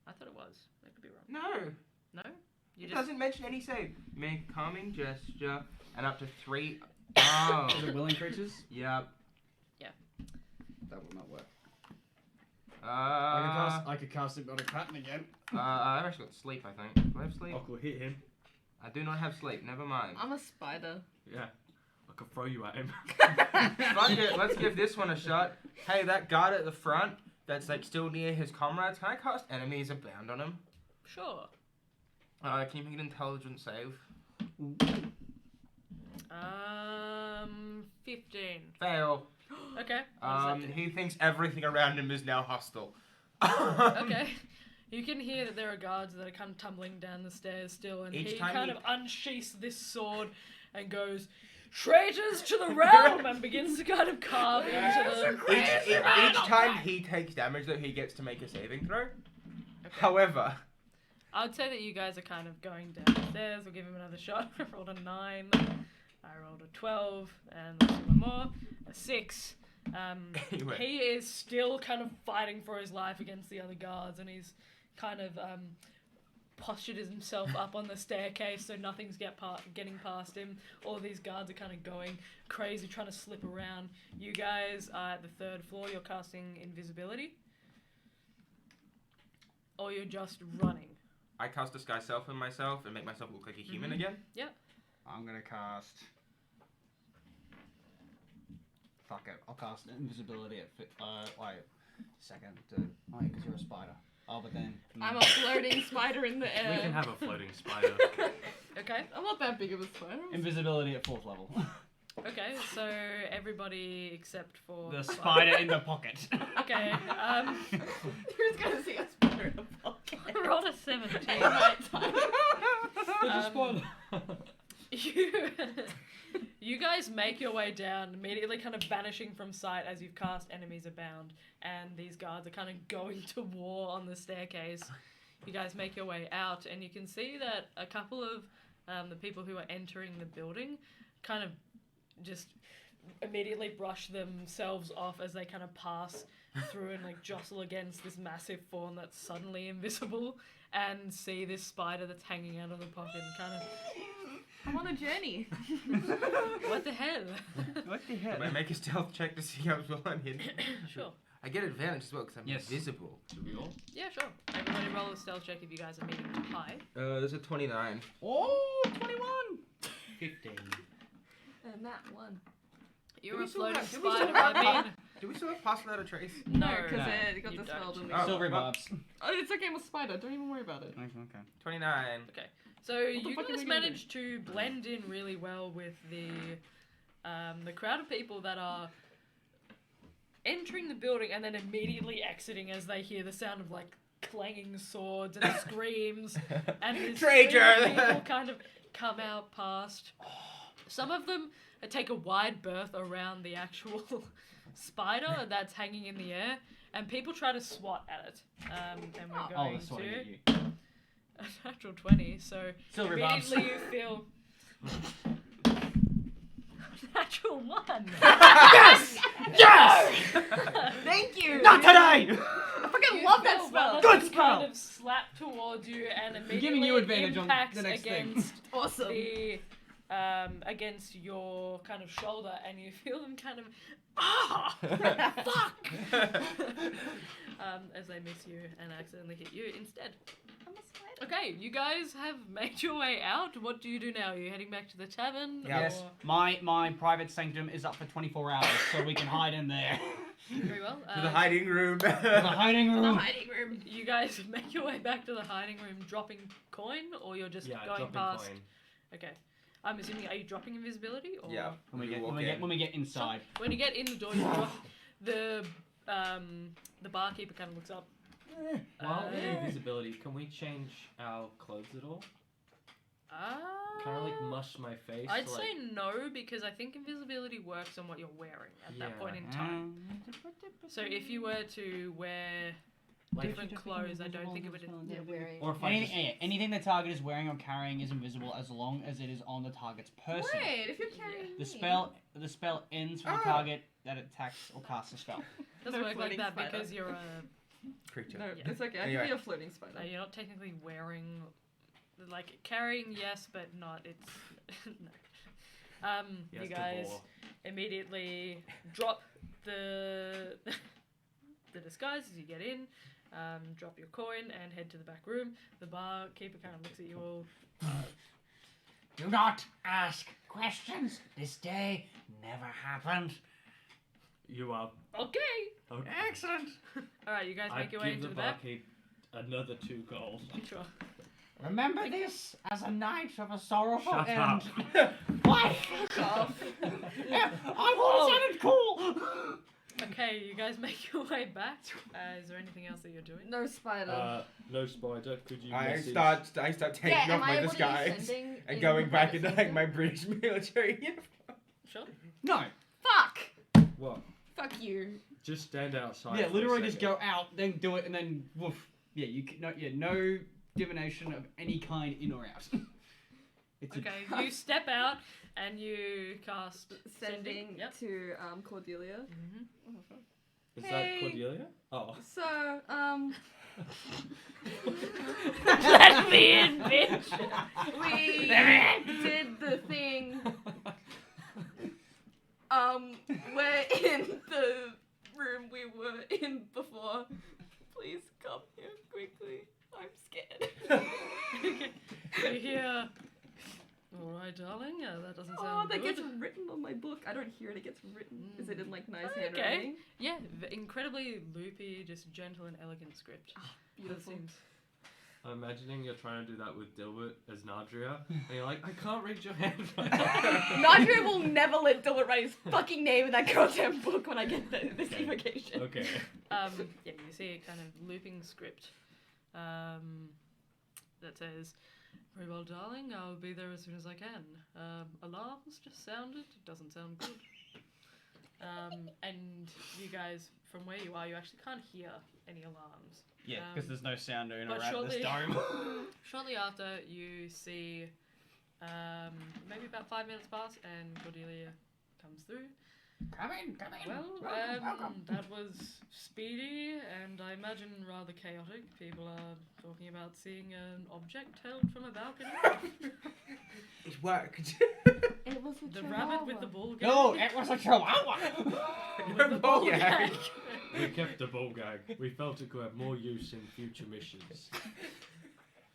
I thought it was. I could be wrong. No. No? You It just... doesn't mention any save. Make calming gesture and up to 3... Oh. Is it willing creatures? Yep. That will not work. I could cast Hypnotic Pattern again. I've actually got sleep, I think. Do I have sleep? I'll hit him. I do not have sleep. Never mind. I'm a spider. Yeah. I could throw you at him. Fuck it. Let's give this one a shot. Hey, that guard at the front that's like still near his comrades. Can I cast enemies abound on him? Sure. Can you make an intelligence save? 15. Fail. Okay. What does that do? He thinks everything around him is now hostile. Okay. You can hear that there are guards that are kind of tumbling down the stairs still, and Each he time kind he- of unsheaths this sword and goes, "Traitors to the realm!" and begins to kind of carve into the... Each time he takes damage, though, he gets to make a saving throw. However, I would say that you guys are kind of going down the stairs. We'll give him another shot. I rolled a 9. I rolled a 12. And let's do one more. A 6. Anyway. He is still kind of fighting for his life against the other guards, and he's kind of postured himself up on the staircase so nothing's getting past him. All these guards are kind of going crazy, trying to slip around. You guys are at the 3rd floor. You're casting invisibility. Or you're just running. I cast Disguise Self on myself and make myself look like a human again. I'm gonna cast. Fuck it. I'll cast invisibility at second. Oh, yeah, because you're a spider. Oh, but then. I'm a floating spider in the air. We can have a floating spider. Okay. I'm not that big of a spider. Invisibility at 4th level. Okay, so everybody except for The spider in the pocket. Okay, Who's gonna see a spider in a pocket? rolled a 17. Night time. You guys make your way down, immediately kind of vanishing from sight as you've cast Enemies Abound, and these guards are kind of going to war on the staircase. You guys make your way out, and you can see that a couple of the people who are entering the building kind of just immediately brush themselves off as they kind of pass through and like jostle against this massive fawn that's suddenly invisible, and see this spider that's hanging out of the pocket and kind of, I'm on a journey. what the hell? What the hell? Can I make a stealth check to see how well I'm hidden? Sure. I get advantage as well because I'm Yes. invisible. Do we all? Yeah, sure. Everybody roll a stealth check if you guys are meeting high. There's a 29. Oh, 21! 15. And that one. You're Do a we still floating have- do we still spider, have- I mean... Do we still have Pass Without a Trace? No, because no, it got you dispelled. don't. And Oh. Silvery barbs. Oh, it's okay, I'm a spider. Don't even worry about it. Okay. 29. Okay, so the you fuck are guys we gonna do? managed to blend in really well with the crowd of people that are entering the building and then immediately exiting as they hear the sound of like clanging swords and screams and this Traitor! people kind of come out past. Some of them take a wide berth around the actual spider that's hanging in the air, and people try to swat at it. And we're Oh, going that's swatting to at you. a natural 20, so Still rebuffs. immediately you feel natural 1. Yes! Yes! Thank you. Not today! I fucking You love that feel spell. one of Good them spell! kind of slap towards you and immediately giving you advantage on impacts the next thing. against Awesome. the against your kind of shoulder, and you feel them kind of fuck as they miss you and accidentally hit you instead. I'm a spider. Okay, you guys have made your way out. What do you do now? Are you heading back to the tavern? Yeah. Yes, or- my private sanctum is up for 24 hours, so we can hide in there. Very well. To the hiding room. The hiding The room. hiding room. You guys make your way back to the hiding room, dropping coin, or you're just Yeah, going dropping past. coin. Okay, I'm assuming. Are you dropping invisibility? Or Yeah. When You walk in. we get inside. When you get in the door, you drop the barkeeper kind of looks up. While in Uh, invisibility, can we change our clothes at all? Can I like mush my face? I'd like, say no, because I think invisibility works on what you're wearing at that Yeah. point in time. So if you were to wear Like- different clothes, I don't think it would. Yeah, wearing. or if I just, Anything the target is wearing or carrying is invisible as long as it is on the target's person. Wait, if you're carrying The me. spell ends for the Ah. target that attacks or casts a spell. Doesn't No work like floating that spider. because you're Creature. No, Yeah. it's okay. I Anyway. can be a floating spider. you're not technically wearing, like carrying, yes, but not. It's no. Yes, You the guys boar. immediately drop the the disguise as you get in. Drop your coin and head to the back room. The barkeeper kind of looks at you all. Do not ask questions. This day never happened. You are. Okay. Okay. Excellent. All right, you guys I make your way give into the the back. barkeep another 2 gold. Sure. Remember this as a night of a sorrowful Shut end. up. What? off. I've always sounded cool. Okay, you guys make your way back. Is there anything else that you're doing? No spider. No spider. Could you? I message- start taking yeah, off am my I able to use disguise sending and in going back private into like sector? my British military uniform. Sure. No. Fuck! What? Fuck you. Just stand outside. Yeah, for a literally just second. go out, then do it, and then woof. Yeah, no divination of any kind in or out. It's Okay, you step out and you cast Sending Yep. to Cordelia. Mm-hmm. Is Hey. that Cordelia? Oh. So, Let me in, bitch. we did the thing. We're in the room we were in before. Please come here quickly. I'm scared. You hear, all right, darling, that doesn't Oh, sound that good. gets written on my book. I don't hear it. It gets written. Is it in like nice Okay. handwriting? Yeah, incredibly loopy, just gentle and elegant script. Beautiful. That seems... I'm imagining you're trying to do that with Dilbert as Nadria, and you're like, I can't read your hand. Nadria will never let Dilbert write his fucking name in that goddamn book when I get this evocation. Okay. Yeah, you see a kind of looping script that says, very well, darling, I'll be there as soon as I can. Alarms just sounded. It doesn't sound good. And you guys, from where you are, you actually can't hear any alarms. Yeah, because there's no sound in but around this shortly- dome. Shortly after, you see maybe about 5 minutes pass, and Cordelia comes through. Come in. Well, welcome. that was speedy, and I imagine rather chaotic. People are talking about seeing an object held from a balcony. It worked. It was a The rabbit with the bull gag. No, it was a chihuahua. With the bull Yeah. gag. We kept the ball gag. We felt it could have more use in future missions.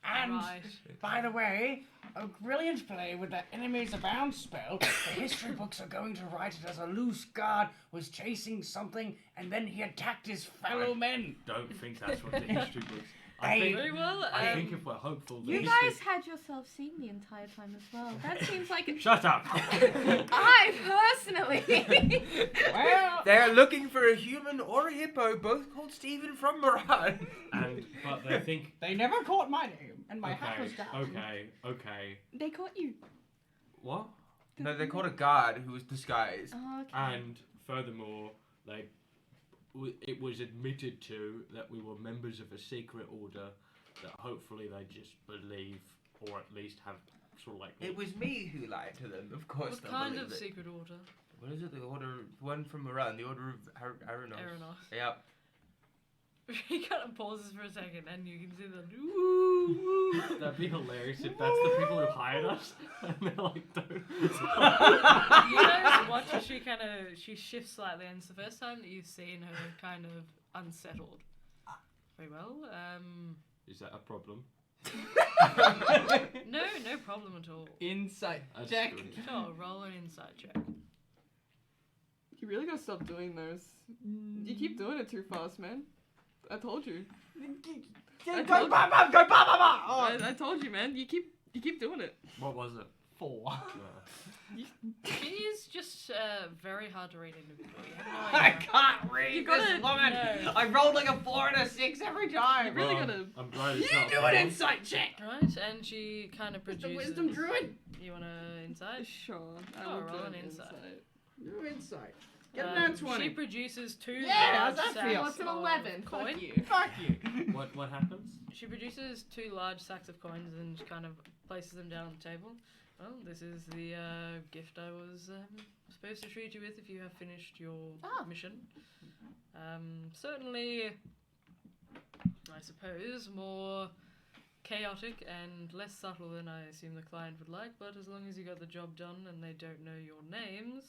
And Right. by the way, a brilliant play with the enemies abound spell. The history books are going to write it as a loose guard was chasing something, and then he attacked his fellow men. Don't think that's what the history books. Hey. Very well. I think if we're hopeful, the You history... guys had yourself seen the entire time as well. That seems like Shut up! I personally. Well, They're looking for a human or a hippo, both called Stephen from Moran. But they think... they never caught my name, and my hat was Okay, down. okay. They caught you. What? No, they called a guard who was disguised. Oh, okay. And furthermore, it was admitted to that we were members of a secret order that hopefully they just believe, or at least have sort of like. It was me who lied to them. Of course, What they'll kind believe of it. secret order? What is it? The order, one from Iran, the order of Aranos. Aranos. Yep. He kind of pauses for a second, and you can see the ooh. That'd be hilarious if that's the people who hired us, and they're like, don't. You guys watch as she shifts slightly, and it's the first time that you've seen her kind of unsettled. Very well. Is that a problem? No problem at all. Insight That's check. good. Sure, roll an insight check. You really gotta stop doing those. You keep doing it too fast, man. I told you. I told, I told you, man. You keep doing it. What was it? 4. She is just very hard to read individual. You have no I idea. can't read You gotta- this woman. No. I rolled like a 4 and a 6 every time. You really Well, gotta. I'm glad You it's not. do a an problem. insight check. Right, and she kind of The produces. wisdom druid. You want to insight? Sure. I Oh, will roll do an an insight. Do insight. Get a nat 20. She produces 2 Yeah, large how's that sacks feel? What's an of 11? Fuck coin. you. Fuck you. What happens? She produces 2 large sacks of coins and kind of places them down on the table. Well, this is the gift I was supposed to treat you with if you have finished your mission. Certainly, I suppose, more chaotic and less subtle than I assume the client would like, but as long as you got the job done and they don't know your names,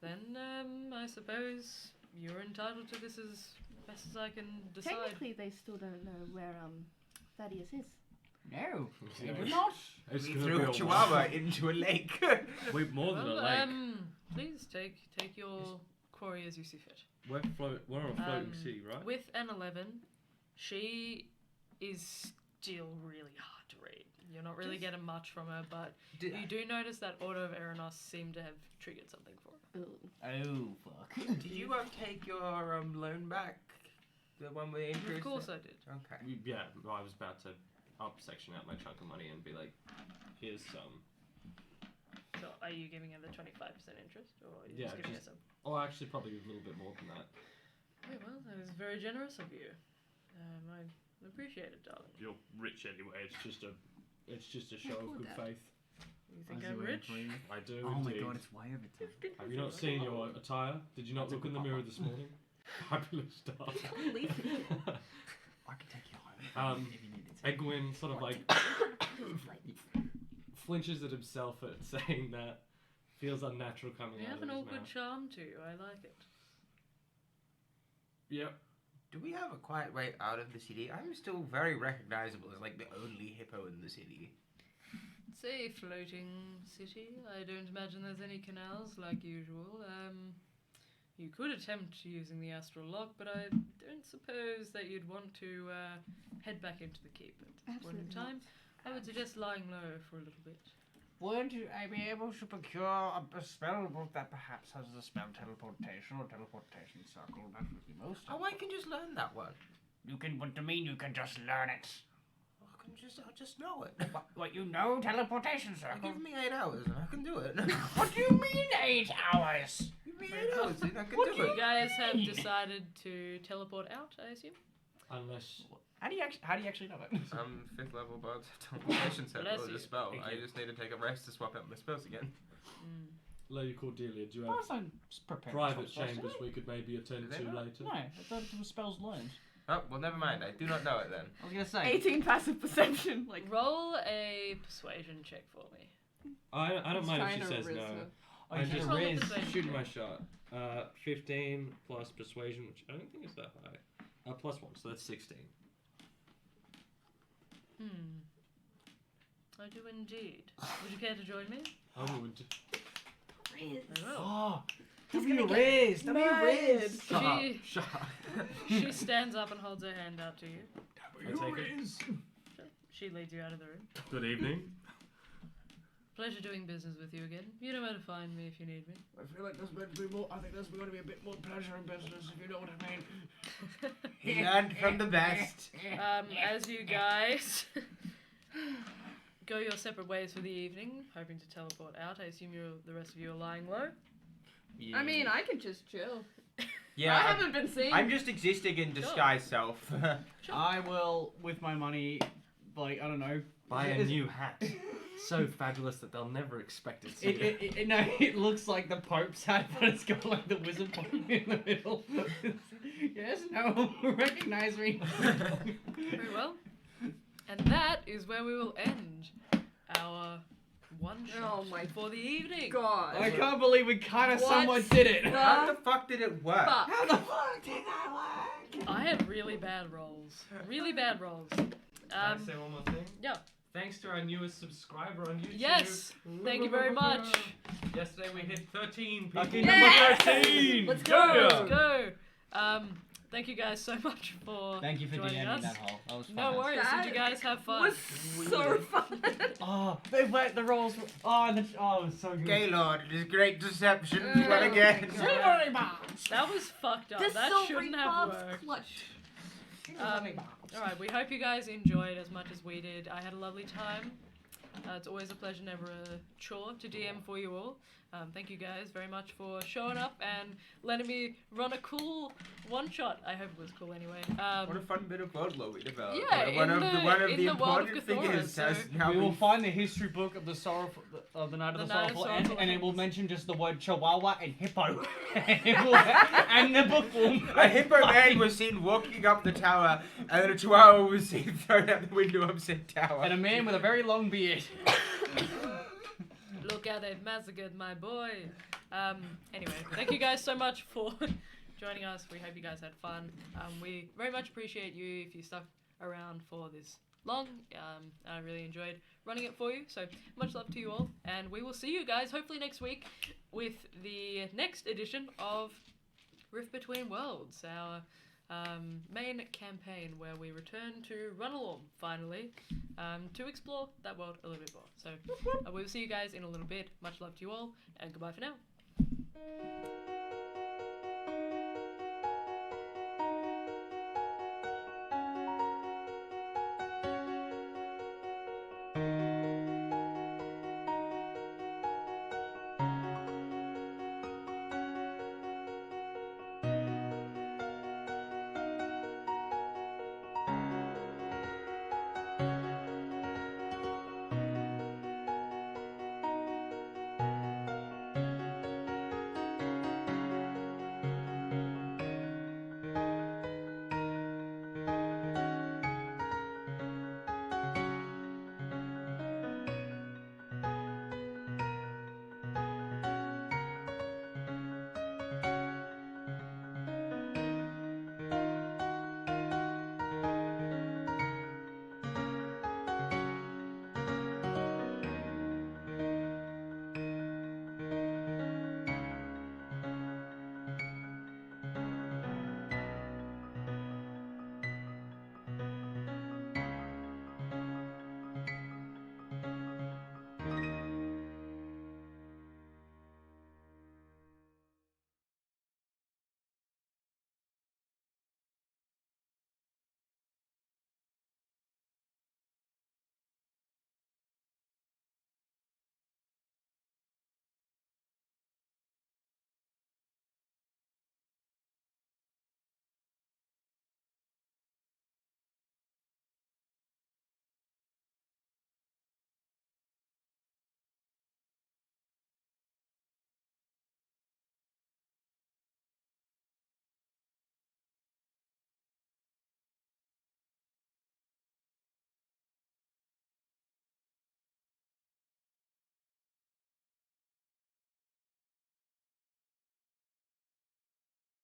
then I suppose you're entitled to this as best as I can decide. Technically, they still don't know where Thaddeus is. No. Yeah. It would not. It's We gonna threw be a a chihuahua into a lake. We've more than a Well, lake. please take your quarry as you see fit. We're on a floating sea, right? With an 11, she is still really hard to read. You're not really getting much from her, but Did, you do notice that Order of Aranos seemed to have triggered something for her. Ooh. Oh, fuck. did you take your loan back? The one with the interest? Of course I did. Okay. Yeah, I was about to section out my chunk of money and be like, here's some. So are you giving her the 25% interest, or are you Yeah, just giving just- her some? Oh, actually, probably a little bit more than that. Oh, well, that is very generous of you. I appreciate it, darling. You're rich anyway. It's just a show of good faith. You think I'm rich? I do. Oh my indeed. god, it's way over 10. Have you not seen your attire? Did you not look in the mirror this morning? Fabulous stuff. I can take you home if you need it. Egwin sort of like flinches at himself at saying that. Feels unnatural coming You out have of an his awkward mouth. charm to you. I like it. Yep. Do we have a quiet way out of the city? I'm still very recognizable as like the only hippo in the city. It's a floating city. I don't imagine there's any canals like usual. You could attempt using the astral lock, but I don't suppose that you'd want to head back into the keep at this point in Absolutely time. I would suggest lying low for a little bit. Would I be able to procure a spell book that perhaps has the spell teleportation or teleportation circle? That would be most Oh, I can just learn that one. You can, what do you mean you can just learn it? I'll just know it. What you know, teleportation circle? Give me 8 hours and I can do it. What do you mean 8 hours? Give me 8 hours and I can What do You it. guys have decided to teleport out, I assume? Unless How do you actually know it? 5th level bard's teleportation set Bless is you. a spell. Thank I you. just need to take a rest to swap out my spells again. Lady Cordelia, do you I have was on prepared private spells, chambers we could maybe attend Do to they not? later? No, I thought it was spells learned. Oh, well, never mind. I do not know it then. I was gonna say. 18 passive perception. Like, Roll a persuasion check for me. I don't he's mind trying if to she says riz no. her. Oh, I'm you just roll a persuasion shooting check. my shot. 15 plus persuasion, which I don't think is that high. Plus 1, so that's 16. I do indeed. Would you care to join me? I would. Very well. Oh, He's W gonna get Riz! W Riz! Shut up! She- Shut up! She stands up and holds her hand out to you. I take it. She leads you out of the room. Good evening. Pleasure doing business with you again. You know where to find me if you need me. I feel like there's meant to be more. I think there's going to be a bit more pleasure in business, if you know what I mean. He learned from the best. As you guys go your separate ways for the evening, hoping to teleport out. I assume the rest of you are lying low. Yeah. I mean, I could just chill. Yeah, I haven't been seen. I'm just existing in disguise self. I will, with my money, like, I don't know. Buy a new hat. So fabulous that they'll never expect it. It looks like the Pope's hat, but it's got like the wizard Pope in the middle. Yes, no, recognize me. Very well. And that is where we will end our one shot Oh my for the evening. God. I can't believe we kind of What somewhat did it. How the fuck did it work? Fuck. How the fuck did that work? I had really bad rolls. Really bad rolls. Can I say one more thing? Yeah. Thanks to our newest subscriber on YouTube. Yes. Thank you very much. Yesterday we hit 13 people. Lucky Yes! number 13. Let's go. Let's go. Thank you guys so much for Thank you for joining DMing us. that hole. That was fun. No worries. That Did you guys have fun? was so fun. Oh, they went the rolls. It was so good. Gaylord, it is great deception. Oh, But again. That was fucked up. The That silvery shouldn't have bob's worked. clutch. Alright, we hope you guys enjoyed as much as we did. I had a lovely time. It's always a pleasure, never a chore to DM for you all. Thank you guys very much for showing up and letting me run a cool one-shot. I hope it was cool anyway. What a fun bit of world lore we developed. Yeah, one in of the- one of in the the world of important Cthulhu, figures so- has now We will been find the history book of the sorrowful, of the night of the The Night of sorrowful end, Sorrowful and it will Ends. mention just the word chihuahua and hippo, and the book will. a hippo man was seen walking up the tower, and then a chihuahua was seen thrown out the window of said tower. and a man with a very long beard. Look how they've massacred my boy. Anyway, thank you guys so much for joining us. We hope you guys had fun. We very much appreciate you if you stuck around for this long. I really enjoyed running it for you. So much love to you all. And we will see you guys hopefully next week with the next edition of Rift Between Worlds, our main campaign where we return to Runalorm finally to explore that world a little bit more. So we'll see you guys in a little bit. Much love to you all, and goodbye for now.